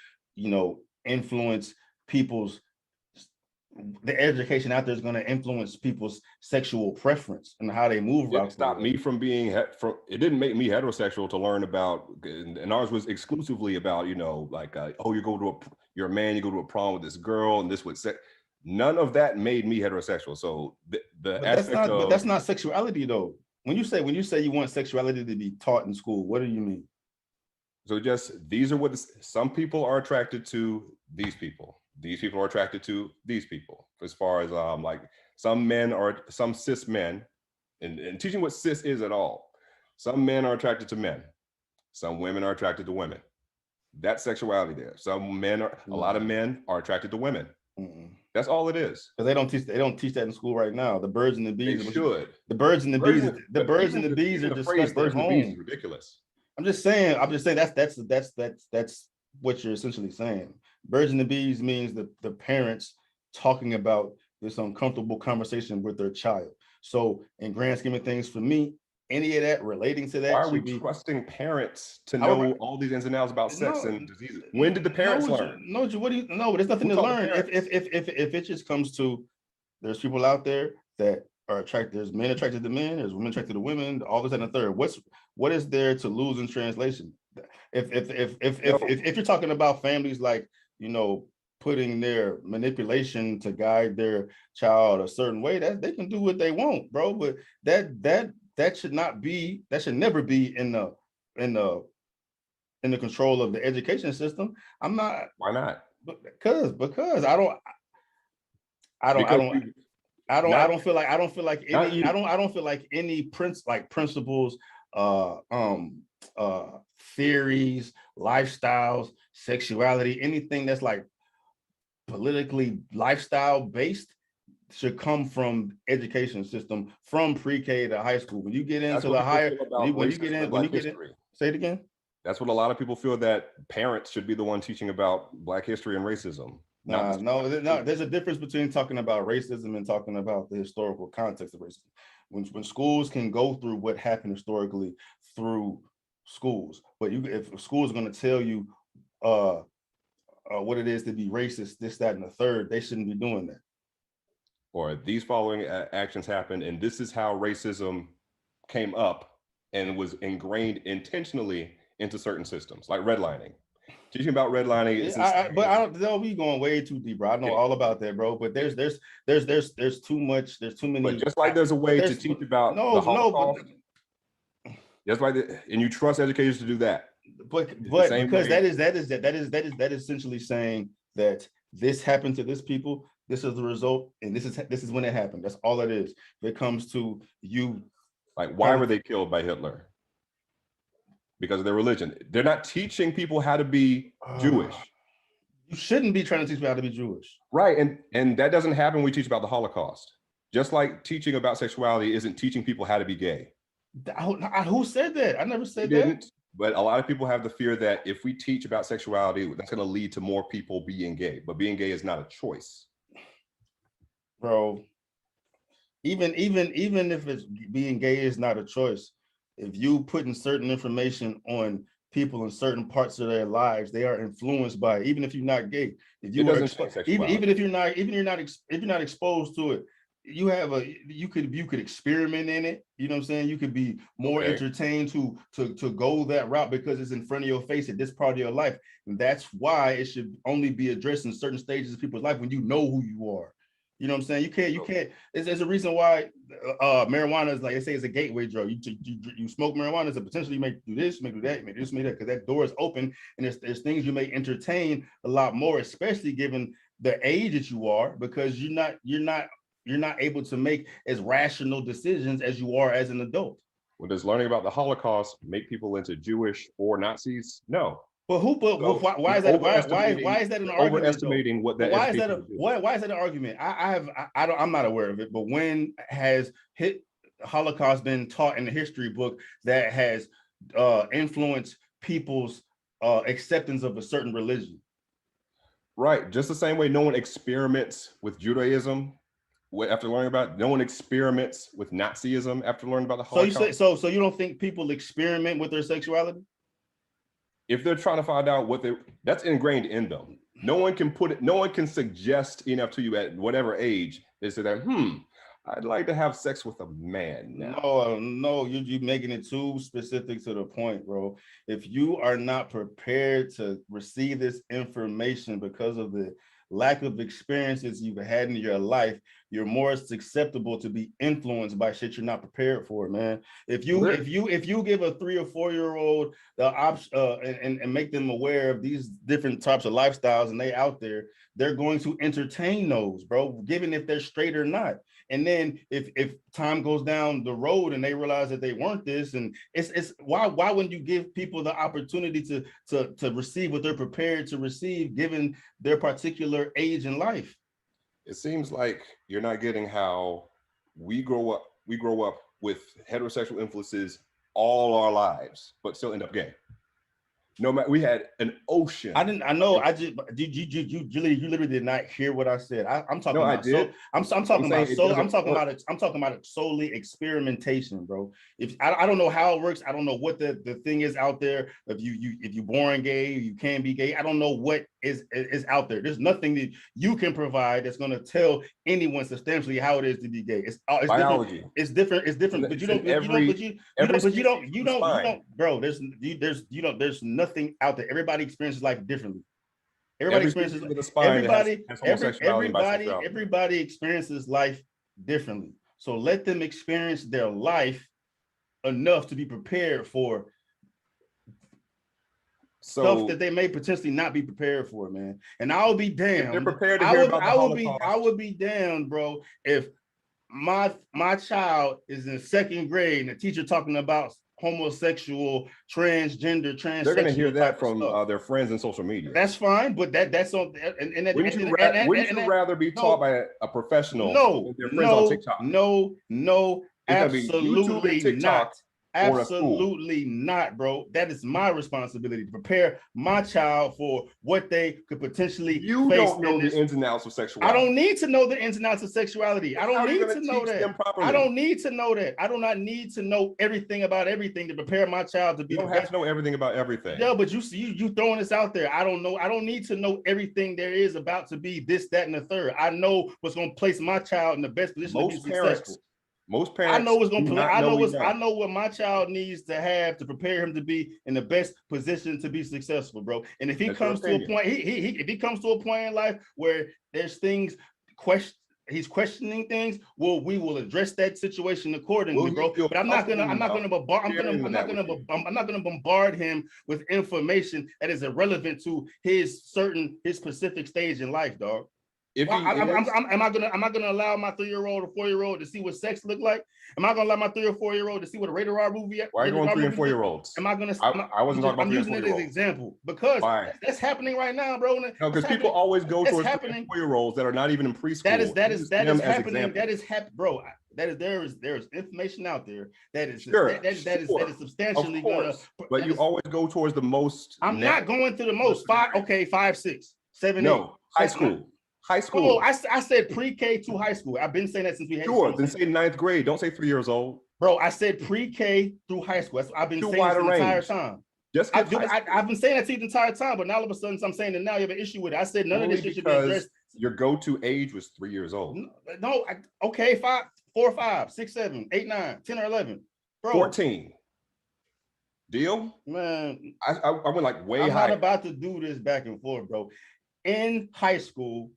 [SPEAKER 3] influence people's. The education out there is going to influence people's sexual preference and how they move.
[SPEAKER 2] It stopped me from being it didn't make me heterosexual to learn about, and ours was exclusively about, you're a man, you go to a prom with this girl, and this would sex. None of that made me heterosexual. So but that's not sexuality though. When you say you want sexuality to be taught in school, what do you mean? So these are what some people are attracted to. These people are attracted to these people. As far as some cis men, and teaching what cis is at all. Some men are attracted to men. Some women are attracted to women. That's sexuality there. A lot of men are attracted to women. Mm-mm. That's all it is.
[SPEAKER 3] Because they don't teach that in school right now. The birds and the bees.
[SPEAKER 2] They should.
[SPEAKER 3] The birds and the bees are discussed at home.
[SPEAKER 2] Is ridiculous.
[SPEAKER 3] I'm just saying that's what you're essentially saying. Birds and the bees means the parents talking about this uncomfortable conversation with their child. So in grand scheme of things, for me, any of that relating to that.
[SPEAKER 2] Why are we trusting parents to know all these ins and outs about sex and diseases? When did the parents learn?
[SPEAKER 3] No, there's nothing to learn. If it just comes to, there's people out there that are attracted, there's men attracted to men, there's women attracted to women, all this and the third. What is there to lose in translation? If you're talking about families like, putting their manipulation to guide their child a certain way, that they can do what they want, bro. But that should never be in the control of the education system. I'm not.
[SPEAKER 2] Why not?
[SPEAKER 3] Because I don't feel like any principles, theories, lifestyles, sexuality, anything that's like politically lifestyle based should come from education system from pre-K to high school. When you get into the higher, say it again.
[SPEAKER 2] That's what a lot of people feel, that parents should be the one teaching about Black history and racism.
[SPEAKER 3] No, there's a difference between talking about racism and talking about the historical context of racism. When schools can go through what happened historically through schools, but if school is going to tell you what it is to be racist, this, that, and the third, they shouldn't be doing that.
[SPEAKER 2] Or these following actions happened, and this is how racism came up and was ingrained intentionally into certain systems, like redlining. Teaching about redlining is
[SPEAKER 3] we going way too deep, bro. I know all about that, bro. But there's too much. There's too many.
[SPEAKER 2] But just like there's a way to teach about the Holocaust, that's why, and you trust educators to do that.
[SPEAKER 3] But because that is essentially saying that this happened to this people. This is the result, and this is when it happened. That's all it is. If it comes to you,
[SPEAKER 2] like, why were they killed by Hitler? Because of their religion. They're not teaching people how to be Jewish.
[SPEAKER 3] You shouldn't be trying to teach people how to be Jewish.
[SPEAKER 2] Right, and that doesn't happen when we teach about the Holocaust. Just like teaching about sexuality isn't teaching people how to be gay.
[SPEAKER 3] Who said that? I never said that.
[SPEAKER 2] But a lot of people have the fear that if we teach about sexuality, that's going to lead to more people being gay. But being gay is not a choice.
[SPEAKER 3] Bro, even if it's being gay is not a choice, if you putting certain information on people in certain parts of their lives, they are influenced by it, even if you're not gay. If you even if you're not exposed to it, you could experiment in it. You know what I'm saying? You could be more entertained to go that route because it's in front of your face at this part of your life. And that's why it should only be addressed in certain stages of people's life when you know who you are. You know what I'm saying? You can't. There's a reason why marijuana is, like they say, it's a gateway drug. You smoke marijuana, so potentially you may do this, you may do that, you may do this, you may do that, because that door is open, and there's things you may entertain a lot more, especially given the age that you are, because you're not able to make as rational decisions as you are as an adult.
[SPEAKER 2] Well, does learning about the Holocaust make people into Jewish or Nazis? No.
[SPEAKER 3] But who? But
[SPEAKER 2] So
[SPEAKER 3] why is that? Why is that an argument?
[SPEAKER 2] Overestimating what that.
[SPEAKER 3] Why is that? Why is that an argument? I'm not aware of it. But when has Holocaust been taught in the history book that has influenced people's acceptance of a certain religion?
[SPEAKER 2] Right. Just the same way no one experiments with Judaism after learning about it. No one experiments with Nazism after learning about the Holocaust.
[SPEAKER 3] So you don't think people experiment with their sexuality?
[SPEAKER 2] If they're trying to find out that's ingrained in them. No one can suggest enough to you at whatever age they say that, I'd like to have sex with a man now.
[SPEAKER 3] No, you're making it too specific to the point, bro. If you are not prepared to receive this information because of the lack of experiences you've had in your life, you're more susceptible to be influenced by shit you're not prepared for, man. If you give a 3 or 4 year old the option and make them aware of these different types of lifestyles and they out there, they're going to entertain those, bro, given if they're straight or not. And then if time goes down the road and they realize that they weren't this, and it's why wouldn't you give people the opportunity to receive what they're prepared to receive given their particular age in life?
[SPEAKER 2] It seems like you're not getting how we grow up with heterosexual influences all our lives, but still end up gay. No matter, we had an ocean.
[SPEAKER 3] I know. You literally did not hear what I said. I'm talking about. I did. I'm talking about solely experimentation, bro. If I don't know how it works, I don't know what the thing is out there. If you born gay, you can be gay. I don't know what is out there. There's nothing that you can provide that's going to tell anyone substantially how it is to be gay. It's biology. It's different. It's different. But you don't. Bro. There's nothing out there. Everybody experiences life differently. Everybody experiences life differently. So let them experience their life enough to be prepared for stuff that they may potentially not be prepared for, man. And I'll be damned. They're prepared to hear about the Holocaust. I would be damned, bro, if my child is in 2nd grade and the teacher talking about homosexual, transgender, transsexual.
[SPEAKER 2] They're going to hear that from their friends in social media.
[SPEAKER 3] That's fine, but that's on. Wouldn't
[SPEAKER 2] you rather be taught by a professional?
[SPEAKER 3] No, their friends on TikTok? No, absolutely not. Absolutely not, bro. That is my responsibility to prepare my child for what they could potentially face.
[SPEAKER 2] You don't know the ins and outs of sexuality.
[SPEAKER 3] I don't need to know the ins and outs of sexuality. I don't need to know that. I don't need to know that. I do not need to know everything about everything to prepare my child to be.
[SPEAKER 2] You don't have to know everything about everything.
[SPEAKER 3] Yeah, but you throwing this out there. I don't know. I don't need to know everything there is about to be this, that, and the third. I know what's going to place my child in the best position to be successful.
[SPEAKER 2] Most parents,
[SPEAKER 3] I know what's going to. I know what my child needs to have to prepare him to be in the best position to be successful, bro. And if he comes to a point, if he comes to a point in life where there's things he's questioning things, well, we will address that situation accordingly, bro. But I'm not gonna bombard him with information that is irrelevant to his specific stage in life, dog. Am I gonna allow my 3-year-old or 4-year-old to see what sex look like? Am I gonna allow my 3 or 4-year-old to see what a rated R movie?
[SPEAKER 2] Why are you going 3 and 4-year-olds?
[SPEAKER 3] Am I gonna?
[SPEAKER 2] I wasn't talking about 3 and 4-year-olds.
[SPEAKER 3] I'm using it as an example because that's happening right now, bro.
[SPEAKER 2] No, because people always go towards 3 and 4-year-olds that are not even in preschool.
[SPEAKER 3] That is happening. That is happening, bro. There is information out there that is substantially gonna.
[SPEAKER 2] But you always go towards the most.
[SPEAKER 3] I'm not going to the most. 5, 6, 7,
[SPEAKER 2] no, 8. High school. High school.
[SPEAKER 3] Oh, I said pre-K to high school. I've been saying that since we had.
[SPEAKER 2] Sure, then say 9th grade. Don't say 3 years old.
[SPEAKER 3] Bro, I said pre-K through high school. I've been saying it the entire time. I've been saying that to you the entire time, but now all of a sudden I'm saying that now you have an issue with it. I said none of this shit should be addressed.
[SPEAKER 2] Your go-to age was 3 years old.
[SPEAKER 3] No, okay, 5, 4, 5, 6, 7, 8, 9, 10, or 11. Bro.
[SPEAKER 2] 14. Deal?
[SPEAKER 3] Man,
[SPEAKER 2] I went like way high.
[SPEAKER 3] I'm not about to do this back and forth, bro. In high school,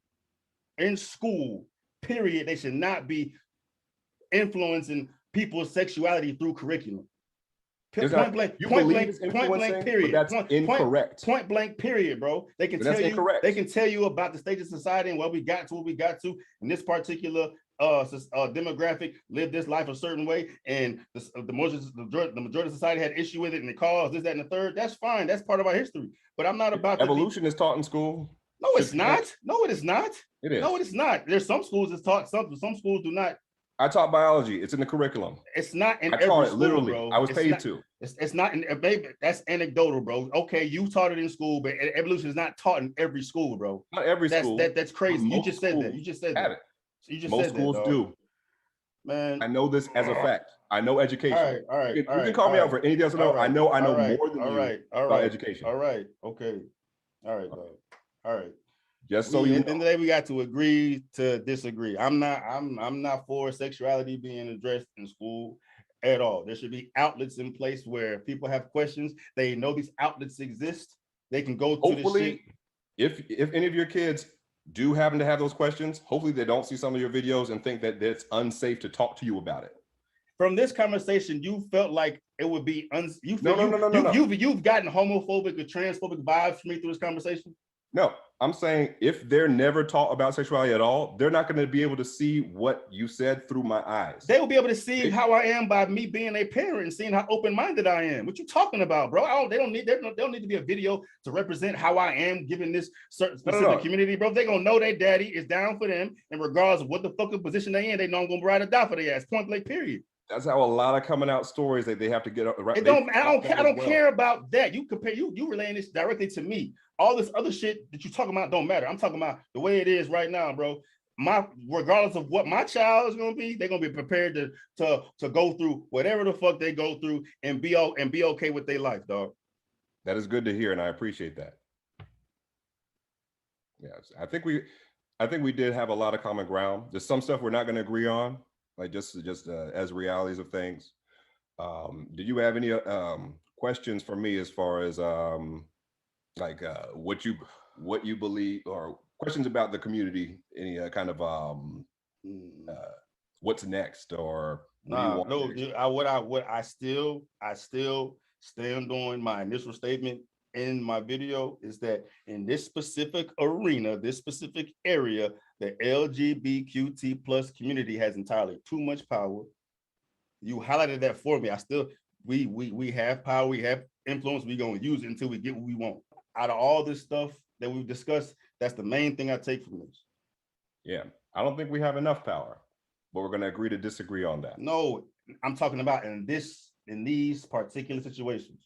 [SPEAKER 3] in school, period, they should not be influencing people's sexuality through curriculum. Point blank,
[SPEAKER 2] you
[SPEAKER 3] point
[SPEAKER 2] believe
[SPEAKER 3] blank,
[SPEAKER 2] it's
[SPEAKER 3] point blank,
[SPEAKER 2] influencing,
[SPEAKER 3] period.
[SPEAKER 2] but that's incorrect.
[SPEAKER 3] Point blank, period, bro. They can tell you, they can tell you about the state of society and what we got to, and this particular demographic lived this life a certain way, and the majority of society had issue with it, and it caused this, that, and the third. That's fine. That's part of our history. But I'm not about
[SPEAKER 2] evolution is taught in school.
[SPEAKER 3] No, it's not. No, it is not.
[SPEAKER 2] It is.
[SPEAKER 3] No, it is not. There's some schools that's taught something. Some schools do not.
[SPEAKER 2] I taught biology. It's in the curriculum.
[SPEAKER 3] It's not in
[SPEAKER 2] I
[SPEAKER 3] every
[SPEAKER 2] taught it
[SPEAKER 3] school,
[SPEAKER 2] literally.
[SPEAKER 3] bro.
[SPEAKER 2] I was paid
[SPEAKER 3] not,
[SPEAKER 2] to.
[SPEAKER 3] It's not in. Baby, that's anecdotal, bro. Okay, you taught it in school, but evolution is not taught in every school, bro.
[SPEAKER 2] Not every school.
[SPEAKER 3] That's crazy. You just said that. You just said that.
[SPEAKER 2] So you just most schools do.
[SPEAKER 3] Man,
[SPEAKER 2] I know this as a fact. I know education.
[SPEAKER 3] All right.
[SPEAKER 2] You can call me out for anything else. I know more than you about education.
[SPEAKER 3] All right. Okay. All right, dog. All right.
[SPEAKER 2] Just so you know.
[SPEAKER 3] At the end of the day, we got to agree to disagree. I'm not for sexuality being addressed in school at all. There should be outlets in place where people have questions. They know these outlets exist. They can go through
[SPEAKER 2] hopefully, this shit. If any of your kids do happen to have those questions, hopefully they don't see some of your videos and think that it's unsafe to talk to you about it.
[SPEAKER 3] From this conversation, you felt like it would be
[SPEAKER 2] No.
[SPEAKER 3] You've gotten homophobic or transphobic vibes from me through this conversation.
[SPEAKER 2] No, I'm saying if they're never taught about sexuality at all, they're not going to be able to see what you said through my eyes.
[SPEAKER 3] They will be able to see how I am by me being a parent and seeing how open-minded I am. What you talking about, bro? They don't need to be a video to represent how I am given this certain specific community, bro. They're gonna know their daddy is down for them, and regardless of what the fucking position they in, they know I'm gonna ride or die for their ass. Point blank, period.
[SPEAKER 2] That's how a lot of coming out stories that they have to get right.
[SPEAKER 3] I don't care about that. You relaying this directly to me. All this other shit that you talking about don't matter. I'm talking about the way it is right now, bro. Regardless of what my child is gonna be, they're gonna be prepared to go through whatever the fuck they go through and be okay with their life, dog.
[SPEAKER 2] That is good to hear, and I appreciate that. Yes, I think we did have a lot of common ground. There's some stuff we're not going to agree on, like just as realities of things. Did you have any questions for me as far as what you believe, or questions about the community? Any kind of what's next, or
[SPEAKER 3] I still stand on my initial statement in my video, is that in this specific arena, this specific area, the LGBTQ plus community has entirely too much power. You highlighted that for me. We have power, we have influence, we're gonna use it until we get what we want. Out of all this stuff that we've discussed, that's the main thing I take from this.
[SPEAKER 2] Yeah, I don't think we have enough power, but we're gonna agree to disagree on that.
[SPEAKER 3] No, I'm talking about in these particular situations.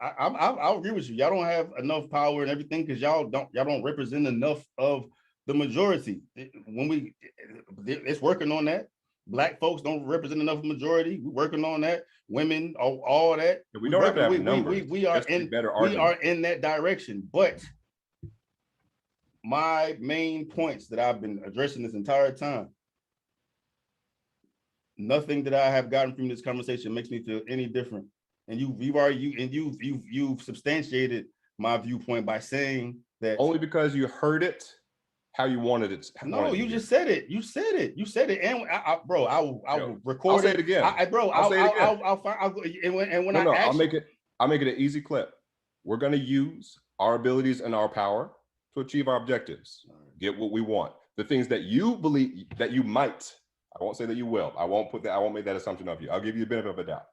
[SPEAKER 3] I'll agree with you. Y'all don't have enough power and everything because y'all don't represent enough of the majority. It's working on that. Black folks don't represent enough of the majority. We're working on that. Women, all that.
[SPEAKER 2] We don't have to have numbers.
[SPEAKER 3] We are in that direction. But my main points that I've been addressing this entire time, nothing that I have gotten from this conversation makes me feel any different. And you've substantiated my viewpoint by saying that
[SPEAKER 2] only because you heard it how you wanted it.
[SPEAKER 3] No, you just said it. You said it. And I will record
[SPEAKER 2] I'll say it again. I'll make it an easy clip. We're going to use our abilities and our power to achieve our objectives, get what we want. The things that you believe that you might, I won't say that you will. I won't make that assumption of you. I'll give you the benefit of a doubt.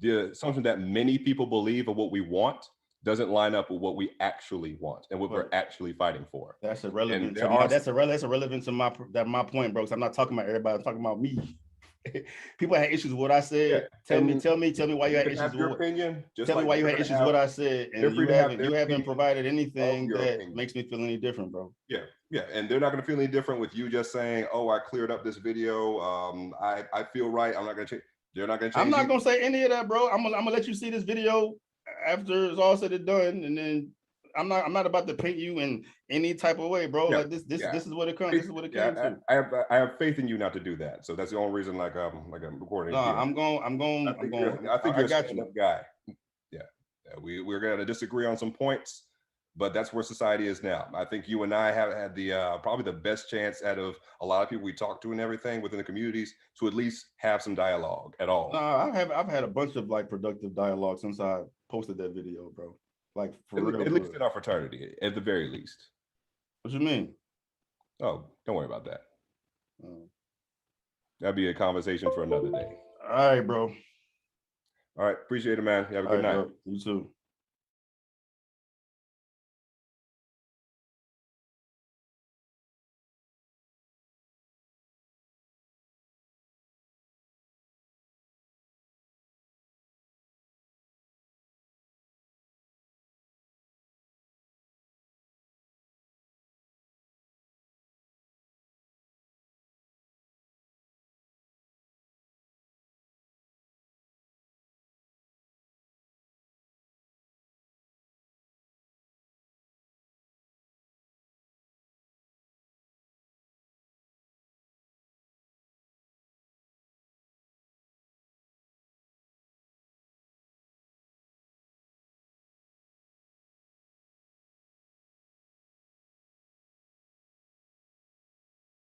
[SPEAKER 2] The assumption that many people believe of what we want doesn't line up with what we actually want and what we're actually fighting for. That's irrelevant.
[SPEAKER 3] That's irrelevant to my point, bro. I'm not talking about everybody. I'm talking about me. People had issues with what I said. Tell me why you had issues with your opinion. Tell me why you had issues with what I said, and you haven't provided anything that makes me feel any different, bro.
[SPEAKER 2] Yeah, and they're not going to feel any different with you just saying, "Oh, I cleared up this video. I feel right. I'm not going to change." They're not going to change.
[SPEAKER 3] I'm not going to say any of that, bro. I'm gonna let you see this video after it's all said and done, and then I'm not about to paint you in any type of way, bro. Like this is what it comes. This is what it came to.
[SPEAKER 2] I have faith in you not to do that. So that's the only reason, I'm recording.
[SPEAKER 3] No, I'm going.
[SPEAKER 2] I think you're a stand-up guy. Yeah, we're going to disagree on some points, but that's where society is now. I think you and I have had the probably the best chance out of a lot of people we talk to and everything within the communities to at least have some dialogue at all.
[SPEAKER 3] I've had a bunch of like productive dialogue since I posted that video, bro. Like for real.
[SPEAKER 2] At least in our fraternity, at the very least.
[SPEAKER 3] What you mean?
[SPEAKER 2] Oh, don't worry about that. That'd be a conversation for another day.
[SPEAKER 3] All right, bro.
[SPEAKER 2] All right, appreciate it, man. You have a good night.
[SPEAKER 3] Bro. You too.